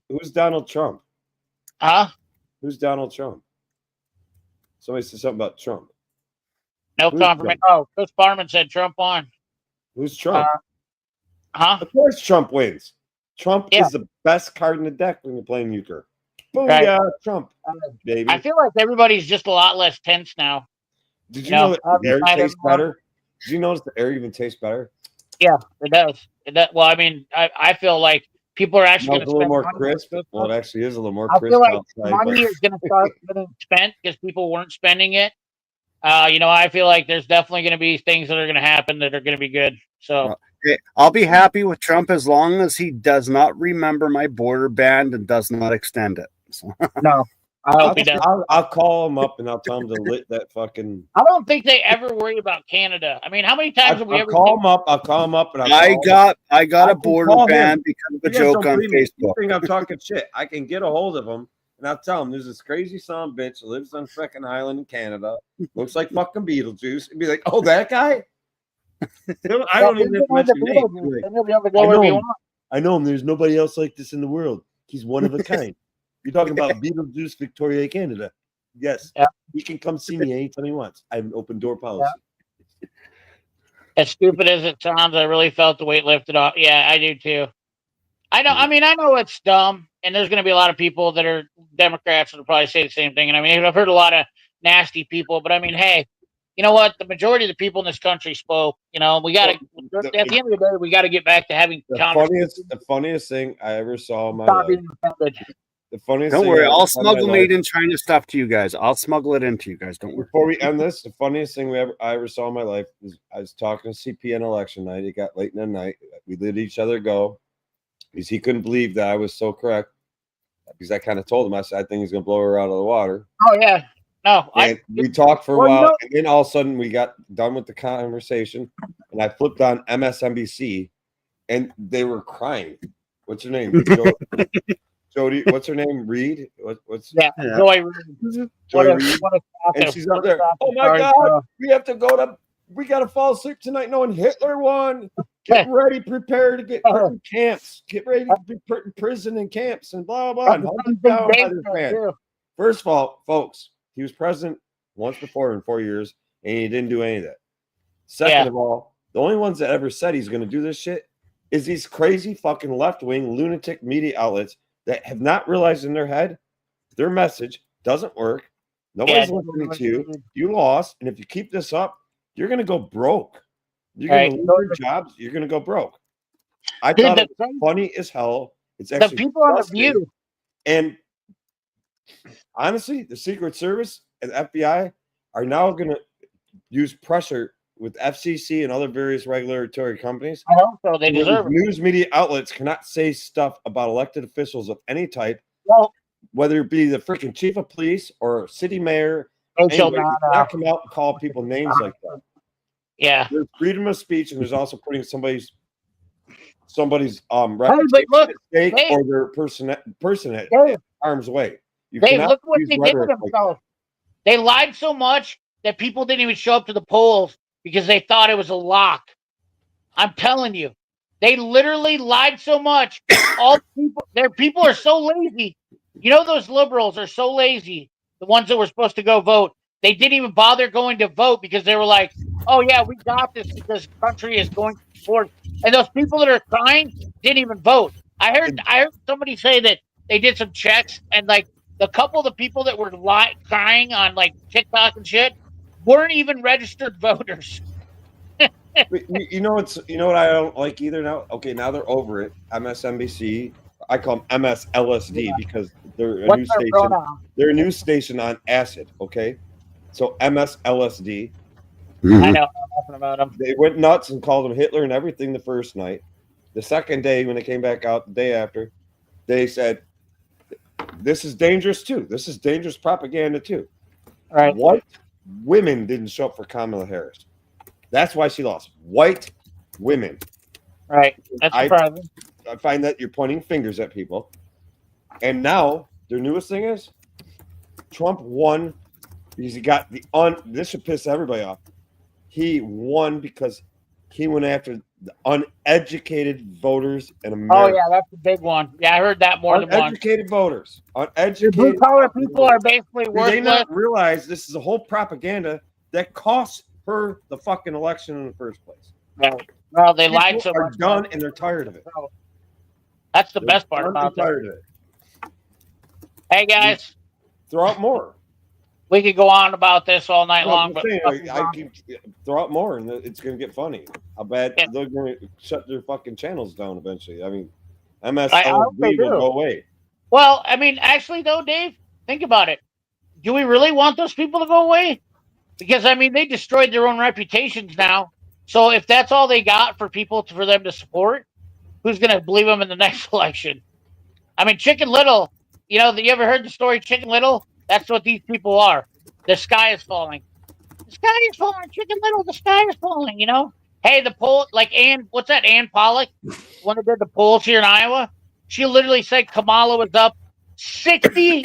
Who's Donald Trump? Huh? Who's Donald Trump? Somebody said something about Trump. No confirmation. Oh, Chris Barman said Trump on. Who's Trump? Huh? Of course Trump wins. Trump is the best card in the deck when you're playing euchre. Booyah, right. Trump, baby. I feel like everybody's just a lot less tense now. Did you know that the air tastes better? Did you notice the air even tastes better? Yeah, it does. Well, I mean, I feel like people are actually Now going it's to a little spend more money. crisp. Well, it actually is a little more I crisp feel like outside. money is going to start getting spent because people weren't spending it. I feel like there's definitely going to be things that are going to happen that are going to be good. So I'll be happy with Trump as long as he does not remember my border ban and does not extend it. So. No, I hope he does. I'll call him up and I'll tell him to lit that fucking. I don't think they ever worry about Canada. I mean, how many times have we I'll ever? call him up. I'll call him up and I got a border call him. ban because of a joke on You Facebook. think I'm talking shit? I can get a hold of him and I'll tell him there's this crazy son of a bitch that lives on freaking island in Canada. Looks like fucking Beetlejuice. And be like, oh, that guy? I don't even have to mention names. I know him. There's nobody else like this in the world. He's one of a kind. You're talking about Beetlejuice, Victoria, Canada. Yes. Yeah. He can come see me anytime he wants. I have an open door policy. Yeah. As stupid as it sounds, I really felt the weight lifted off. Yeah, I do too. I know. I mean, I know it's dumb, and there's going to be a lot of people that are Democrats that'll probably say the same thing. And I mean, I've heard a lot of nasty people, but I mean, hey, you know what? The majority of the people in this country spoke. We got to. At the end of the day, we got to get back to having the funniest thing I ever saw in my life. The funniest. Don't worry, I'll smuggle made in China stuff to you guys. I'll smuggle it into you guys. Don't worry. Before we end this, the funniest thing I ever saw in my life was I was talking to CP on election night. It got late in the night. We let each other go because he couldn't believe that I was so correct. Because I kind of told him, I said, I think he's going to blow her out of the water. Oh yeah, no. We talked for a while, and then all of a sudden we got done with the conversation, and I flipped on MSNBC, and they were crying. What's her name? Jody, what's her name? Reed? What's Joy Reed. Joy Reed. And she's up there. Oh my God, we got to fall asleep tonight knowing Hitler won. Get ready, prepare to get put in camps. Get ready to be put in prison and camps and blah, blah, blah. First of all, folks, he was president once before in 4 years, and he didn't do any of that. Second of all, the only ones that ever said he's going to do this shit is these crazy fucking left-wing lunatic media outlets that have not realized in their head their message doesn't work. Nobody's listening to you. You lost. And if you keep this up, you're going to go broke. You're going to lose your jobs. You're going to go broke. I thought it was funny as hell. It's actually the people on the View. And honestly, the Secret Service and the FBI are now going to use pressure with FCC and other various regulatory companies. I hope so. They deserve it. News media outlets cannot say stuff about elected officials of any type, whether it be the freaking chief of police or city mayor. They cannot come out and call people names like that. Yeah, there's freedom of speech, and there's also putting somebody's reputation at stake or their person at harm's way. Look what they did with themselves. They lied so much that people didn't even show up to the polls because they thought it was a lock. I'm telling you, they literally lied so much. Their people are so lazy. Those liberals are so lazy. The ones that were supposed to go vote, they didn't even bother going to vote because they were like, "Oh yeah, we got this because the country is going forward." And those people that are crying didn't even vote. I heard somebody say that they did some checks and like the couple of the people that were crying on like TikTok and shit weren't even registered voters. You know what I don't like either now? Okay, now they're over it. MSNBC. I call them MSLSD because they're a new station. They're a news station on acid. Okay, so MSLSD. I know nothing about them. They went nuts and called him Hitler and everything the first night. The second day, when they came back out the day after, they said, "This is dangerous too. This is dangerous propaganda too." All right. White women didn't show up for Kamala Harris. That's why she lost. White women. Right. That's surprising. I find that you're pointing fingers at people. And now their newest thing is Trump won because he got this should piss everybody off. He won because he went after the uneducated voters in America. Oh yeah, that's the big one. Yeah, I heard that more than once. Uneducated voters. Uneducated blue-collar people are basically worthless. Do they not realize this is a whole propaganda that cost her the fucking election in the first place? Right. Well, they lied so much. They're done and they're tired of it. That's the best part about it. Hey guys, throw out more. We could go on about this all night No, long, I'm but saying, I keep throw out more, and it's going to get funny. I bet they're going to shut their fucking channels down eventually. I mean, I hope they MSLV will do. go away. Well, I mean, actually, though, Dave, think about it. Do we really want those people to go away? Because I mean, they destroyed their own reputations now. So if that's all they got for people for them to support, who's going to believe them in the next election? I mean, Chicken Little. You ever heard the story Chicken Little? That's what these people are. The sky is falling. The sky is falling, Chicken Little. The sky is falling. Hey, the poll, like what's that? Ann Pollock, one that did the polls here in Iowa. She literally said Kamala was up 60%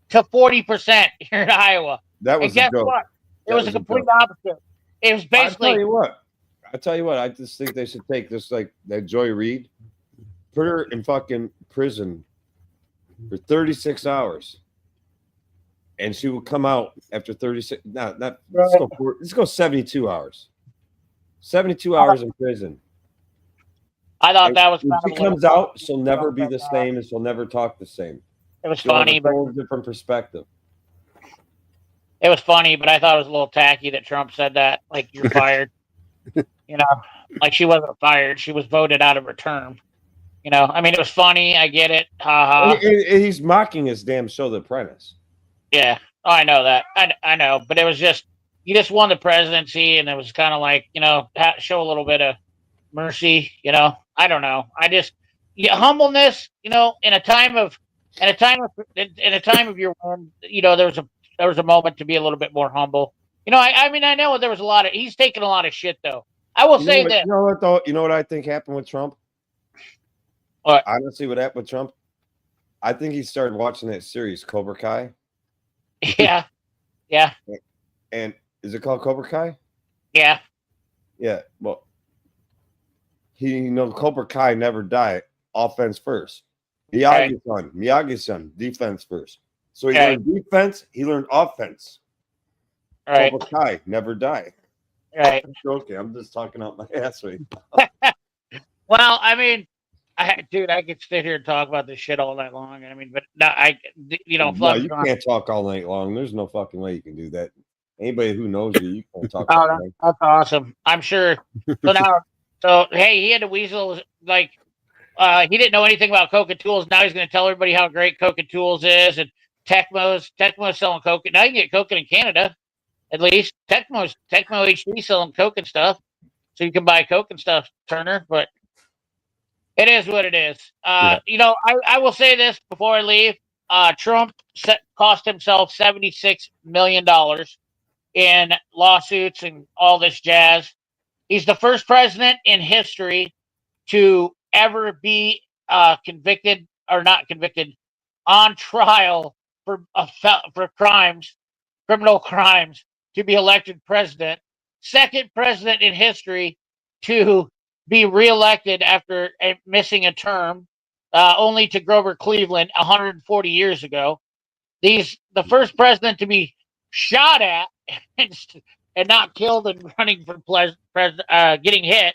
to 40% here in Iowa. That was and guess what? It was a complete opposite. It was basically. I tell you what. I just think they should take this, like that Joy Reid, put her in fucking prison for 36 hours. And she will come out after 36. Let's go 72 hours. 72 hours in prison. I thought that was. When she comes out, she'll never be the same, and she'll never talk the same. It was funny, but a different perspective. It was funny, but I thought it was a little tacky that Trump said that, like, you're fired. Like she wasn't fired; she was voted out of her term. I mean, it was funny. I get it. Ha ha. He's mocking his damn show, The Apprentice. Yeah, I know that. I know, but it was just you just won the presidency, and it was kind of like show a little bit of mercy. I don't know. I just humbleness. In a time of your win, there was a moment to be a little bit more humble. I mean, I know there was a lot of. He's taking a lot of shit though. I will say that. You know what though? You know what I think happened with Trump? What? Honestly, what happened with Trump? I think he started watching that series Cobra Kai. Yeah. And is it called Cobra Kai? Yeah. Yeah. Well, Cobra Kai never die. Offense first. Miyagi-san, defense first. So he learned defense. He learned offense. Right. Cobra Kai never die. Right. Okay, I'm just talking out my ass right now. Well, I mean, I could sit here and talk about this shit all night long. I mean, but no, no, you can't talk all night long. There's no fucking way you can do that. Anybody who knows you can't talk. That's awesome. I'm sure. Hey, he had to weasel like he didn't know anything about Coca Tools. Now he's going to tell everybody how great Coca Tools is, and Tecmo's selling Coca. Now you can get Coca in Canada, at least. Tecmo HD selling Coke and stuff, so you can buy Coke and stuff, Turner. But it is what it is. I will say this before I leave. Trump cost himself $76 million in lawsuits and all this jazz. He's the first president in history to ever be convicted or not convicted, on trial for criminal crimes, to be elected president. Second president in history to be reelected after missing a term, only to Grover Cleveland 140 years ago. The first president to be shot at and not killed and running for getting hit,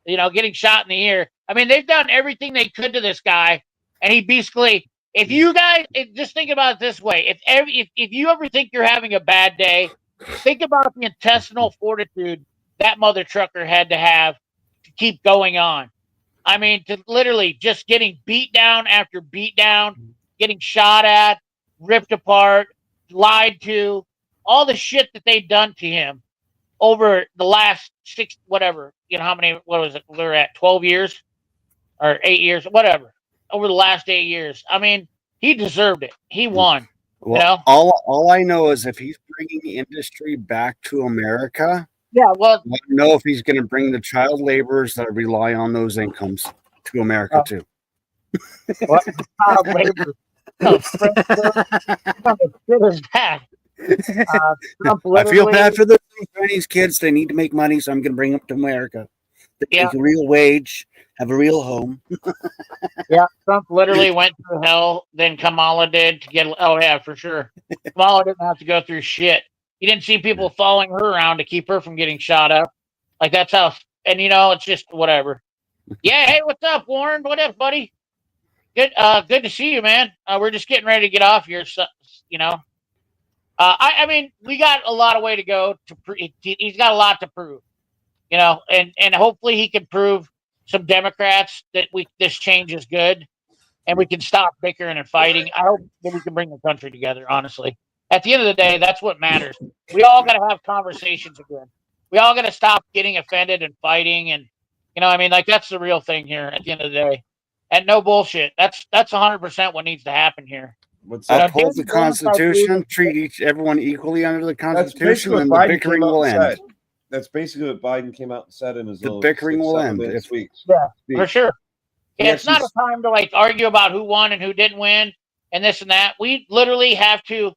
getting shot in the ear. I mean, they've done everything they could to this guy, and he basically. If you guys just think about it this way, if you ever think you're having a bad day, think about the intestinal fortitude that mother trucker had to have to keep going on. I mean, to literally just getting beat down after beat down, getting shot at, ripped apart, lied to, all the shit that they've done to him over the last what was it? We're at 12 years or 8 years, whatever, over the last 8 years. I mean, he deserved it. He won. Well, all I know is if he's bringing the industry back to America, yeah, well, I don't know if he's going to bring the child laborers that rely on those incomes to America too. What child labor? What is that? I feel bad for the Chinese kids. They need to make money, so I'm going to bring them to America. They make a real wage, have a real home. Yeah, Trump literally went through hell. Then Kamala did to get. Oh yeah, for sure. Kamala didn't have to go through shit. You didn't see people following her around to keep her from getting shot up. Like that's how. And it's just whatever. Yeah. Hey, what's up, Warren? What up, buddy? Good. Good to see you, man. We're just getting ready to get off here. So, I mean, we got a lot of way to go. He's got a lot to prove, and hopefully he can prove some Democrats that this change is good, and we can stop bickering and fighting. I hope that we can bring the country together. Honestly, at the end of the day, that's what matters. We all got to have conversations again. We all got to stop getting offended and fighting, and I mean, like that's the real thing here. At the end of the day, and no bullshit. That's 100% what needs to happen here. Uphold the Constitution, treat everyone equally under the Constitution, and the bickering will end. That's basically what Biden came out and said in his the bickering will end. Yeah, for sure. Yeah, it's not a time to like argue about who won and who didn't win and this and that. We literally have to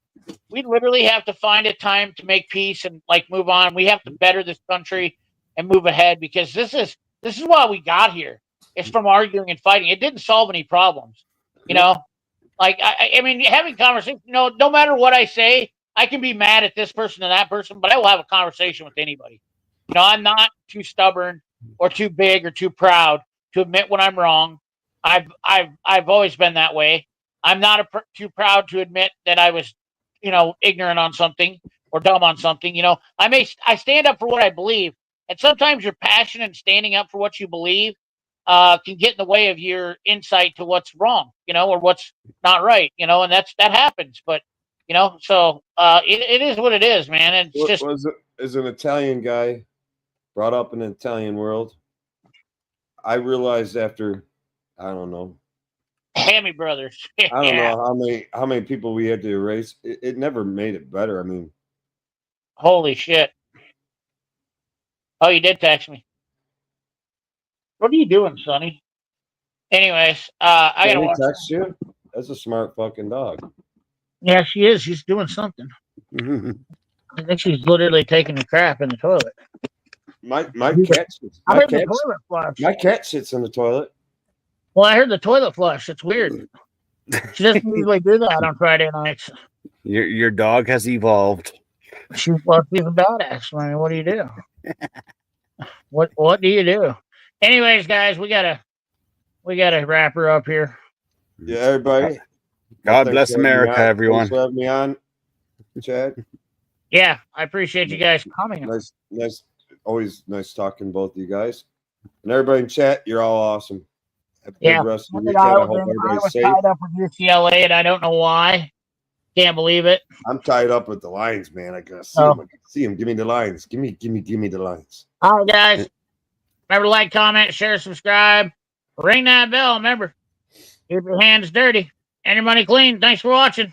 find a time to make peace and like move on. We have to better this country and move ahead because this is why we got here. It's from arguing and fighting. It didn't solve any problems, Like I mean, having conversation. No matter what I say, I can be mad at this person and that person, but I will have a conversation with anybody. I'm not too stubborn or too big or too proud to admit when I'm wrong. I've always been that way. I'm not too proud to admit that I was, ignorant on something or dumb on something. I stand up for what I believe, and sometimes your passion and standing up for what you believe can get in the way of your insight to what's wrong, or what's not right, and that happens. But so it is what it is, man. And it's just as an Italian guy brought up in the Italian world, I realized after, I don't know, Hammy Brothers. I don't know how many people we had to erase. It never made it better. I mean, holy shit! Oh, you did text me. What are you doing, Sonny? Anyways, I gotta watch. Text you? That's a smart fucking dog. Yeah, she is. She's doing something. I think she's literally taking a crap in the toilet. My cat sits. My cat sits in the toilet. Well, I heard the toilet flush. It's weird. She doesn't usually do that on Friday nights. Your dog has evolved. She's a badass. I mean, what do you do? What do you do? Anyways, guys, we gotta wrap her up here. Yeah, everybody. God bless America, everyone. Thanks for having me on, Chad. Yeah, I appreciate you guys coming. Nice, always nice talking to both of you guys. And everybody in chat, you're all awesome. Have a good rest of the weekend. I hope everybody's safe. Tied up with UCLA, and I don't know why. Can't believe it. I'm tied up with the Lions, man. I gotta see them. I can see them. Give me the Lions. Give me the Lions. All right, guys. Remember to like, comment, share, subscribe. Ring that bell. Remember, keep your hands dirty and your money clean. Thanks for watching.